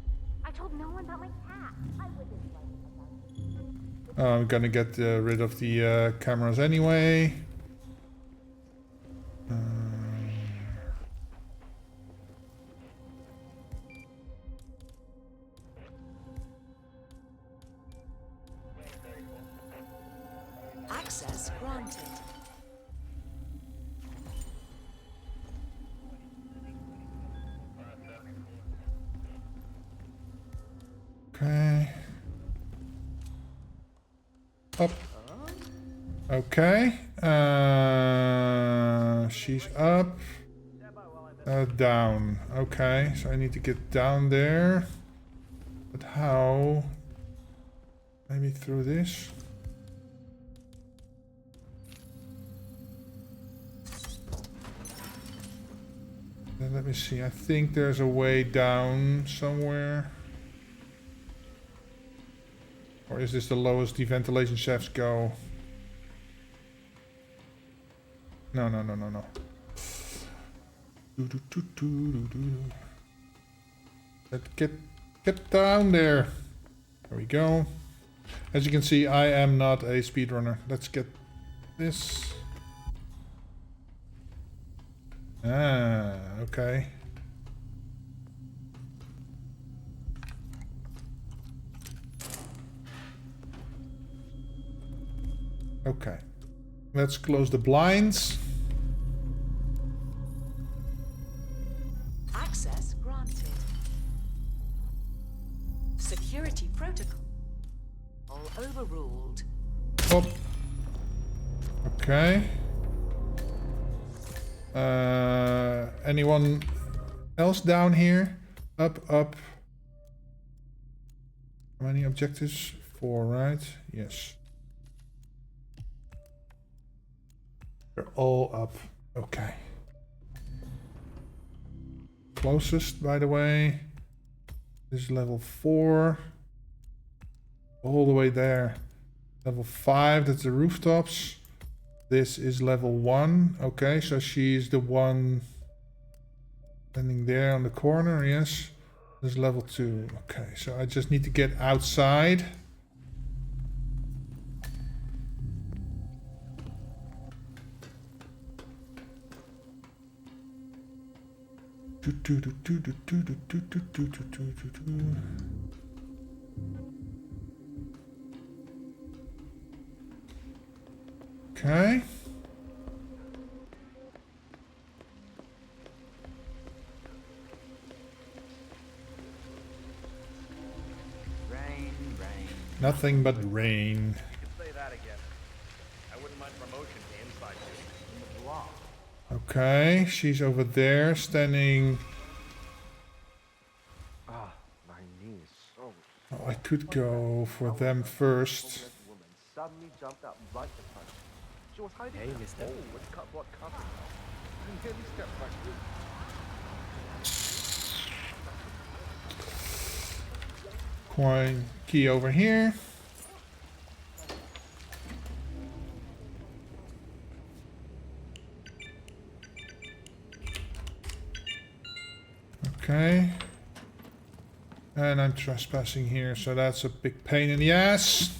I told no one about my cat. I wouldn't like about I'm gonna get rid of the cameras anyway. Access granted. Okay. Up. Okay. She's up. Down. Okay, so I need to get down there. But how? Maybe through this? Then let me see. I think there's a way down somewhere. Or is this the lowest the ventilation shafts go? No. Let's get down there. There we go. As you can see, I am not a speedrunner. Let's get this. Ah, okay. Okay. Let's close the blinds. Access granted. Security protocol. All overruled. Oh. Okay. Anyone else down here? Up. How many objectives? 4, right? Yes. They're all up. Okay. Closest, by the way, is level 4. All the way there. Level 5, that's the rooftops. This is level 1. Okay, so she's the one standing there on the corner, yes. This is level 2. Okay, so I just need to get outside. Okay. Rain. Nothing but rain. You could say that again. I wouldn't mind promotion to inside duty. In the block. Okay, she's over there standing. Ah, my knees. So. Oh, I could go for them first. Suddenly jumped up right to punch. She was hiding. Hey, mister. Oh, with cupboard cover. I nearly stepped back in. Coin key over here. Okay. And I'm trespassing here, so that's a big pain in the ass.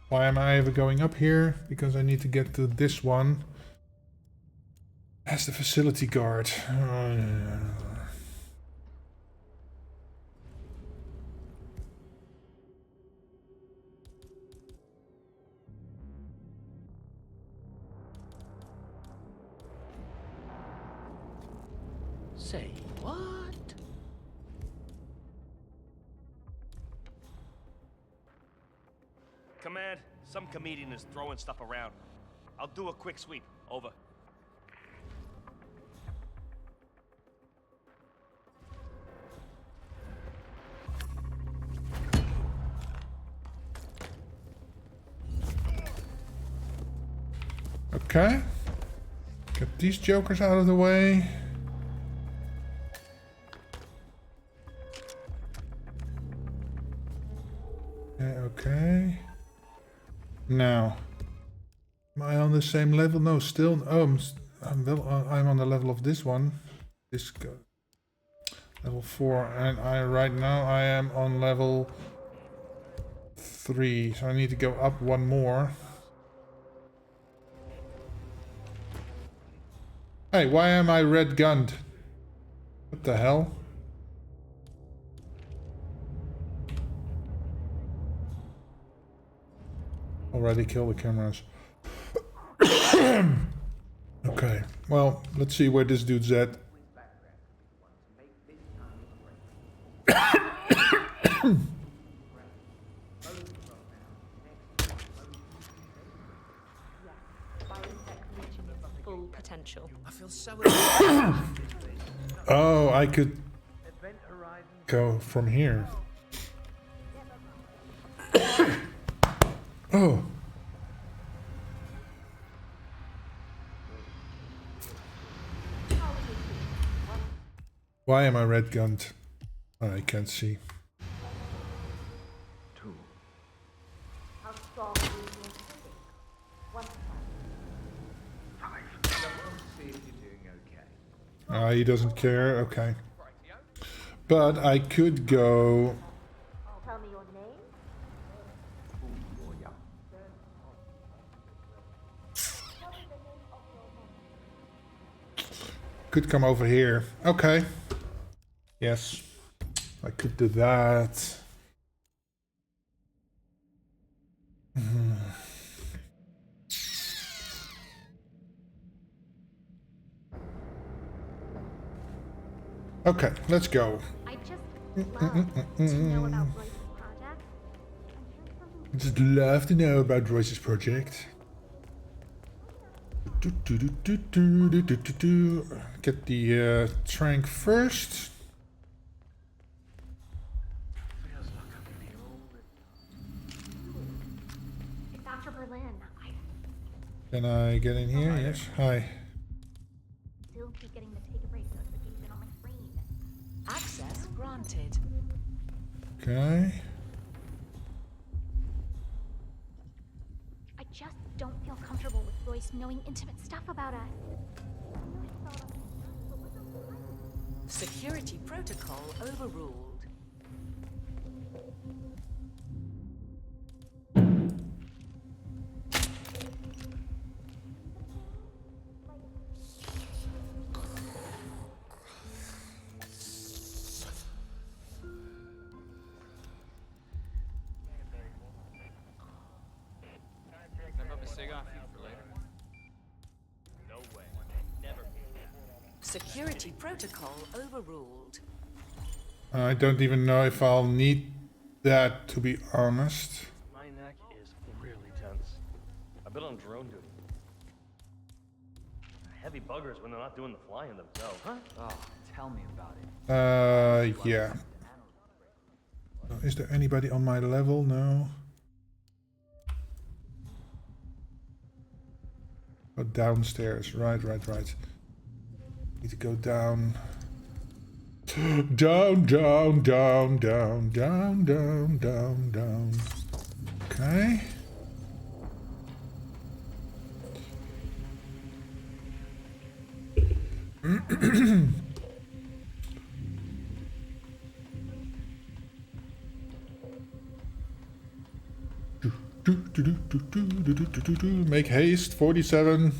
Why am I ever going up here? Because I need to get to this one. as the facility guard. Say what? Command, some comedian is throwing stuff around. I'll do a quick sweep. Over. Okay. Get these jokers out of the way. Okay. Now, am I on the same level? No, still. Oh, I'm on the level of this one. This guy. Level 4, and right now I am on level 3, so I need to go up one more. Hey, why am I red gunned? What the hell? Already killed the cameras. Okay, well, let's see where this dude's at. Full potential. I feel so. Oh, I could go from here. Oh. Why am I red gunned? I can't see. How strong is your physique? 1 See if you're doing okay. He doesn't care. Okay. But I could go. Tell me your name. Could come over here. Okay. Yes. I could do that. Okay, let's go. I just love to know about Royce's project. Just love to know about Royce's project. Get the trank first. It's Dr. Berlin. Can I get in here? Yes. Hi. Still keep getting the take a break notification on my screen. Access granted. Okay. I just don't feel comfortable with Royce knowing intimate stuff about us. Security protocol overruled. Security protocol overruled. I don't even know if I'll need that, to be honest. My neck is really tense. I've been on drone duty. Heavy buggers when they're not doing the flying themselves, huh? Oh, tell me about it. Yeah. Is there anybody on my level? No. Oh, downstairs. Right. Need to go down. Down. Okay. Make haste, 47.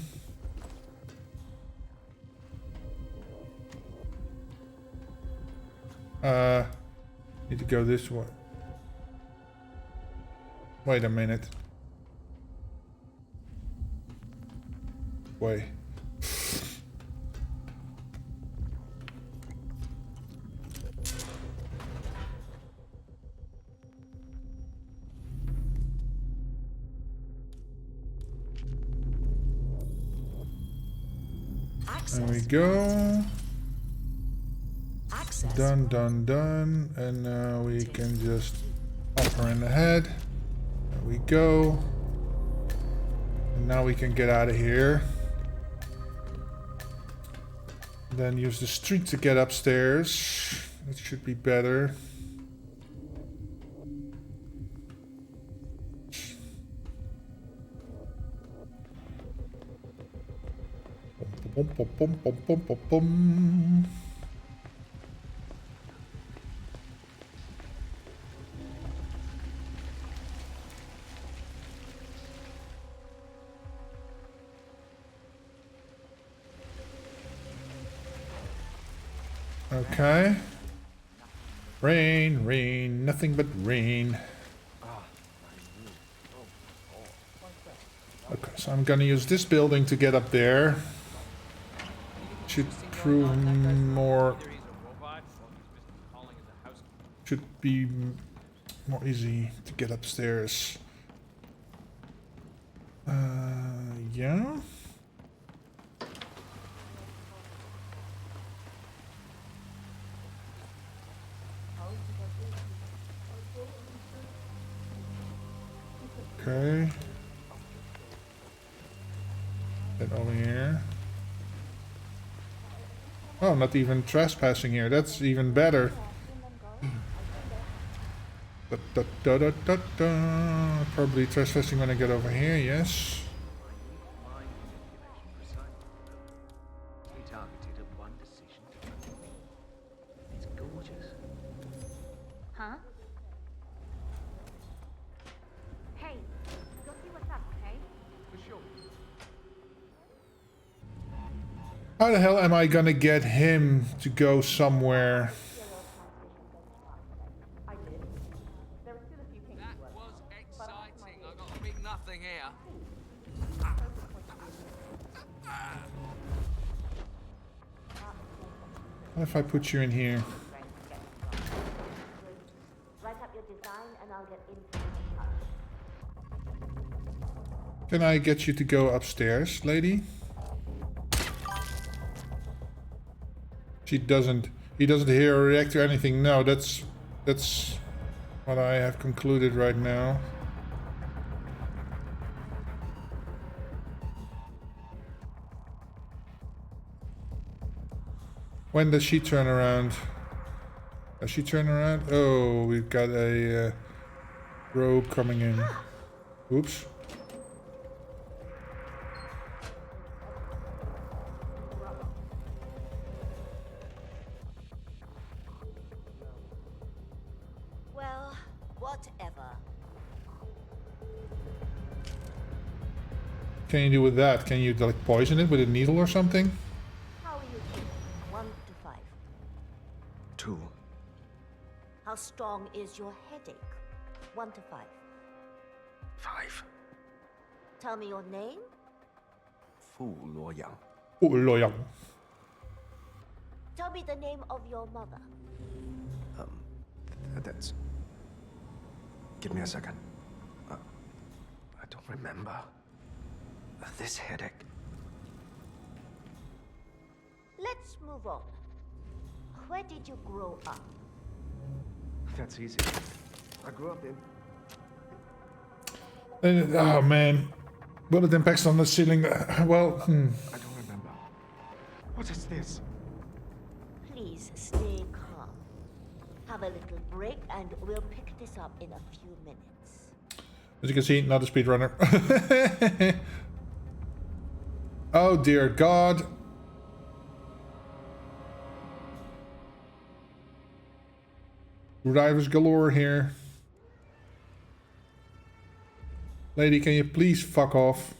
Need to go this way. Wait a minute. Wait. There we go. Done, done, done. And now we can just pop her in the head. There we go. And now we can get out of here. Then use the street to get upstairs. It should be better. Bum, bum, bum, bum, bum, bum, bum. Okay. Rain, rain, nothing but rain. Okay, so I'm gonna use this building to get up there. Should prove more... Should be more easy to get upstairs. Yeah? Okay. Get over here. Oh, not even trespassing here. That's even better. Da, da, da, da, da, da. Probably trespassing when I get over here, yes. We targeted at one decision. It's gorgeous. Huh? Hey, go see what's up, okay? For sure. How the hell am I gonna get him to go somewhere? That was exciting. I got a big nothing here. What if I put you in here? Write up your design and I'll get into it. Can I get you to go upstairs, lady? She doesn't. He doesn't hear or react to anything. No, that's what I have concluded right now. When does she turn around? Does she turn around? Oh, we've got a rogue coming in. Oops. Well, whatever. Can you do with that? Can you like poison it with a needle or something? How are you feeling? 1 to 5. 2. How strong is your headache? 1 to 5. 5. Tell me your name. 傅罗阳. Oh, Loyang. Tell me the name of your mother. That's... Give me a second. I don't remember. This headache. Let's move on. Where did you grow up? That's easy. I grew up in... Oh man. Bullet impacts on the ceiling. Well, I don't remember. What is this? Please stay calm. Have a little break and we'll pick this up in a few minutes. As you can see, not a speedrunner. Oh dear God. Drivers galore here. Lady, can you please fuck off?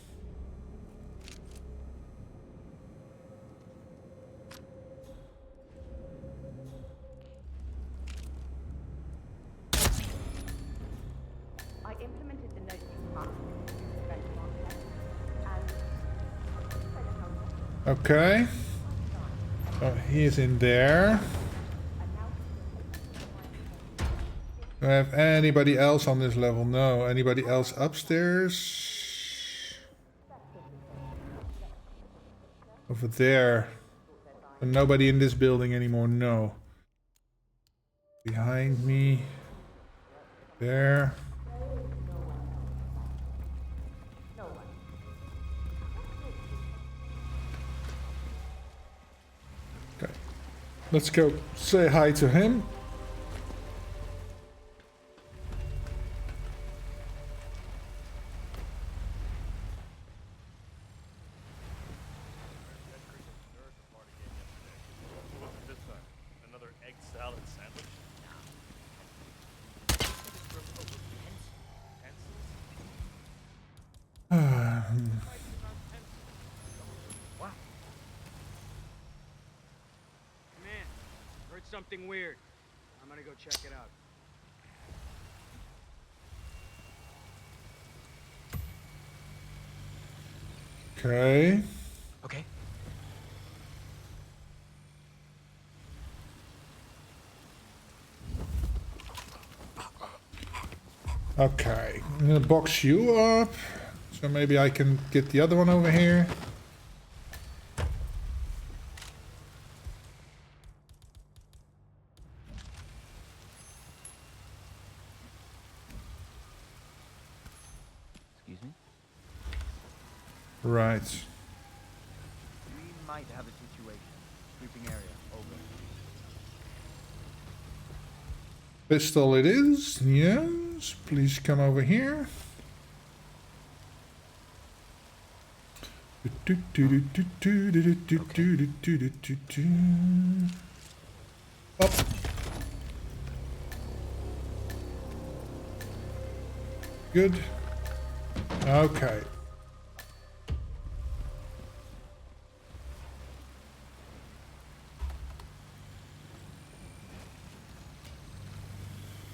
Okay. So he is in there. Do I have anybody else on this level? No. Anybody else upstairs? Over there. And nobody in this building anymore. No. Behind me. There. Okay. Let's go say hi to him. Man, heard something weird. I'm gonna go check it out. Okay. Okay. Okay. I'm gonna box you up. So maybe I can get the other one over here. Excuse me? Right. We might have a situation. Sweeping area. Over. Pistol it is. Yes. Please come over here. Up. Good. Okay.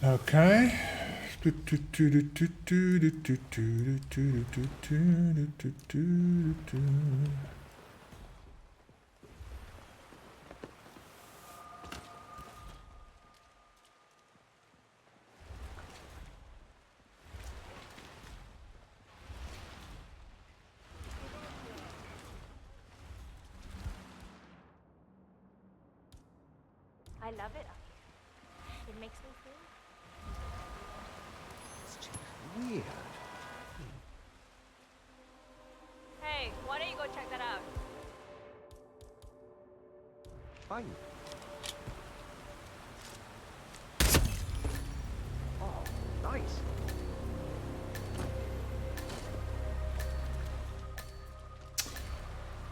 Okay. I love it up here. It makes me feel Weird. Hey, why don't you go check that out? Fine. Oh, nice.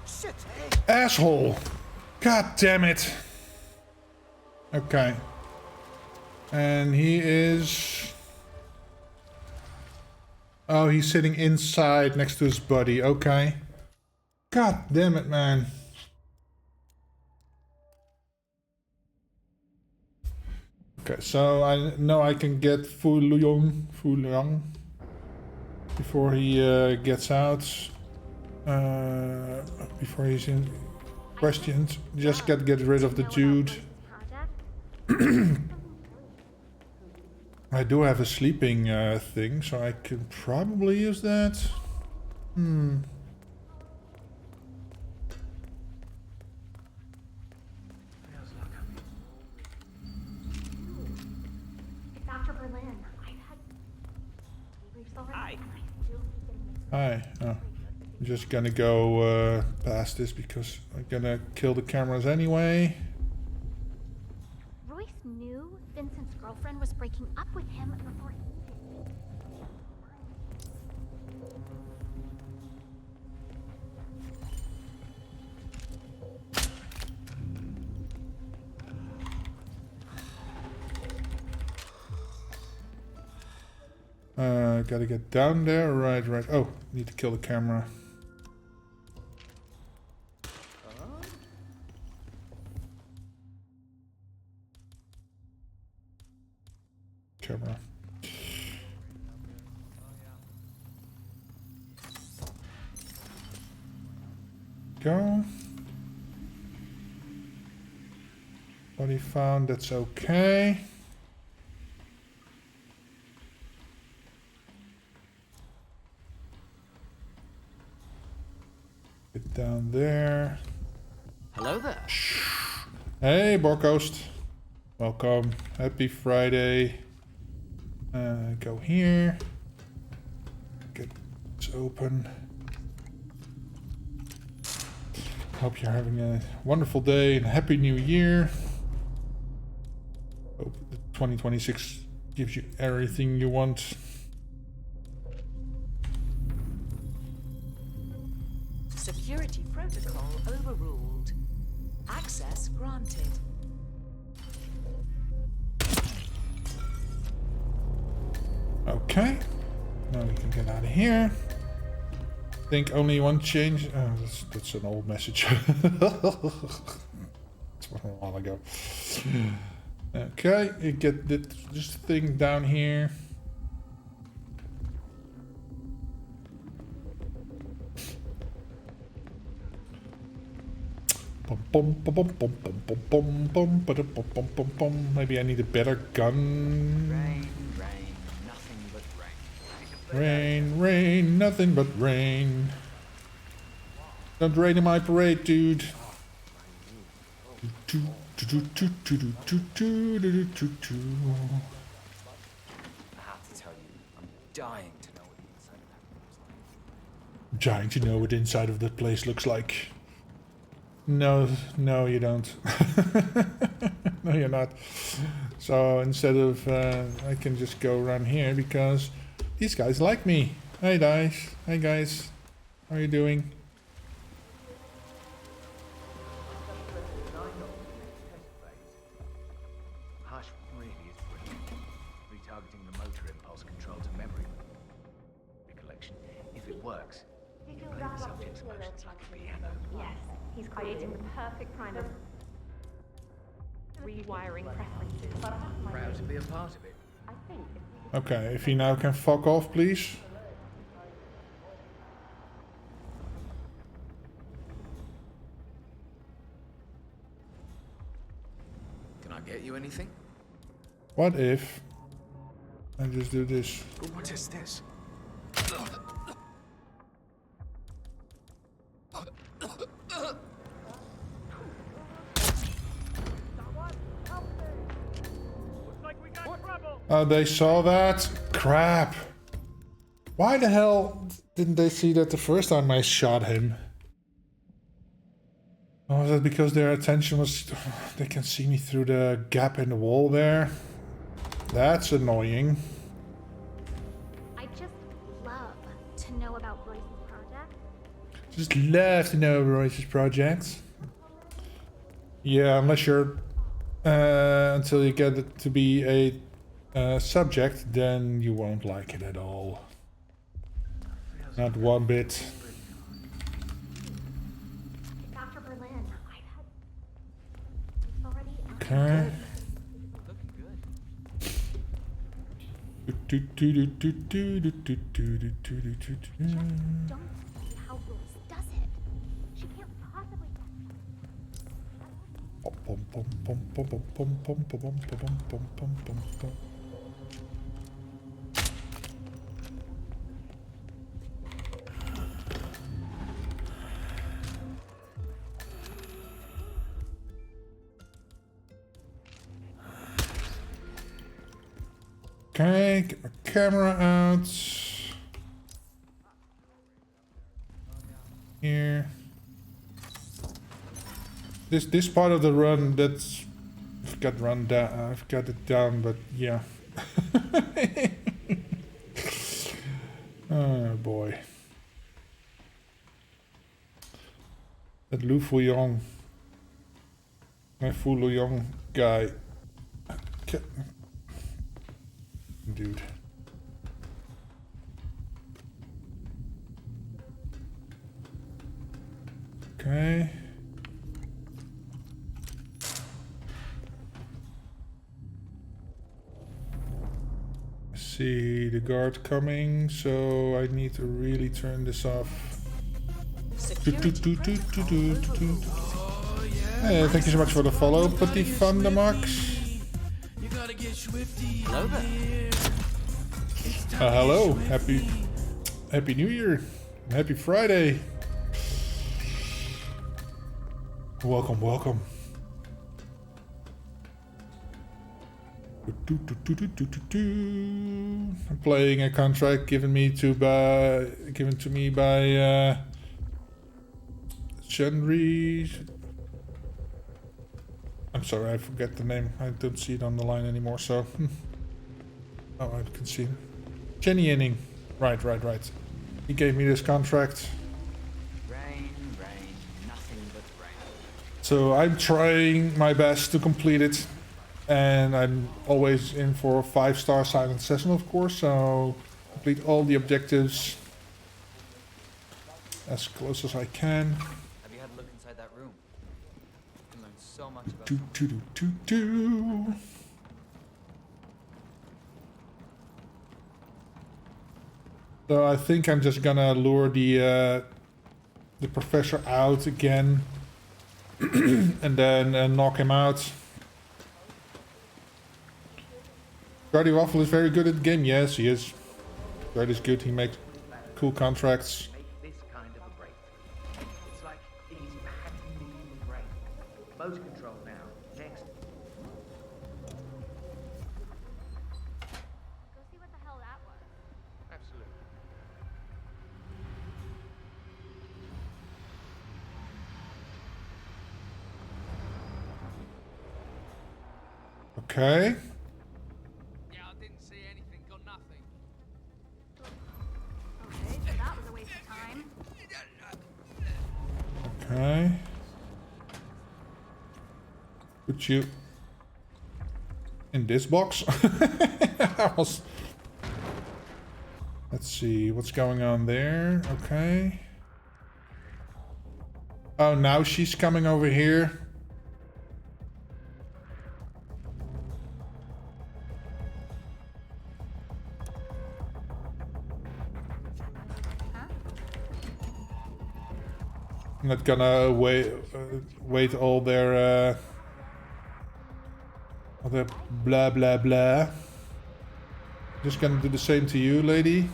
Shit, hey. Asshole. God damn it. Okay. And he is... Oh, he's sitting inside next to his buddy. Okay. God damn it, man. Okay, so I know I can get Fu Luyong before he gets out. Before he's in questions. Just get rid of the dude. I do have a sleeping thing, so I can probably use that. Dr. Berlin, I've had debriefs already. Hi. And I still keep getting mixed Hi. Oh. I'm just gonna go past this because I'm gonna kill the cameras anyway. Royce knew Vincent's girlfriend was breaking up with him before he did. Gotta get down there. Right. Oh, need to kill the camera. Camera. Go. Body found, that's okay. Get down there. Hello there. Hey, Borkost. Welcome. Happy Friday. Go here. Get this open. Hope you're having a wonderful day and a happy new year. Hope that 2026 gives you everything you want. Security protocol overruled. Access granted. Okay. Now we can get out of here. I think only one change. Oh, that's an old message. That's from a while ago. Okay, you get this thing down here. Maybe I need a better gun. Rain, rain, nothing but rain. Don't rain in my parade, dude. I have to tell you, I'm dying to know what the inside of that looks like. Dying to know what the inside of that place looks like. No, no, you don't. No, you're not. So instead of, I can just go around here because these guys like me. Hey guys, hey guys, how are you doing? Hush really is brilliant. Retargeting the motor impulse control to memory recollection. If it works, You can play wrap the up subject's the emotions like a piano. Yes, he's creating the perfect primer. Rewiring preferences. Proud to be a part of it. I think Okay, if he now can fuck off, please. Can I get you anything? What if I just do this? What is this? Oh, they saw that? Crap. Why the hell didn't they see that the first time I shot him? Oh, was that because their attention was... They can see me through the gap in the wall there? That's annoying. I just love to know about Royce's project. Just love to know Royce's projects. Yeah, unless you're... until you get it to be a subject, then you won't like it at all. Not one bit. Dr. Berlin, I've had... It's already... Okay. Don't see how Royce does it. She can't possibly... Okay, get my camera out. Here. This part of the run, that's I've got run down. I've got it down, but yeah. Oh boy. That Lu Fuyong, my Fu Luyong guy. Dude. Okay. I see the guard coming, so I need to really turn this off. Hey, thank you so much for the follow, Putty Thundermax. Hello there. Hello, happy New Year, happy Friday. Welcome, welcome. I'm playing a contract given to me by Shenri. I'm sorry, I forget the name. I don't see it on the line anymore. So, oh, I can see. Jenny Inning. Right. He gave me this contract. Rain, nothing but rain. So I'm trying my best to complete it. And I'm always in for a 5-star silent session, of course. So complete all the objectives as close as I can. Have you had a look inside that room? You can learn so much about So I think I'm just gonna lure the professor out again and then knock him out. Gardy Waffle is very good at the game. Yes, he is. Gardy is good. He makes cool contracts. This kind of a break. It's like he's hacking the human brain. Motor control now. Next. Go see what the hell that was. Absolutely. Okay. Okay, so that was a waste of time. Okay. Put you in this box. Let's see what's going on there. Okay. Oh, now she's coming over here. I'm not gonna wait all their blah blah blah. Just gonna do the same to you, lady.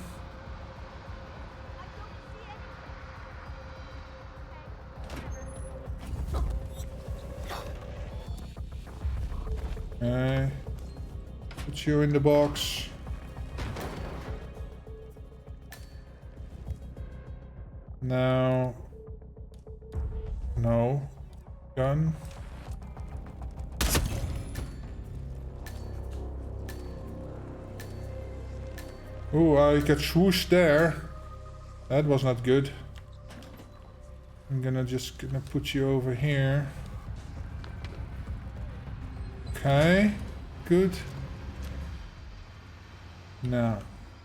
Okay. Put you in the box. Now. No. Gun. Ooh, I got swooshed there. That was not good. I'm gonna put you over here. Okay. Good. Now,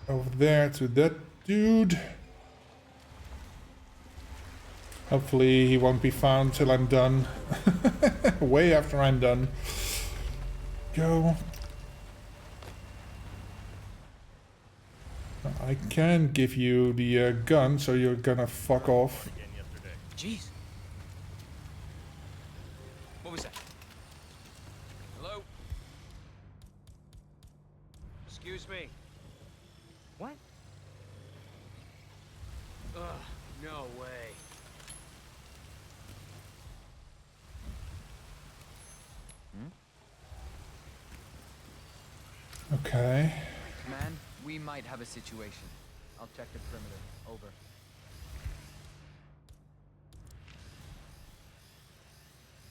over there to that dude. Hopefully he won't be found till I'm done. Way after I'm done. Go. I can give you the gun, so you're gonna fuck off. Jeez. What was that? Hello? Excuse me. What? Ugh, no way. Okay. Man, we might have a situation. I'll check the perimeter. Over.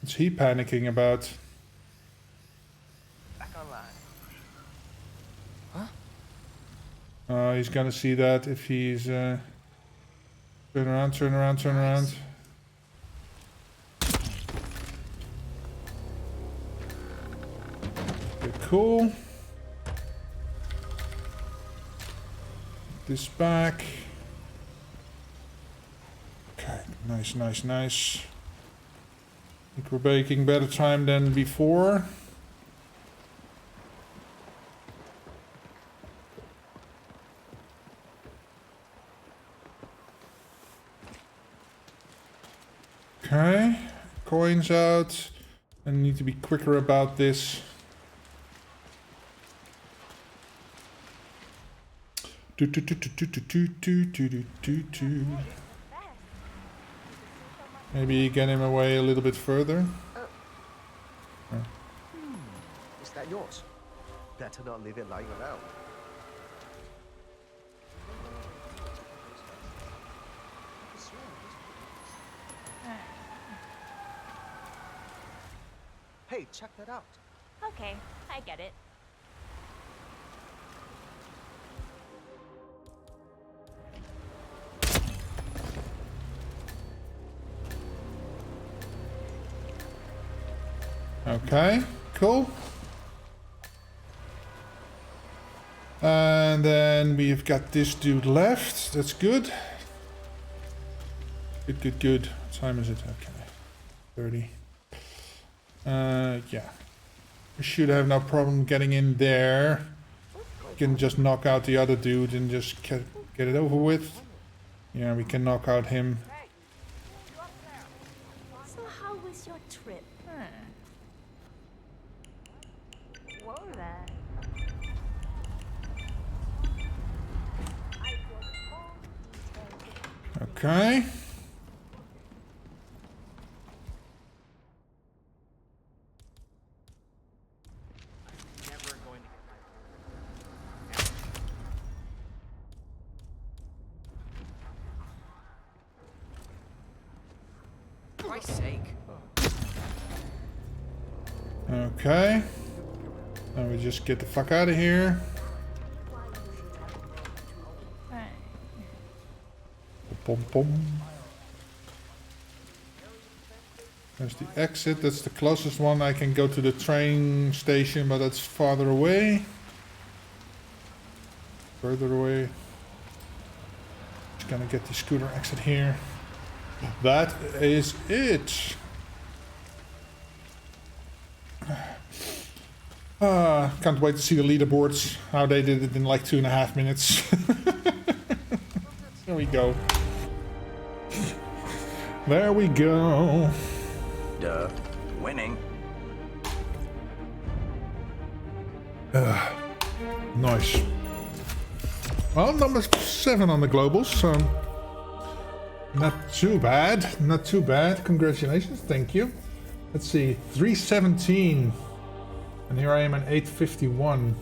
What's he panicking about? Back online. He's gonna see that if he's turn around. Okay, cool. This back. Okay, nice. I think we're making better time than before. Okay, coins out. I need to be quicker about this. Maybe get him away a little bit further. Is that yours? Better not leave it lying around. Hey, check that out. Okay, I get it. Okay, cool. And then we've got this dude left. That's good. Good. What time is it? Okay. 30. Yeah. We should have no problem getting in there. We can just knock out the other dude and just get it over with. Yeah, we can knock out him. So how was your trip? Whoa there. Okay. For Christ's sake. Okay. Now we just get the fuck out of here. Pom pom. There's the exit. That's the closest one. I can go to the train station, but that's farther away. Further away. Just gonna get the scooter exit here. That is it. Can't wait to see the leaderboards. How they did it in like 2.5 minutes. There we go. There we go. Duh. Winning. Nice. Well, number 7 on the globals, so not too bad. Not too bad. Congratulations. Thank you. Let's see. 317. And here I am at 851.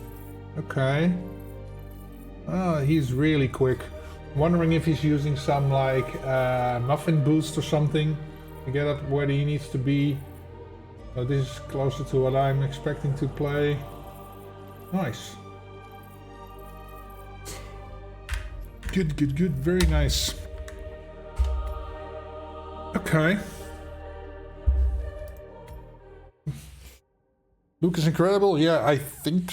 Okay. Oh, he's really quick. Wondering if he's using some like muffin boost or something to get up where he needs to be. So this is closer to what I'm expecting to play. Nice. Good. Very nice. Okay. Luke is incredible. Yeah, I think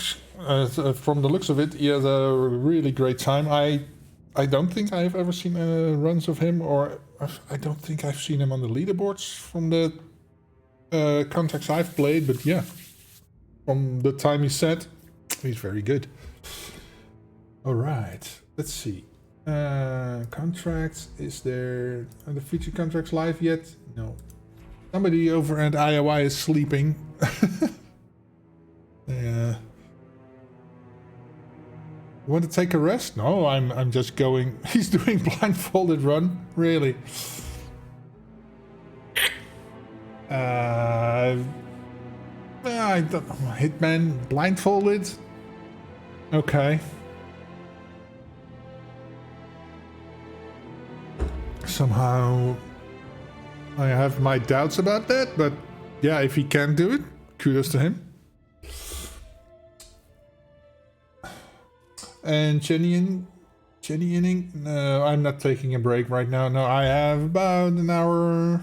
from the looks of it, he has a really great time. I don't think I've ever seen runs of him, or I don't think I've seen him on the leaderboards from the contacts I've played, but yeah, from the time he said, he's very good. All right, let's see. Contracts, is there, are the feature contracts live yet? No. Somebody over at IOI is sleeping. Yeah. You want to take a rest? No, I'm just going. He's doing blindfolded run, really. I don't know. Hitman blindfolded. Okay. Somehow I have my doubts about that, but yeah, if he can do it, kudos to him. And Jenny Inning? No, I'm not taking a break right now. No, I have about an hour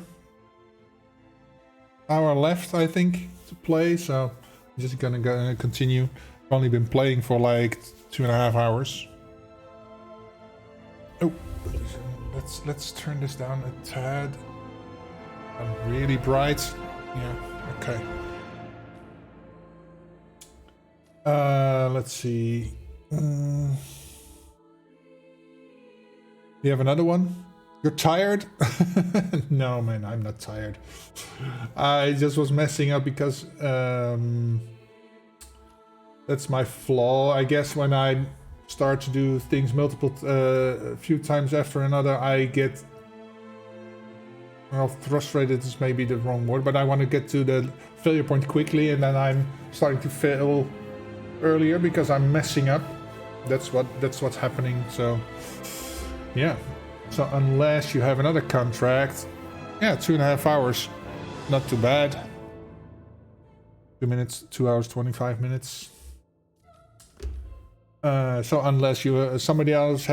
left, I think, to play. So I'm just gonna continue. I've only been playing for like 2.5 hours. Oh, let's turn this down a tad. I'm really bright. Yeah. Okay. Let's see. We have another one. You're tired? No, man, I'm not tired. I just was messing up because that's my flaw. I guess when I start to do things a few times after another, I get... Well, frustrated is maybe the wrong word, but I want to get to the failure point quickly, and then I'm starting to fail earlier because I'm messing up. That's what's happening. So yeah. So unless you have another contract, yeah, 2.5 hours, not too bad. 2 minutes, 2 hours, 25 minutes. So unless you somebody has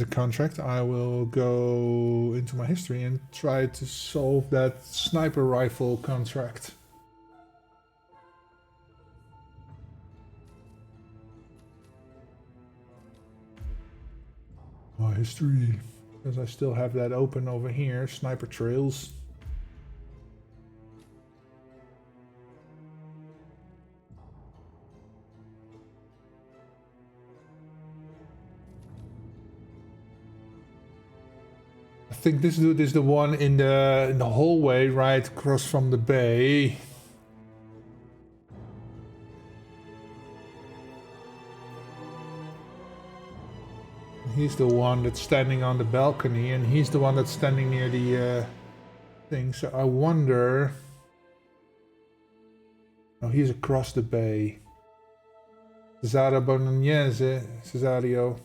a contract, I will go into my history and try to solve that sniper rifle contract. My history, because I still have that open over here, sniper trails. I think this dude is the one in the hallway right across from the bay. He's the one that's standing on the balcony, and he's the one that's standing near the thing. So I wonder... Oh, he's across the bay. Cesare Bolognese, Cesario.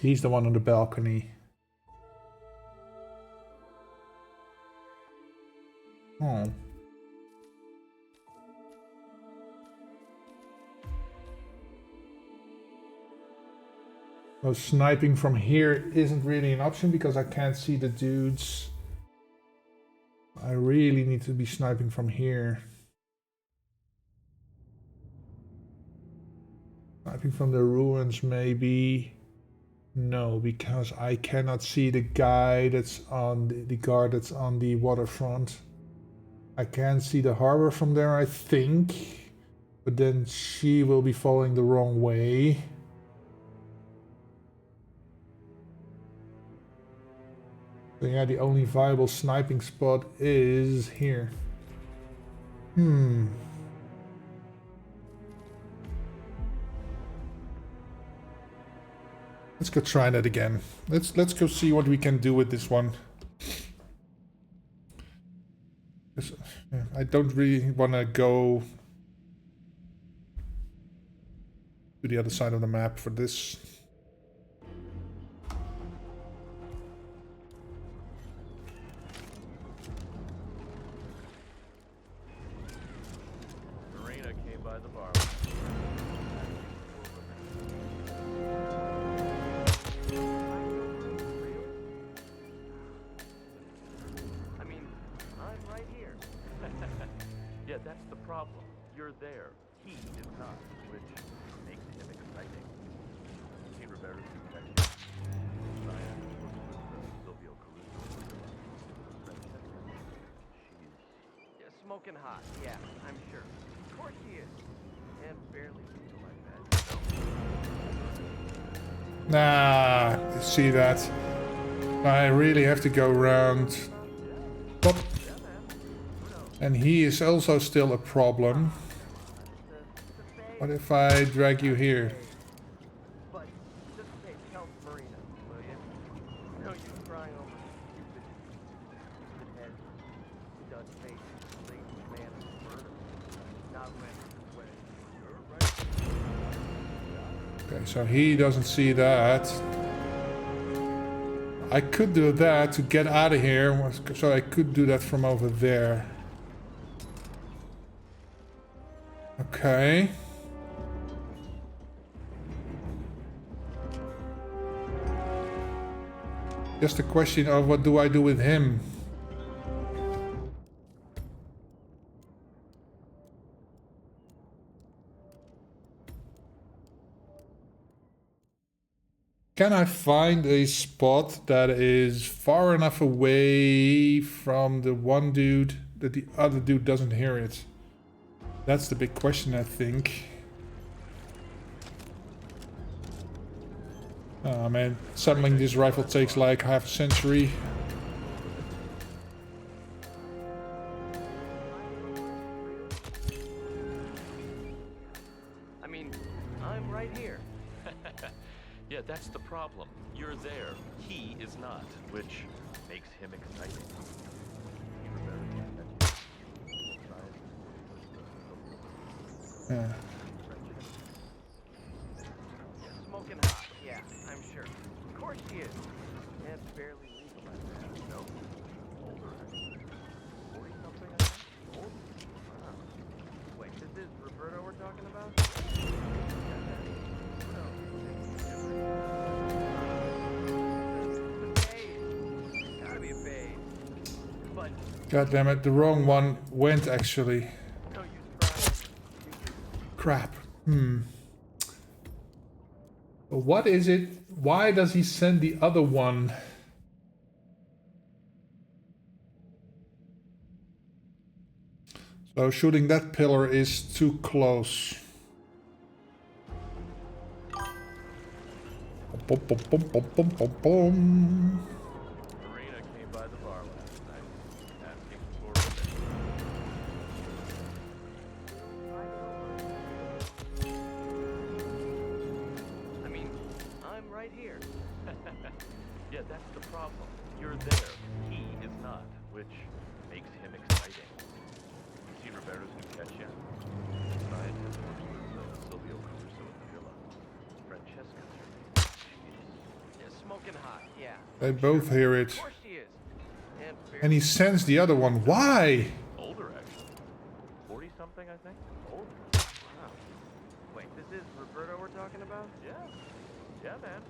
He's the one on the balcony. Oh. So sniping from here isn't really an option because I can't see the dudes. I really need to be sniping from here. Sniping from the ruins maybe. No, because I cannot see the guy that's on the guard that's on the waterfront. I can see the harbor from there, I think. But then she will be falling the wrong way. So yeah, the only viable sniping spot is here. Let's go try that again. Let's go see what we can do with this one. I don't really want to go to the other side of the map for this. Marina came by the bar. I mean, I'm right here. Yeah, that's the problem. You're there. He is not, which makes him exciting. Seen Rivera's protection. Ryan works with Silvio Caruso. Yeah, smoking hot. Yeah, I'm sure. Of course she is. And barely people like that. Nah, you see that? I really have to go around. Pop. And he is also still a problem. What if I drag you here? But just in case, tell Marina, will you? No use crying over stupid head. Dud face, late man murder. Not when this way. Okay, so he doesn't see that. I could do that to get out of here, so I could do that from over there. Okay. Just a question of what do I do with him? Can I find a spot that is far enough away from the one dude that the other dude doesn't hear it? That's the big question, I think. Oh man, assembling this rifle takes like half a century. I mean, I'm right here. Yeah, that's the problem. You're there. He is not, which makes him exciting. Yeah. Smoking hot, yeah, I'm sure. Of course she is. And barely legal by now. No. Older, actually. 40-something, I think. Old? Wow. Wait, this is Roberto we're talking about? Gotta be a phase. But God damn it, the wrong one went actually. Crap. What is it? Why does he send the other one? So shooting that pillar is too close. Bum, bum, bum, bum, bum, bum, bum. Marina came by the bar last night, asking for revenge. I mean, I'm right here. Yeah, that's the problem. You're there. He is not, which makes him exciting. You see Roberto's new catch yet? Scientist works with Silvio Caruso at the villa. Francesca's her name. Yeah, smoking hot, yeah. They both hear it. Of course she is. And he sends the other one. Why? Older, actually. 40-something, I think. Older. Wow. Wait, this is Roberto we're talking about? Yeah. Yeah, man.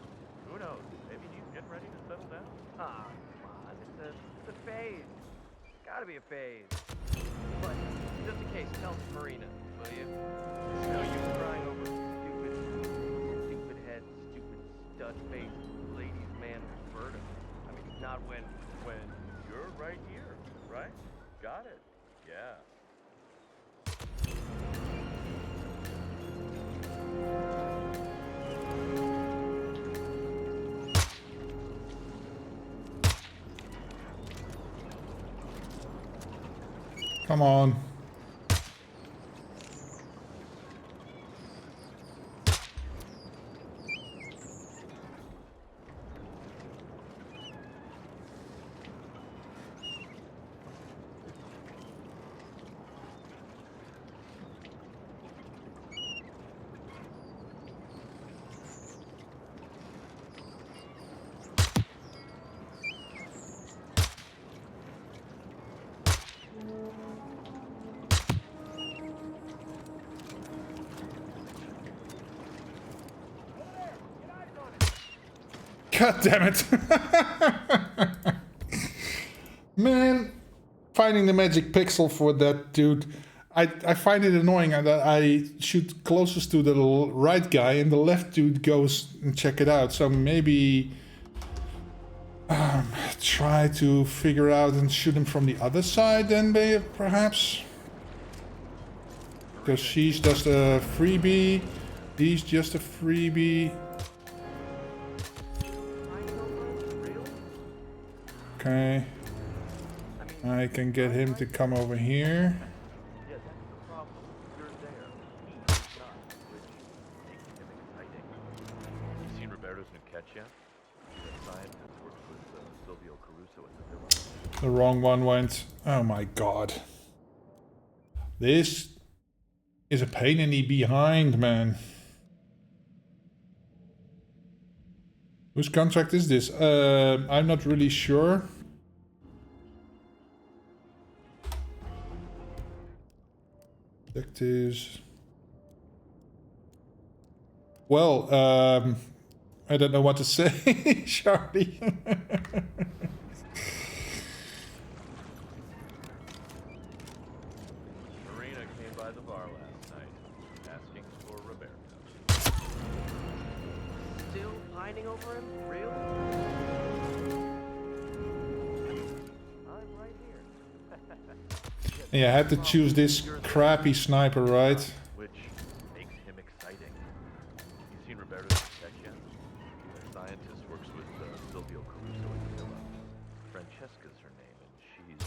Who knows? Maybe he's getting ready to settle down. Ah, come on. It's a phase. Gotta be a phase. But just in case, tell Marina, will you? There's no use crying over stupid head, stupid stud face, ladies man Roberto. I mean, not when you're right here, right? Got it. Yeah. Come on. God damn it. Man, finding the magic pixel for that dude. I find it annoying that I shoot closest to the right guy and the left dude goes and check it out. So maybe try to figure out and shoot him from the other side then perhaps. Because she's just a freebie. He's just a freebie. Okay. I can get him to come over here. Yeah, that's the problem. You're there. He is not, which makes him exciting. You seen Roberto's new catch yet? The scientist works with Silvio Caruso at the villa. The wrong one went. Oh my god. This is a pain in the behind, man. Whose contract is this? I'm not really sure. Detectives. Well, I don't know what to say, Charlie. Marina came by the bar last night, asking for Roberto. still pining over him? Really? I'm right here. Yeah, I had to choose this crappy sniper, right? Which makes him exciting. You seen Roberto's catch yet? scientist, works with Silvio Caruso in Manila. Francesca's her name, and she's...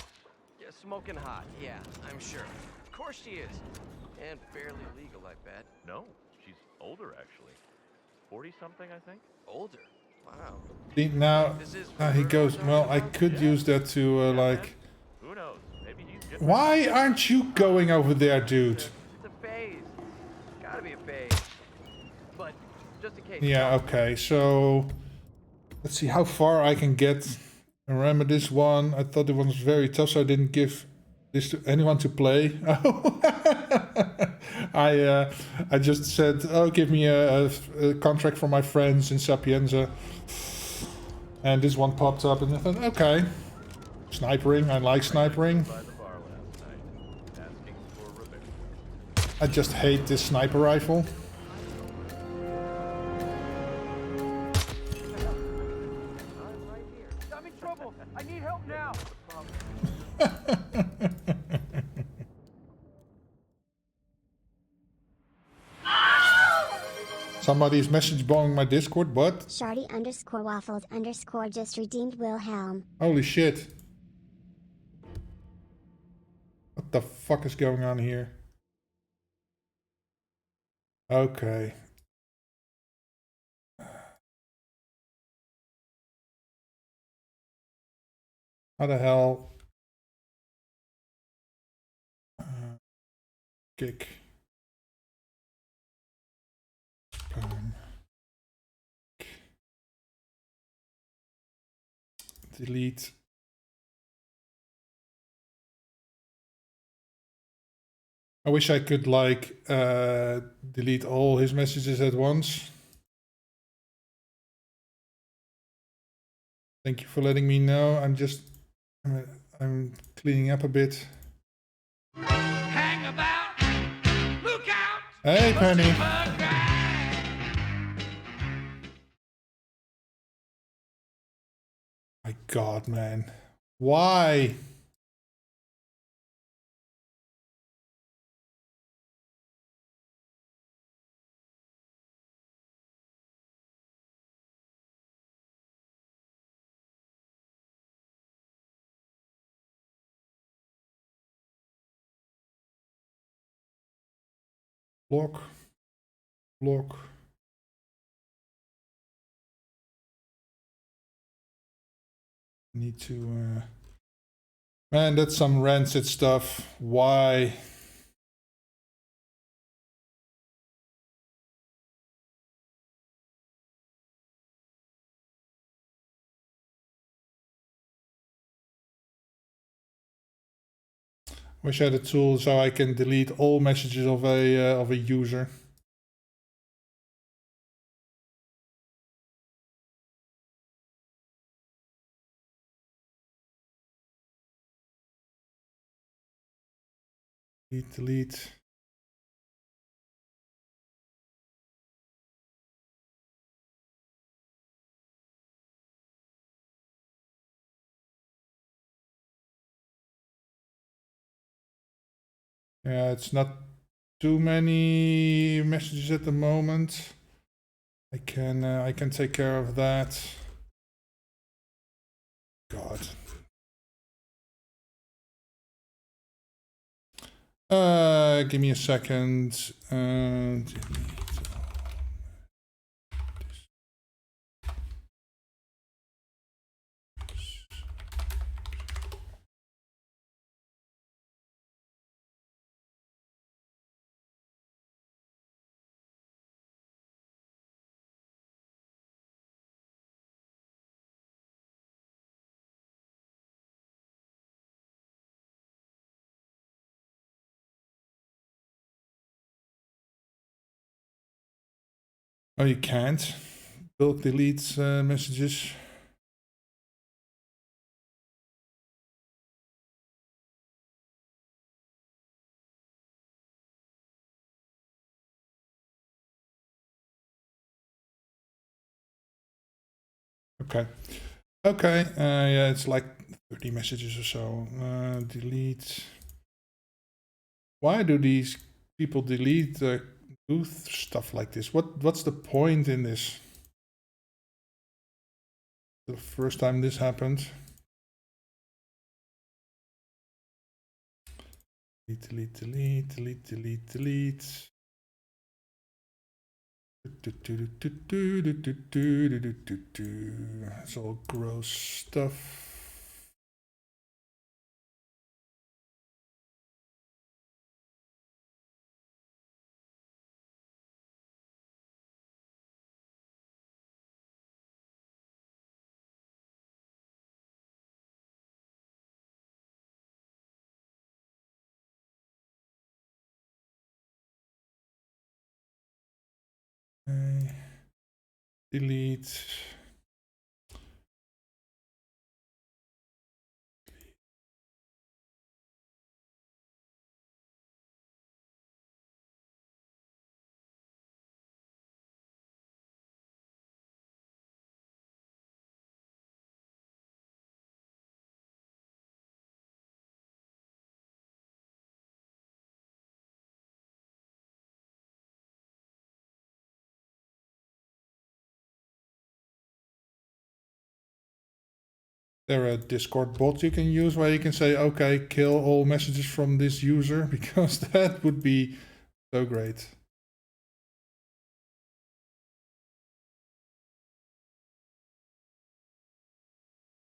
Yeah, smoking hot. Yeah, I'm sure. Of course she is. And fairly legal, I bet. No, she's older, actually. 40-something, I think? Older? Wow. See, now he goes, well, I could use that to, like... Who knows? Maybe he's good. Why aren't you going over there, dude? It's a phase. It's gotta be a phase. But, just in case... Yeah, okay, so... Let's see how far I can get. I remember this one. I thought it was very tough, so I didn't give this to anyone to play. I just said, oh, give me a contract from my friends in Sapienza. And this one popped up, and I thought, okay. Snipering, I like snipering. I just hate this sniper rifle. I'm in trouble. I need help now. Somebody's message bombing my Discord, what? Shardy_waffles_ just redeemed Wilhelm. Holy shit. What the fuck is going on here? Okay. How the hell? Kick. Delete. I wish I could like delete all his messages at once. Thank you for letting me know. I'm cleaning up a bit. Hang about, look out. Hey, Penny. My God, man. Why? Block. Block. Need to... Man, that's some rancid stuff. Why? Wish I had a tool so I can delete all messages of a user. Delete. Yeah, it's not too many messages at the moment. I can take care of that. God. Give me a second. Oh, you can't bulk delete messages. Okay. Okay. Yeah, it's like 30 messages or so. Delete. Why do these people delete do stuff like this? What's the point in this? The first time this happened. Delete, delete, delete, delete, delete. It's all gross stuff. Okay. Delete. There a Discord bot you can use where you can say, okay, kill all messages from this user, because that would be so great.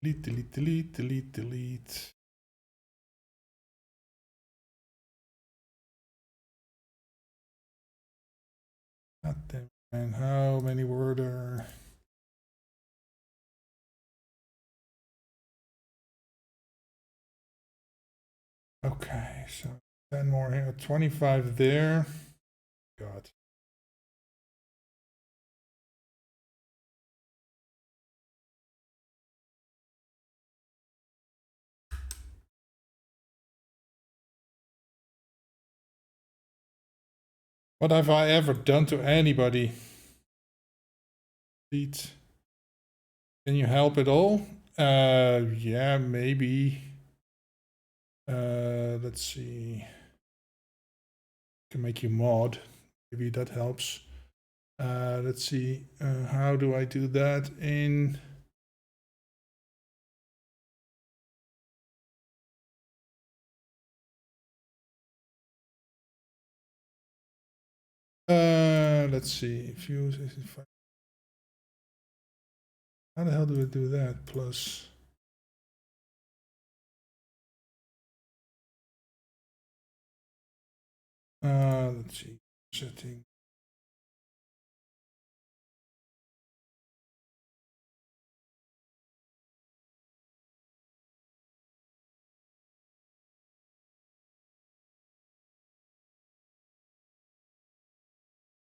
Delete, delete, delete, delete, delete. God damn, man, how many were there? Okay, so 10 more here, 25 there. God. What have I ever done to anybody? Pete, can you help at all? Yeah, maybe. Let's see. Can make you mod. Maybe that helps. Let's see. How do I do that in? Let's see. Views. How the hell do I do that? Plus. Let's see. Setting.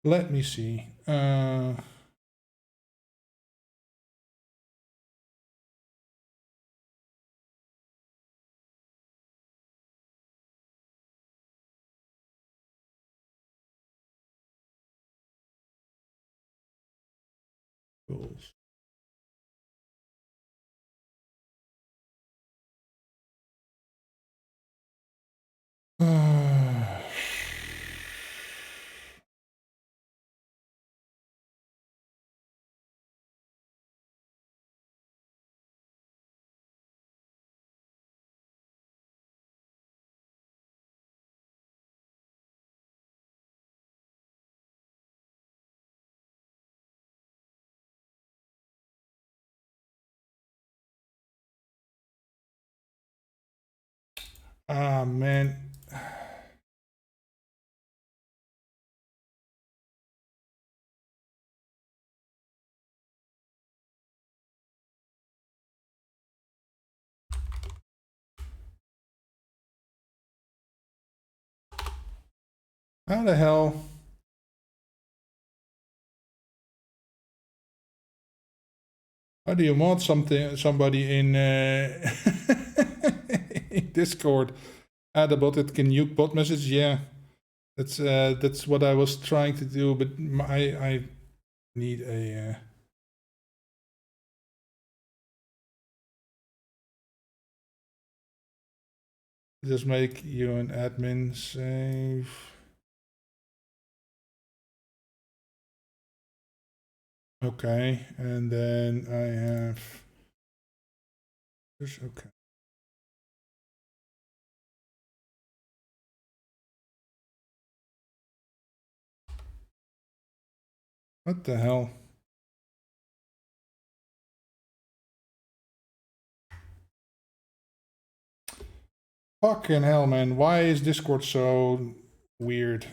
Let me see. Tools. Ah, man. How the hell? How do you mod somebody in, in Discord? Add a bot that can nuke bot message? Yeah, that's what I was trying to do, but I need a. Just make you an admin, save. Okay, and then I have Okay. What the hell? Fucking hell, man. Why is Discord so weird?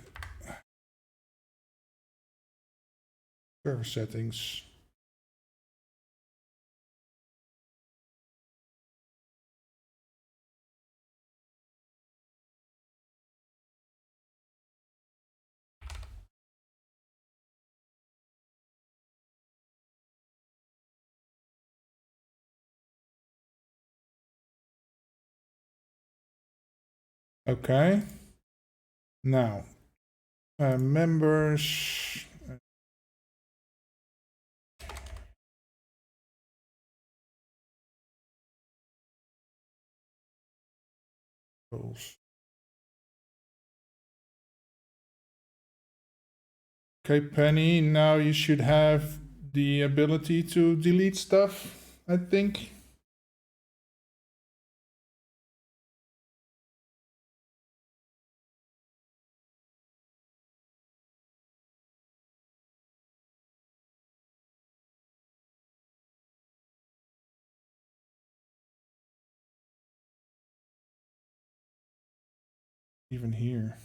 Server settings. Okay. Now, members. Rules. Okay, Penny, now you should have the ability to delete stuff, I think. Even here.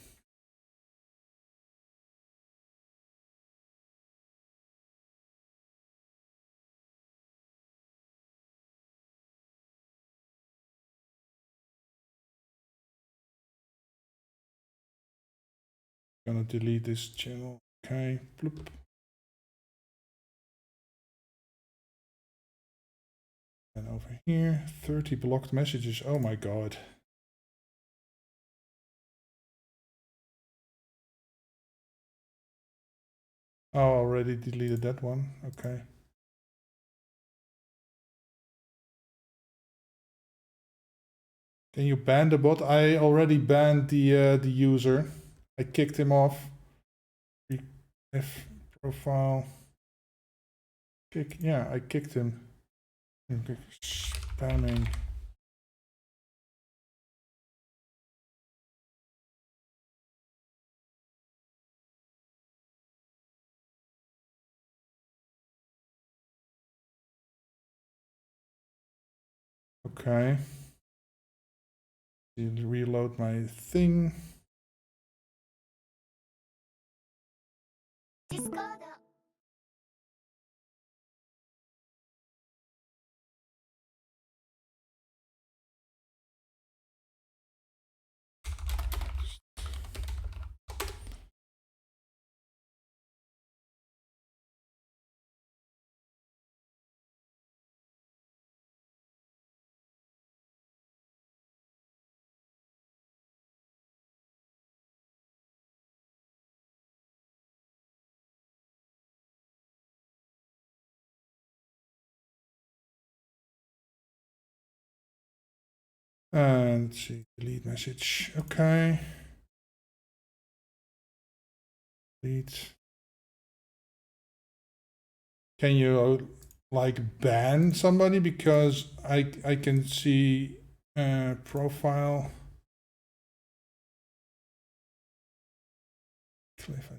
Gonna delete this channel. Okay, bloop. And over here, 30 blocked messages. Oh my god. Oh, already deleted that one. Okay. Can you ban the bot? I already banned the user. I kicked him off. F profile. Kick. Yeah, I kicked him. Okay. Spamming. Okay. Reload my thing. And let's see, delete message. Okay. Delete. Can you like ban somebody? Because I can see profile. Cliff.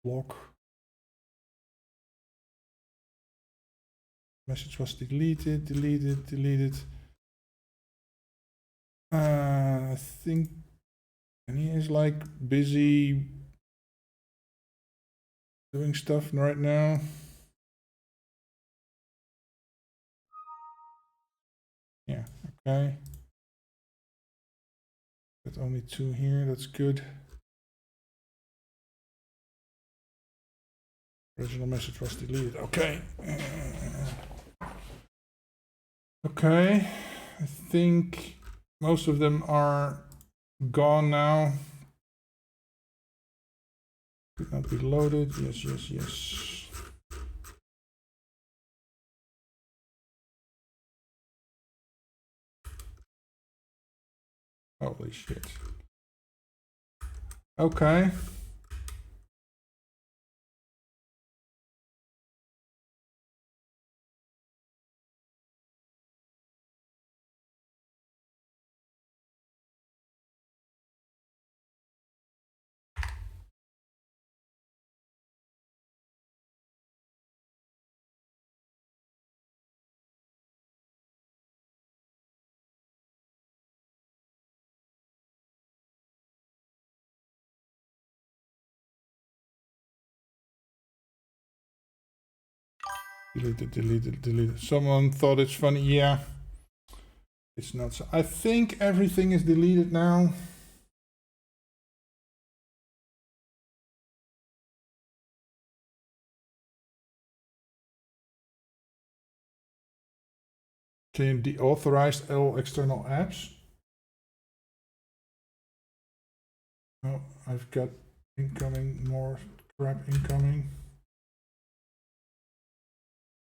Block. Message was deleted, deleted. I think he is like busy doing stuff right now. Yeah, okay. Got only 2 here, that's good. Original message was deleted, okay. Okay, I think most of them are gone now. Could not be loaded, yes. Holy shit. Okay. Delete it. Someone thought it's funny. Yeah. It's not so. I think everything is deleted now. Can you deauthorize all external apps? Oh, I've got incoming, more crap incoming.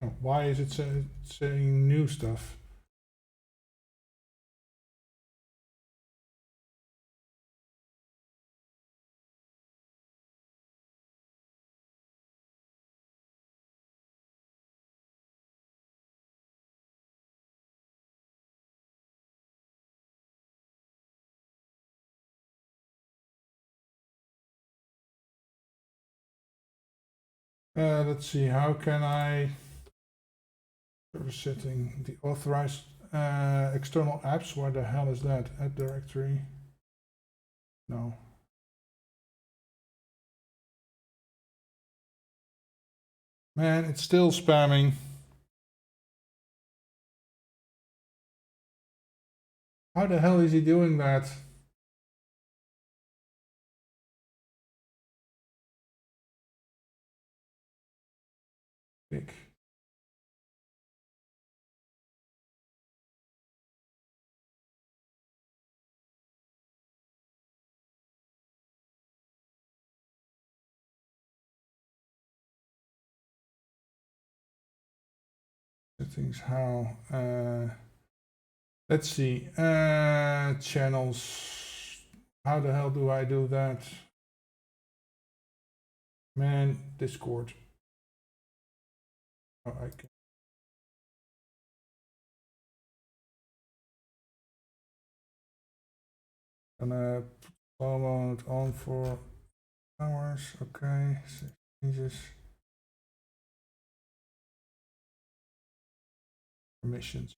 Oh, why is it saying new stuff? Let's see, how can I server setting the authorized external apps? Where the hell is that? Add directory? No. Man, it's still spamming. How the hell is he doing that? Click. Settings, how? Let's see. Channels. How the hell do I do that? Man, Discord. Oh, I can. Gonna put slow mode on for hours. Okay. Changes. Permissions.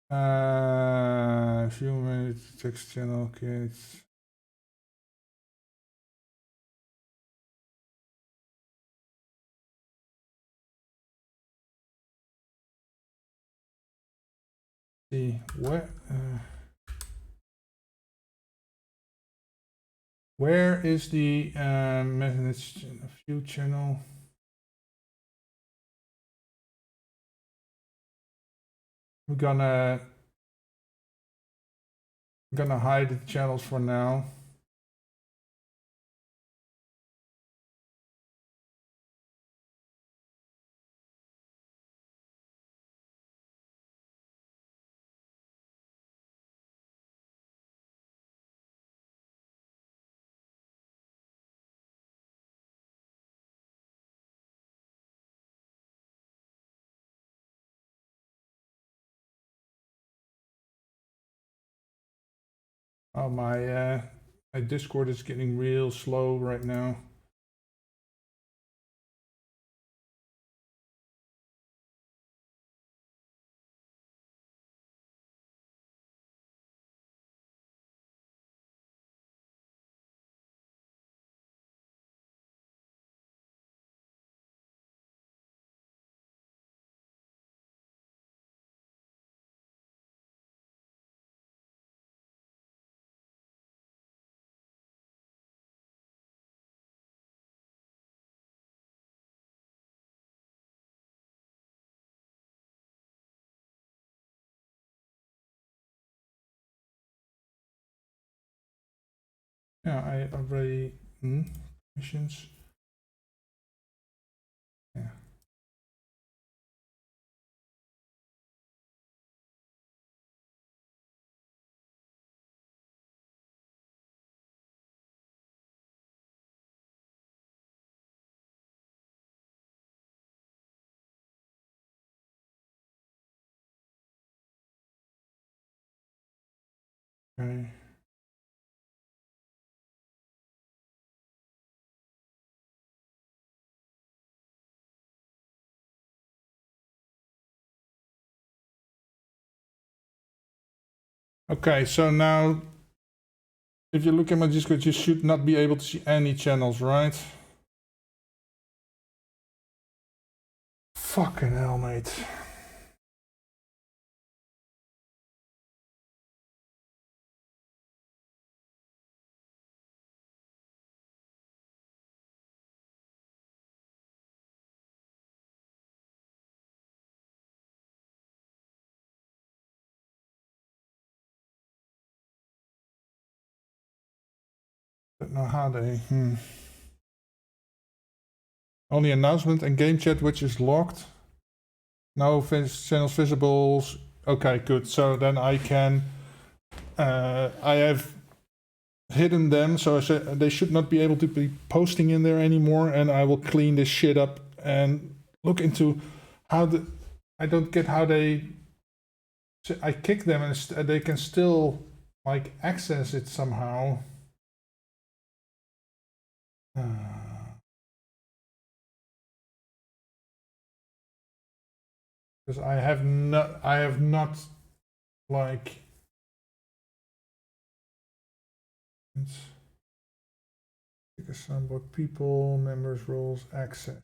Few minutes text channel. Okay. See where is the message view channel? We're gonna hide the channels for now. Oh, my Discord is getting real slow right now. Yeah, I already missions. Yeah. Okay. Okay, so now if you look at my Discord, you should not be able to see any channels, right? Fucking hell, mate. Don't know how they... Only announcement and game chat which is locked. No channels visible. Okay, good. So then I can... I have hidden them, so they should not be able to be posting in there anymore, and I will clean this shit up and look into how the... I don't get how they... I kick them and they can still like access it somehow. Because I have not like pick a soundboard, people, members, roles, access.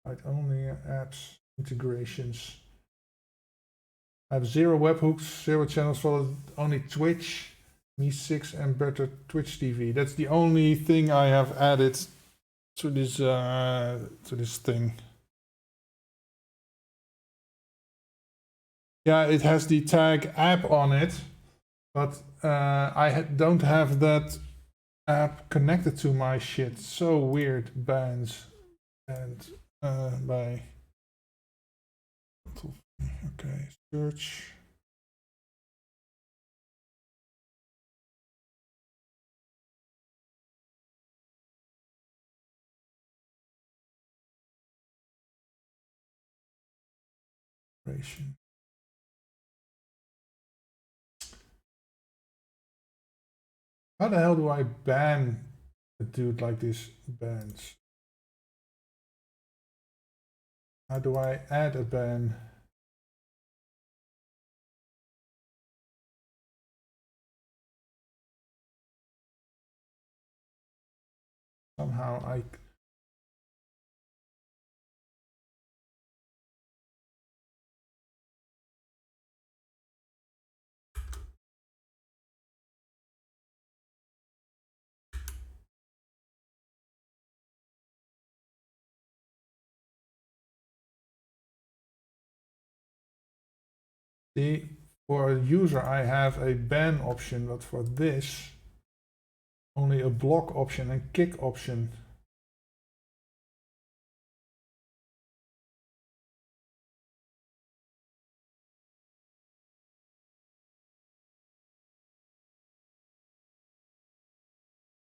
Right, only apps, integrations. I have 0 webhooks, 0 channels followed, only Twitch, Me6 and better Twitch TV. That's the only thing I have added to this thing. Yeah, it has the tag app on it, but I don't have that app connected to my shit. So weird. Bands and by okay, search. How the hell do I ban a dude like this? Bans. How do I add a ban? Somehow I... See, for a user I have a ban option, but for this only a block option and kick option.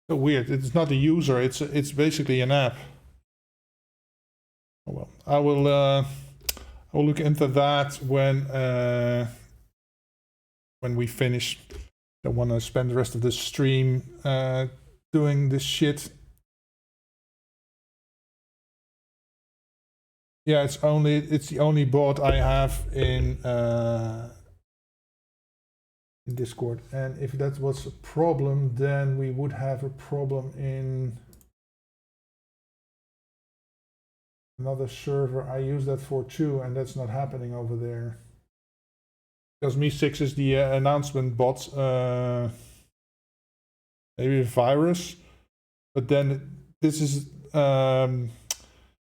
So weird. It's not a user. It's basically an app. Oh well, I will look into that when we finish. Don't want to spend the rest of the stream doing this shit. Yeah, it's the only bot I have in Discord, and if that was a problem, then we would have a problem in another server. I use that for too, and that's not happening over there. Because Me6 is the announcement bot, maybe a virus, but then this is it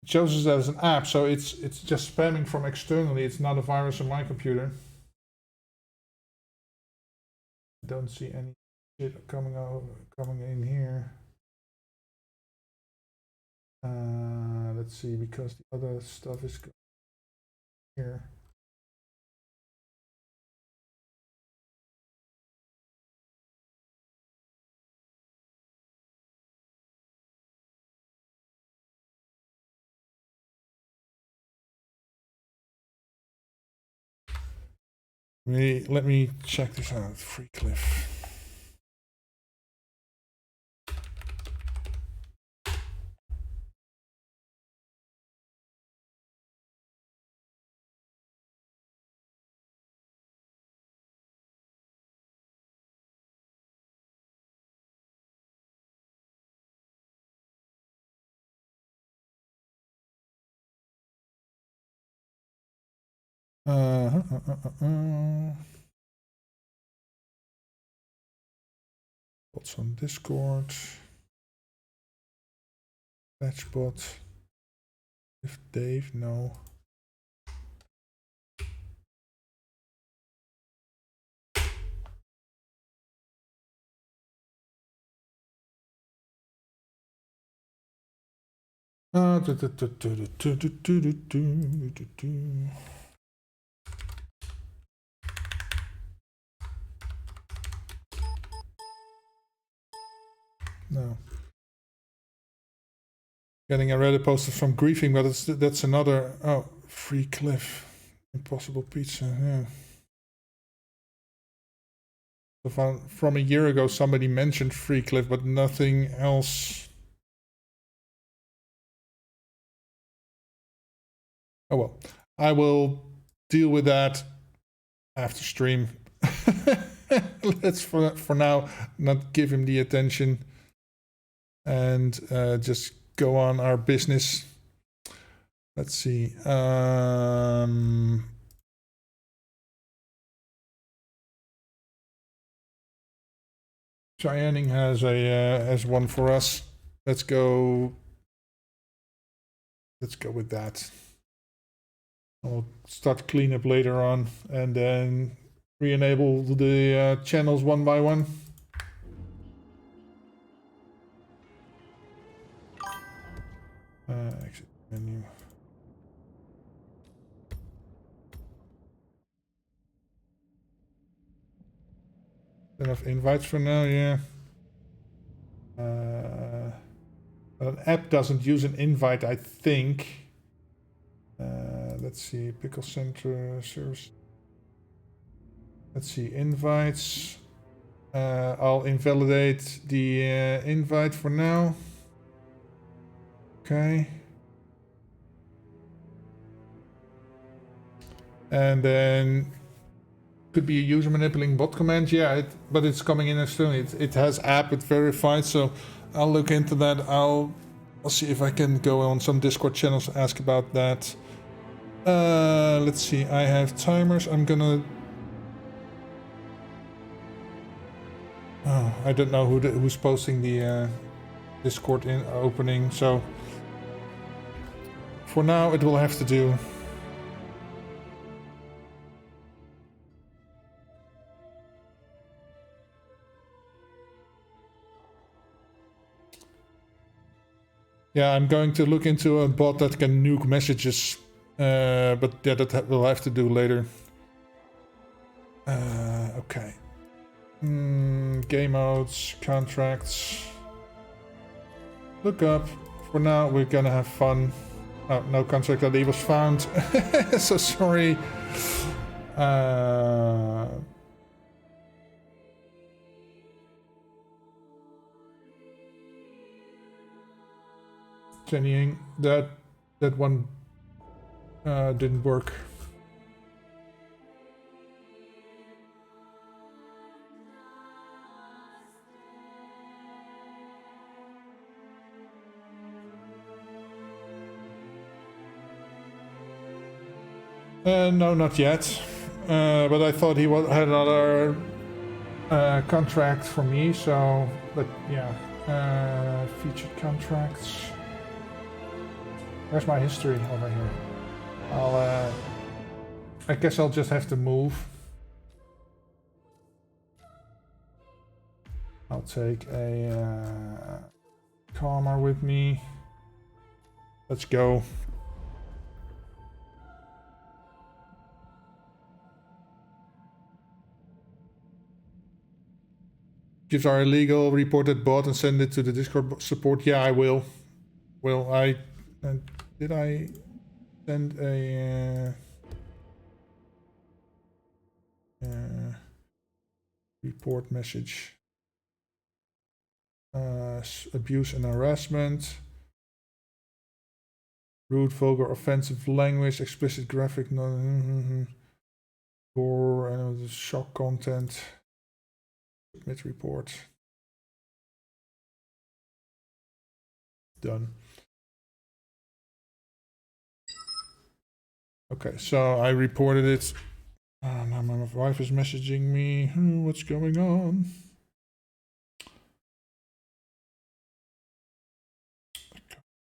shows us as an app, so it's just spamming from externally. It's not a virus on my computer. Don't see any shit coming in here. Let's see, because the other stuff is here. Let me check this out. Free Cliff. What's on Discord? Patchbot. If Dave, no. No. Getting a Reddit poster from Griefing, but that's another. Oh, Free Cliff. Impossible Pizza, yeah. So from a year ago, somebody mentioned Free Cliff, but nothing else. Oh well, I will deal with that after stream. Let's for now not give him the attention and just go on our business. Let's see. Chyanning has one for us. Let's go. Let's go with that. I'll start cleanup later on and then re-enable the channels one by one. Exit menu. Enough invites for now, yeah. An app doesn't use an invite, I think. Let's see, Pickle Center service. Let's see, invites. I'll invalidate the invite for now. Okay. And then could be a user manipulating bot command. Yeah, but it's coming in externally. It has app, it's verified, so I'll look into that. I'll see if I can go on some Discord channels, ask about that. Let's see, I have timers. I'm gonna... Oh, I don't know who's posting the Discord in opening, so for now it will have to do. Yeah, I'm going to look into a bot that can nuke messages, but yeah, that we'll have to do later. Okay. Game modes, contracts. Look up. For now, we're gonna have fun. Oh, no contract ID was found. So sorry. Jennying, that one didn't work. No, not yet. But I thought he had another contract for me, so... But yeah. Featured contracts. Where's my history? Over here. I guess I'll just have to move. I'll take a calmer with me. Let's go. Gifts are illegal. Report that bot and send it to the Discord support. Yeah, I will. Will I? Did I send a report message? Abuse and harassment. Rude, vulgar, offensive language, explicit graphic, or shock content. Submit report. Done. Okay, so I reported it. Now my wife is messaging me. What's going on?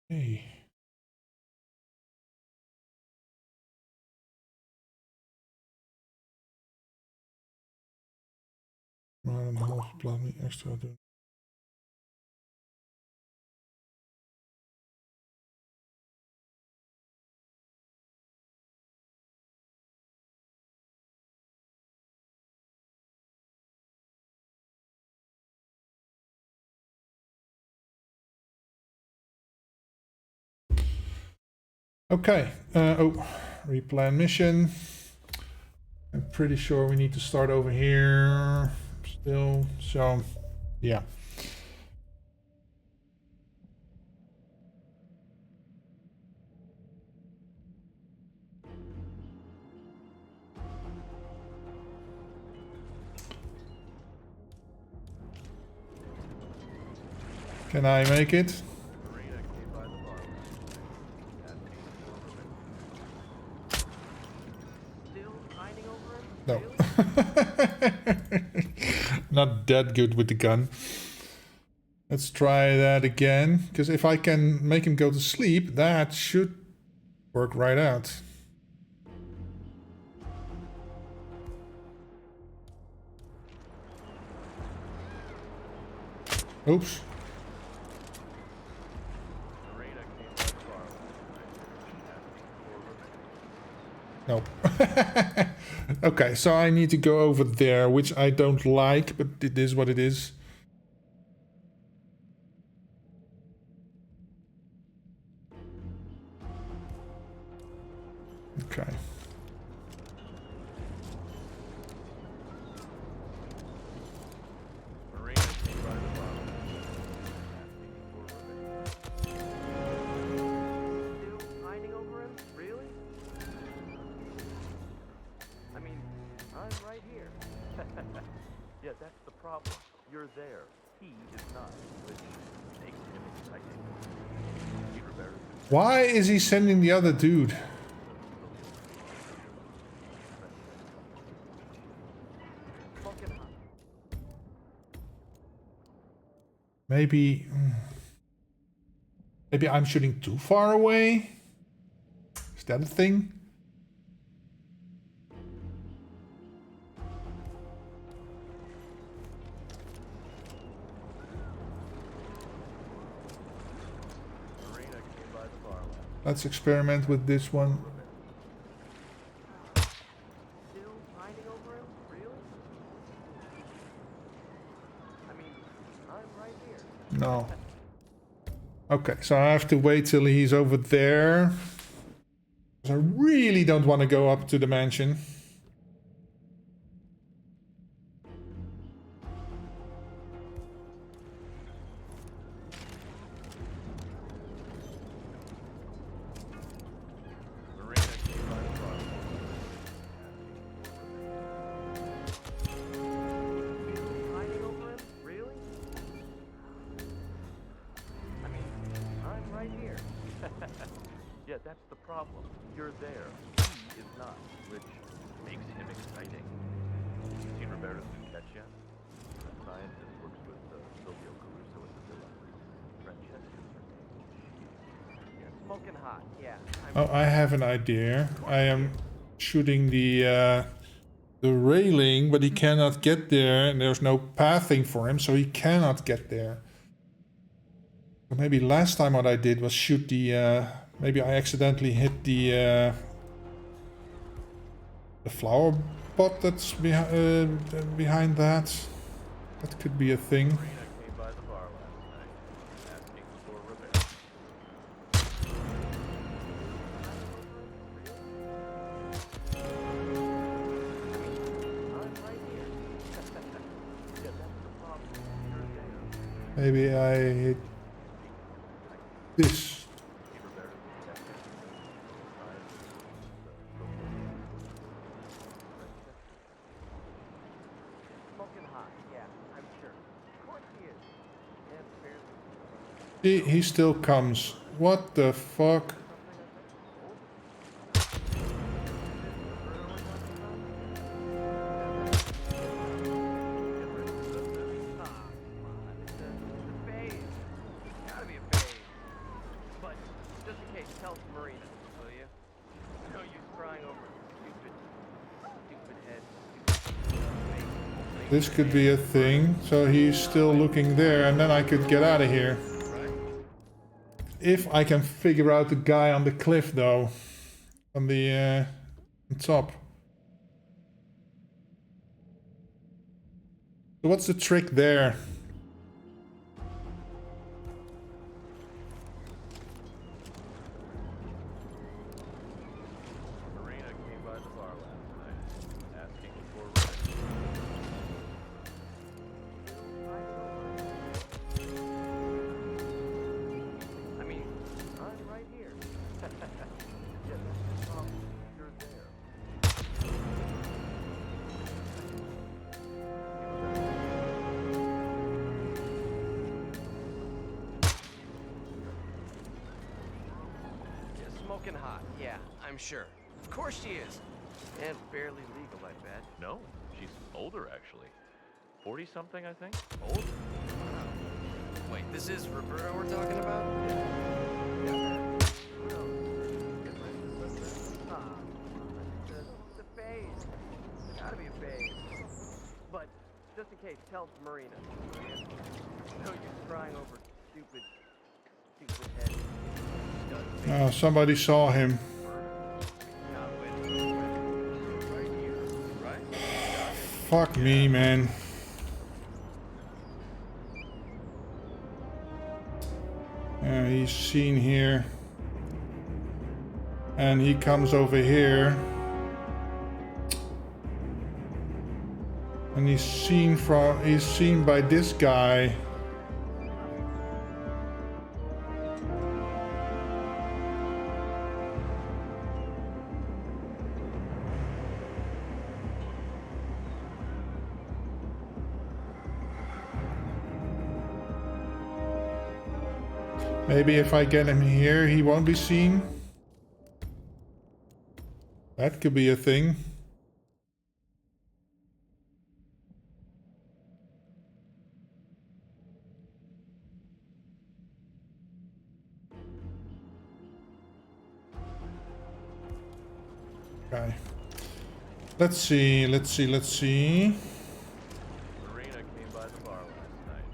Hey. Maar een halve plaat niet extra doen. Okay. Replan mission. I'm pretty sure we need to start over here still. So, yeah. Can I make it? No. Not that good with the gun. Let's try that again. Because if I can make him go to sleep, that should work right out. Oops. Nope. Okay, so I need to go over there, which I don't like, but it is what it is. Okay. Yeah, that's the problem. You're there. He is not, which makes him exciting. Why is he sending the other dude? Maybe I'm shooting too far away? Is that a thing? Let's experiment with this one. No. Okay, so I have to wait till he's over there. I really don't want to go up to the mansion. Yeah, that's the problem. You're there. He is not, which makes him exciting. Seen Rivera's new catch yet? That scientist works with Silvio Caruso at the villa. Francesca's her name. Yeah, smoking hot. Yeah. Oh, I have an idea. I am shooting the railing, but he cannot get there, and there's no pathing for him, so he cannot get there. So maybe last time what I did was shoot the maybe I accidentally hit the flower pot that's behind that. That could be a thing. Maybe I hit this. He still comes. What the fuck? tell Marina, will you? No use crying over stupid head. This could be a thing. So he's still looking there, and then I could get out of here. If I can figure out the guy on the cliff, though, on the top. So what's the trick there? Marina came by the bar last night, asking for rent. I mean, I'm right here. Yeah, that's the problem. You're there. Smoking hot, yeah, I'm sure. Of course she is. And barely legal, I bet. No, she's older actually. 40-something, I think. Older. Wait, this is Roberto we're talking about? It's a phase. It's gotta be a phase. But just in case, tell Marina. No use crying over stupid head. Oh, somebody saw him. Fuck me, man. He's seen here. And he comes over here. And he's seen by this guy. Maybe if I get him here, he won't be seen. That could be a thing. Okay. Let's see. Marina came by the bar last night.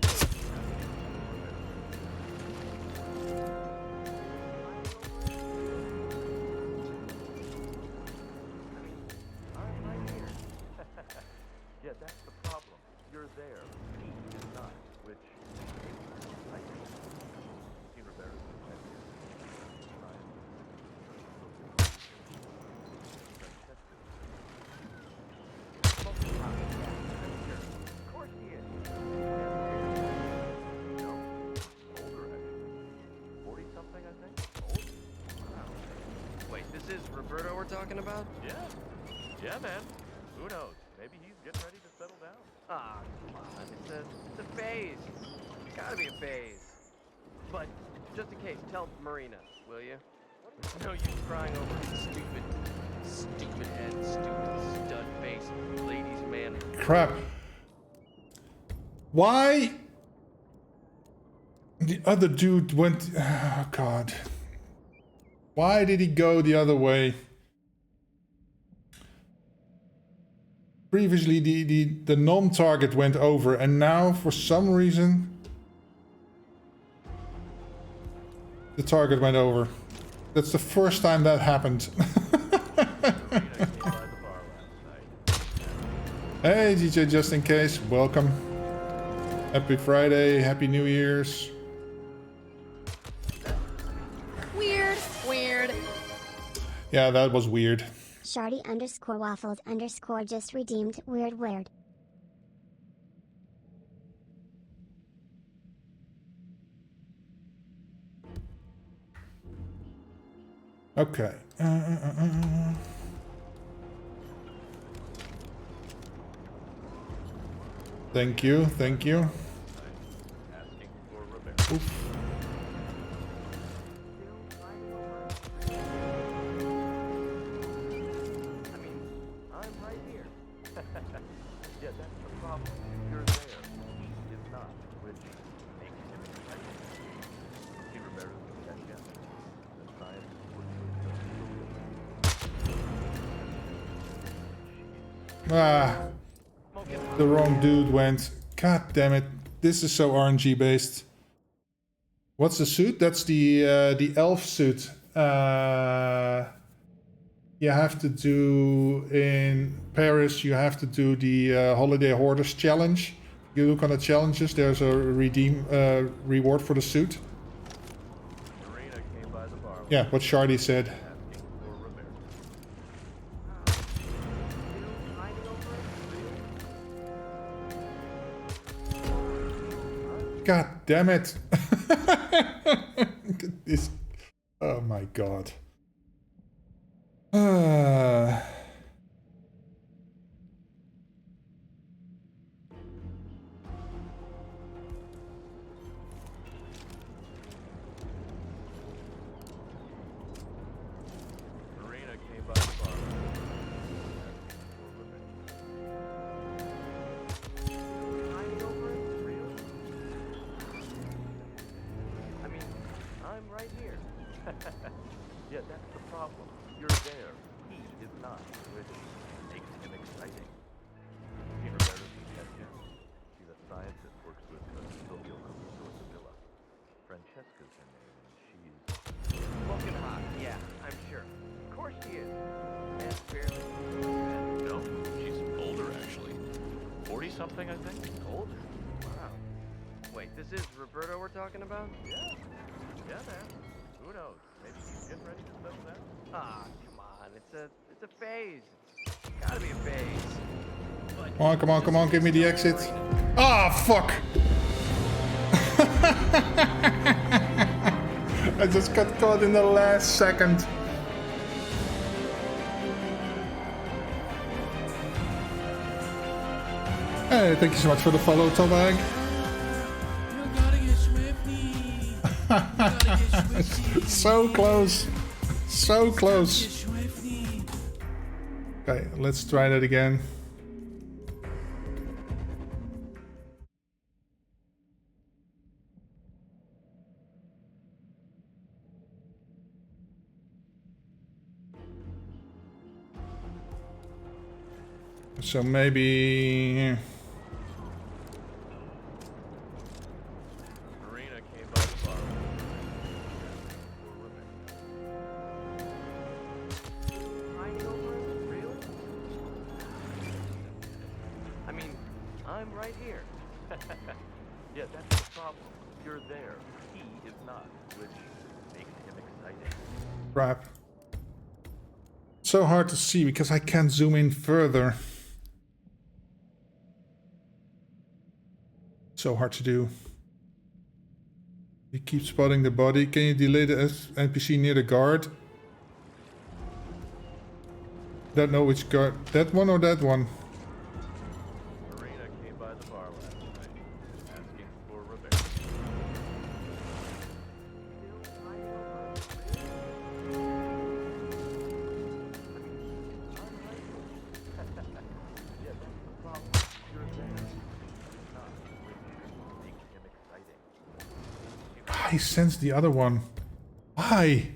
Yeah, that's the problem. You're there. He is not, which I think seen Rivera for 10 years. Of course he is. No, older actually. 40-something, I think. Older. Wow. Wait, this is Roberto we're talking about? Yeah. Yeah, man. Who knows? Maybe he's getting ready to settle down. Ah, come on. It's a phase. It's gotta be a phase. But just in case, tell Marina, will you? No use crying over stupid head, stupid stud face, ladies man. Crap. Why? The other dude went... Oh, God. Why did he go the other way? Previously, the non-target went over, and now, for some reason, the target went over. That's the first time that happened. Hey, DJ, just in case, welcome. Happy Friday, Happy New Year's. Weird. Yeah, that was weird. Shardy_waffles_ just redeemed weird. Okay. Thank you. Oof. Yeah, that's the problem. You're there. He is not, which makes him exciting. See Rivera's for 10 years. That's science. Ah, the wrong dude went. God damn it. This is so RNG based. What's the suit? That's the elf suit. You have to do in Paris. You have to do the Holiday Hoarders challenge. You look on the challenges. There's a reward for the suit. Yeah, what Shardy said. God damn it! This. Oh my god. Yeah, that's the problem. You're there. He is not, which makes him exciting. Seen Roberta's detective. She's a scientist, works with Tokyo Villa. Francesca's her name, and she's Smoking hot, yeah, I'm sure. Of course she is. And barely. no, she's older actually. 40-something, I think. Older? Wow. Wait, this is Roberta we're talking about? Yeah. Yeah, man. Who knows? Maybe she's getting ready to settle down. Ah, come on. It's a phase. It's gotta be a phase. But Come on, give me the exit. Ah, fuck! I just got caught in the last second. Hey, thank you so much for the follow, Tobag. So close. So close. Okay, let's try that again. So maybe... Marina came by the bar. I mean, I'm right here. Yeah, that's the problem. You're there. He is not, which makes him exciting. Crap. So hard to see because I can't zoom in further. So hard to do. You keep spotting the body. Can you delay the NPC near the guard? Don't know which guard. That one or that one? Marina came by the bar last night, asking for Roberta. Yeah, that's the problem. You're there. Not, which makes him exciting. I sensed the other one. Why?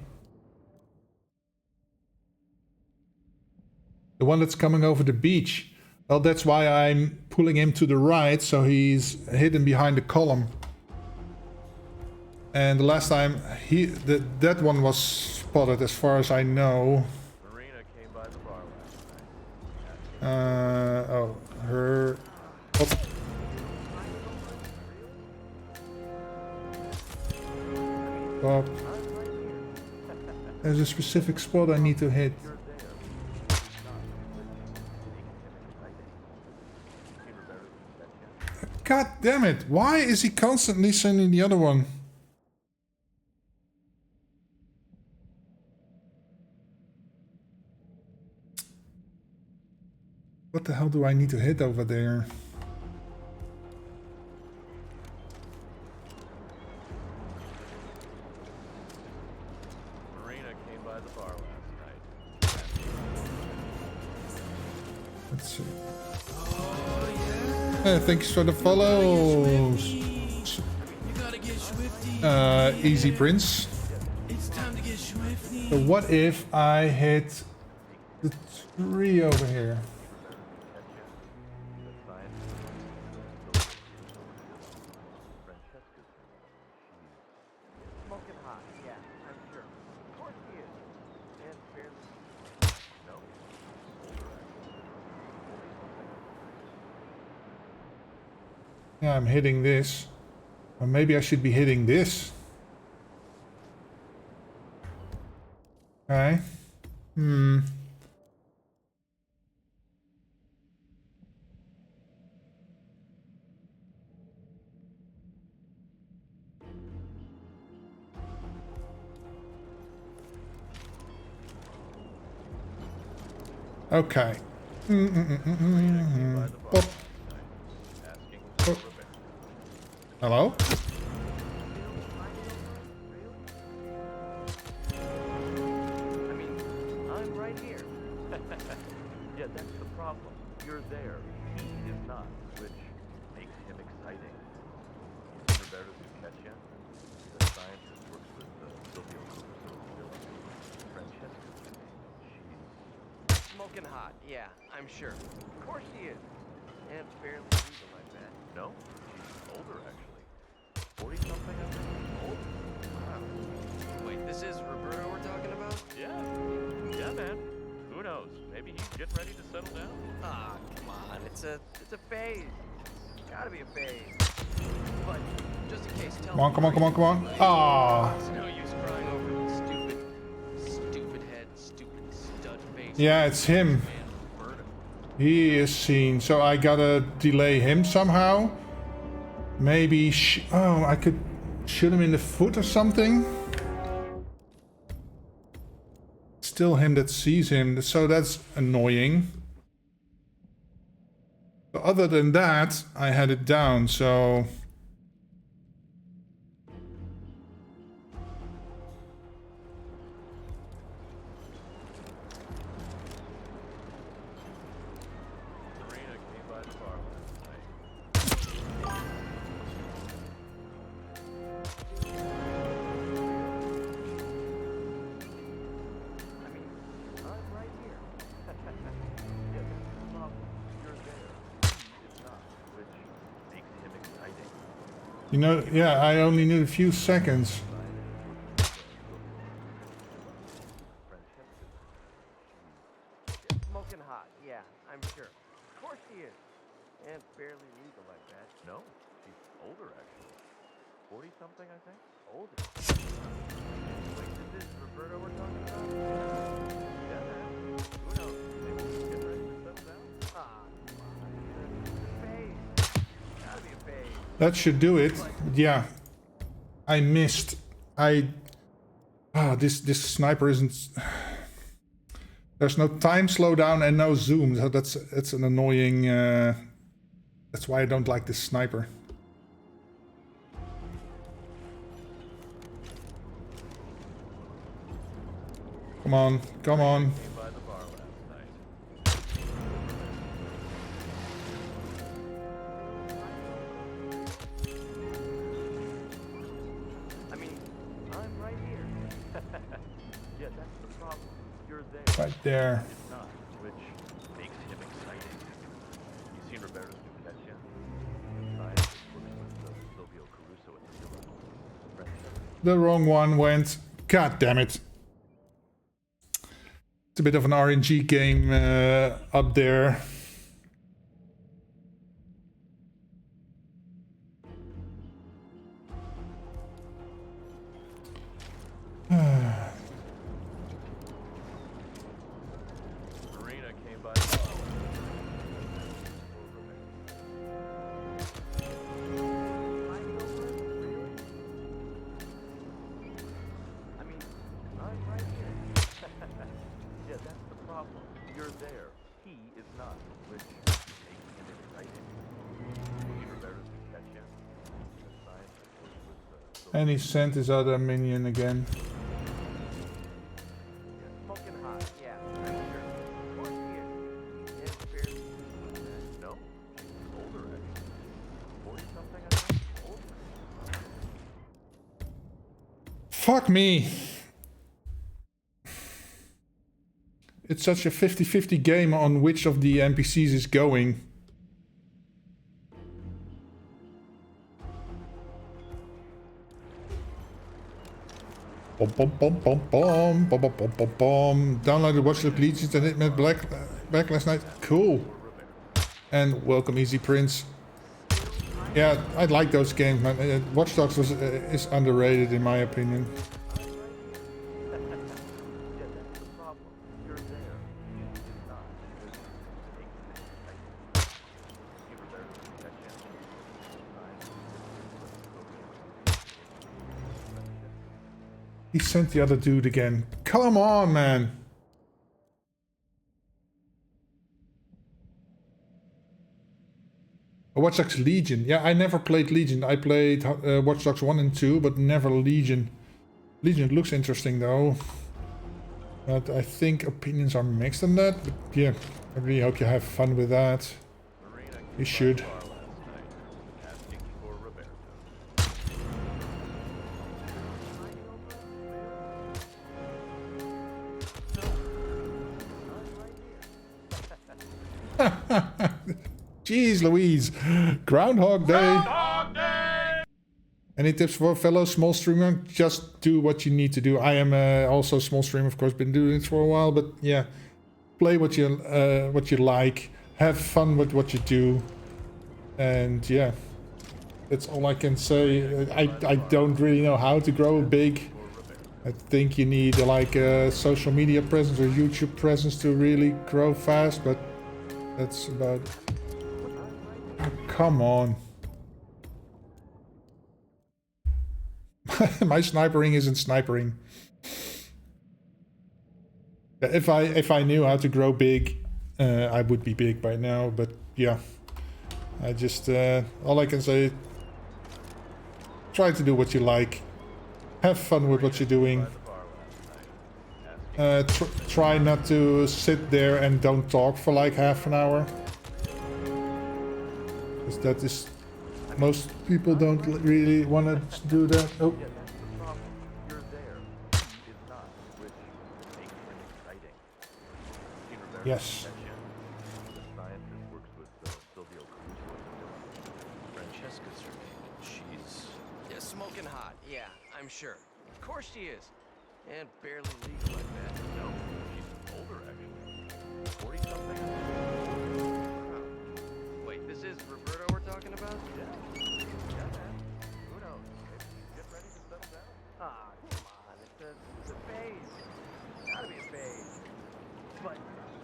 The one that's coming over the beach. Well, that's why I'm pulling him to the right, so he's hidden behind the column. And the last time that one was spotted, as far as I know. Marina came by the bar last night. Oh, her. Oh. Stop. There's a specific spot I need to hit. God damn it! Why is he constantly sending the other one? What the hell do I need to hit over there? Marina came by the bar last night. Let's see. Hey, thanks for the follows. Easy Prince. So what if I hit the tree over here? and barely. No, older actually. 40 something. Yeah, I'm hitting this. Or maybe I should be hitting this. Okay. Okay. Pop. Oh. Hello? I mean, I'm right here. Yeah, that's the problem. You're there. He is not, which makes him exciting. Roberta's who catch you. The scientist works with Sylvia Francesca. She's Smoking hot, yeah, I'm sure. Of course she is. And barely legal like that. no, she's older actually. 40 something, I think. Older. Wow. Wait, this is Roberta we're talking about? Yeah. Yeah, man. Who knows? Maybe he's getting ready to settle down. Ah, come on. It's a phase. It's gotta be a phase. But just in case, tell Come on, come on, come on, come on. Ah. It's no use crying over stupid head, stupid stud face. Yeah, it's him. He is seen, so I gotta delay him somehow. Maybe oh, I could shoot him in the foot or something. Still him that sees him, so that's annoying. But other than that, I had it down, so... Marina came by the bar last night. I mean, I'm right here. Yeah, that's the problem. You're there. He is not, which makes him exciting. You know, yeah, I only need a few seconds. Smoking hot, yeah, I'm sure. Of course she is. And barely legal like that. No, she's older actually. 40 something, I think. Older. Wait, this is Roberta we're talking about? Yeah, man. Who knows? Maybe he's getting ready to settle down. Ah, come on. It's a phase. Gotta be a phase. That should do it. Yeah. I missed. This sniper isn't... There's no time slowdown and no zoom, so that's an annoying... That's why I don't like this sniper. Come on, come on. Came by the bar last night. I mean, I'm right here. Yeah, that's the problem. You're there. Right there. It's not, which makes him exciting. You seen Roberta's new catch yet? Scientist works with Silvio Caruso at the Francesca. The wrong one went. God damn it. It's a bit of an RNG game up there. Marina came by the bar. I mean, I'm right here. Yeah, that's the problem. You're there. He is not, which makes him exciting. You Roberta's new catch yet? The scientist works with And he sent his other minion again. Smoking hot, yeah, I'm sure. Of course she is. And barely legal like that. No, she's older actually. 40 something, I think. Older. Fuck me. It's such a 50-50 game on which of the NPCs is going. Bom, bom, bom, bom, bom, bom, bom, bom, bom, bom. Downloaded Watch Dogs Legion and Hitman back last night. Cool. And welcome, Easy Prince. Yeah, I like those games, man. Watch Dogs is underrated in my opinion. He sent the other dude again. Come on, man. Watch Dogs Legion. Yeah, I never played Legion. I played Watch Dogs 1 and 2, but never Legion. Legion looks interesting though. But I think opinions are mixed on that. But yeah, I really hope you have fun with that. You should. Jeez Louise. Groundhog Day. Any tips for a fellow small streamer? Just do what you need to do. I am also a small streamer, of course, been doing it for a while, but yeah, play what you like, have fun with what you do, and yeah, that's all I can say. I don't really know how to grow big. I think you need like a social media presence or YouTube presence to really grow fast, but that's about it. Oh, come on. My snipering isn't snipering. If I knew how to grow big, I would be big by now. But yeah, I just all I can say: try to do what you like, have fun with what you're doing. Try not to sit there and don't talk for like half an hour, because that is. Most people don't really want to do that. Oh. Yes. Francesca's her name. She's... Yeah, smoking hot. Yeah, I'm sure. Of course she is. And barely legal like that. No, she's older actually. 40-something. Oh. Wait, this is Roberto we're talking about? Yeah. Who knows? Maybe get ready to settle down. Ah, come on. It's a phase. Gotta be a phase. But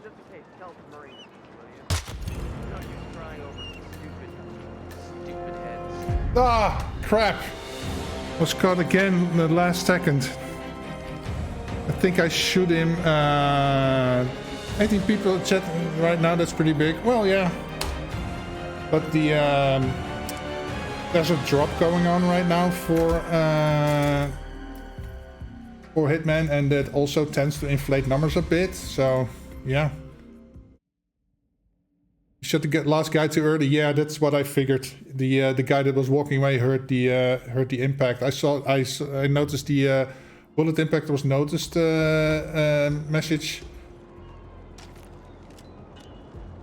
just in case, tell Marina, will you? No use crying over stupid heads. Ah, crap. Was caught again in the last second. I think I shoot him. 18 people in chat right now, that's pretty big. Well, yeah. But the there's a drop going on right now for Hitman, and that also tends to inflate numbers a bit. So yeah, you shot the last guy too early. Yeah, that's what I figured. The guy that was walking away heard the impact. I noticed the bullet impact was noticed message.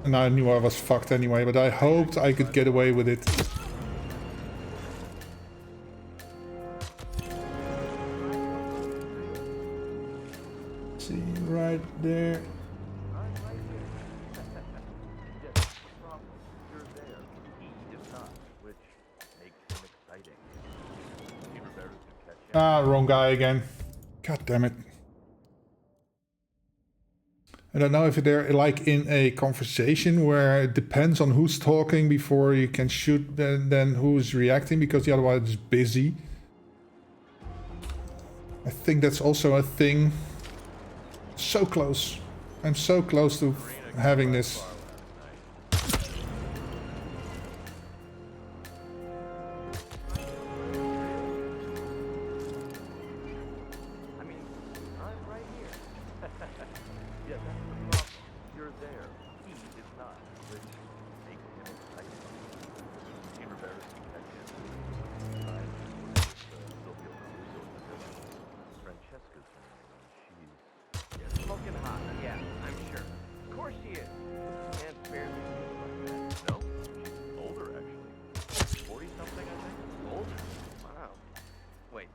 And I knew I was fucked anyway, but I hoped I could get away with it. See, right there. Ah, wrong guy again. God damn it. I don't know if they're like in a conversation where it depends on who's talking before you can shoot, then who's reacting, because the other one is busy. I think that's also a thing. So close. I'm so close to having this.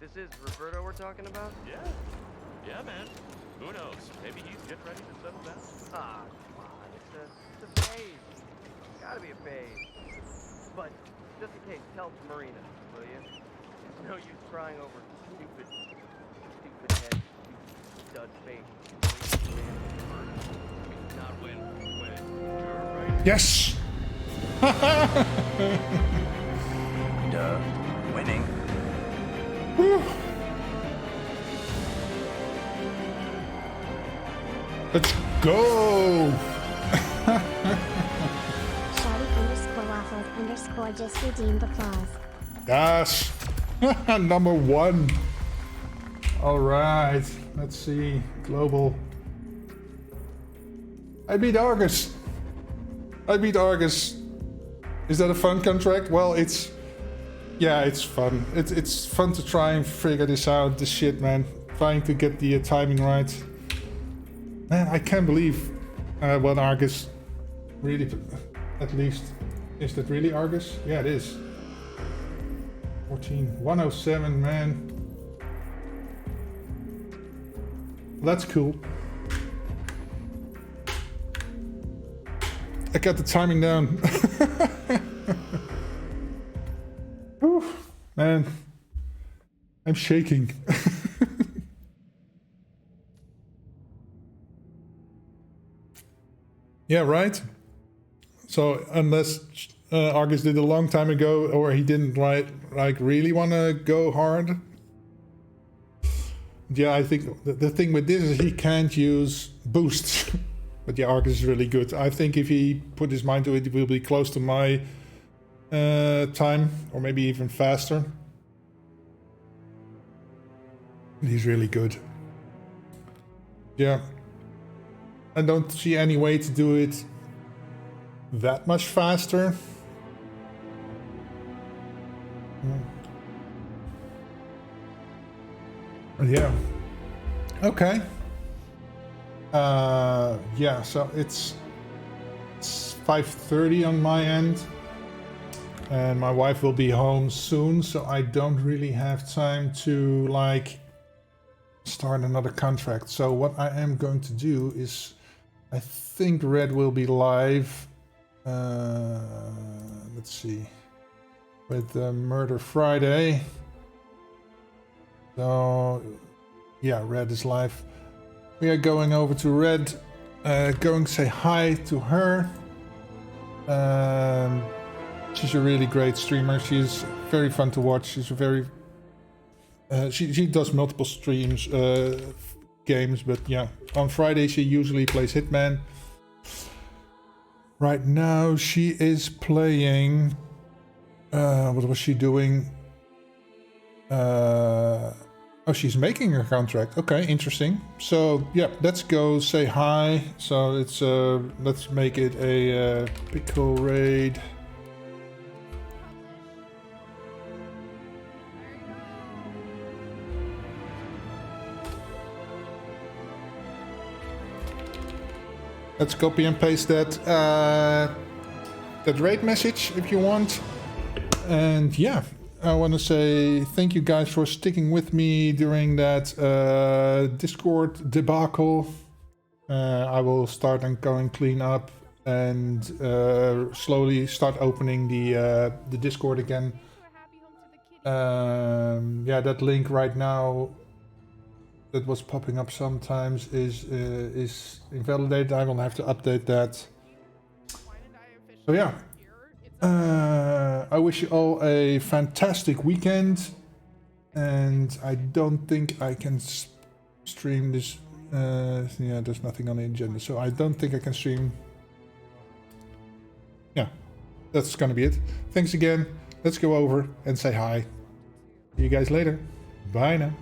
This this is Roberto we're talking about? Yeah. Yeah, man. Who knows? Maybe he's getting ready to settle down. Ah, come on. It's a phase. It's gotta be a phase. But just in case, tell Marina, will you? There's no use crying over stupid head, stupid stud face. Not win. Yes! Duh. Winning. Whew. Let's go! Shouty_waffles_ just redeemed applause. Yes! Number 1. Alright, let's see. Global. I beat Argus. Is that a fun contract? Well, it's... Yeah, it's fun. It's fun to try and figure this out, this shit, man. Trying to get the timing right. Man, I can't believe what Argus really... At least... Is that really Argus? Yeah, it is. 14. 107, man. That's cool. I got the timing down. Whew, man. I'm shaking. Yeah, right? So unless Argus did a long time ago, or he didn't really want to go hard. Yeah, I think the thing with this is he can't use boosts. But yeah, Argus is really good. I think if he put his mind to it, it will be close to my time, or maybe even faster. He's really good. Yeah. I don't see any way to do it that much faster. Yeah. Okay. Yeah, so it's 5:30 on my end. And my wife will be home soon, so I don't really have time to start another contract. So what I am going to do is, I think Red will be live. Let's see, with Murder Friday. So yeah, Red is live. We are going over to Red, going to say hi to her. She's a really great streamer. She's very fun to watch. She's a very she does multiple streams, games, but yeah, on Friday she usually plays Hitman. Right now she is playing, what was she doing? Oh, she's making her contract. Okay, interesting. So yeah, let's go say hi. So it's let's make it a pickle raid. Let's copy and paste that raid message if you want. And yeah, I want to say thank you guys for sticking with me during that Discord debacle. I will start and go and clean up and slowly start opening the Discord again. Yeah, that link right now that was popping up sometimes is invalidated. I will have to update that. So yeah. I wish you all a fantastic weekend, and I don't think I can stream this. Yeah, there's nothing on the agenda, so I don't think I can stream. Yeah, that's gonna be it. Thanks again. Let's go over and say hi. See you guys later. Bye now.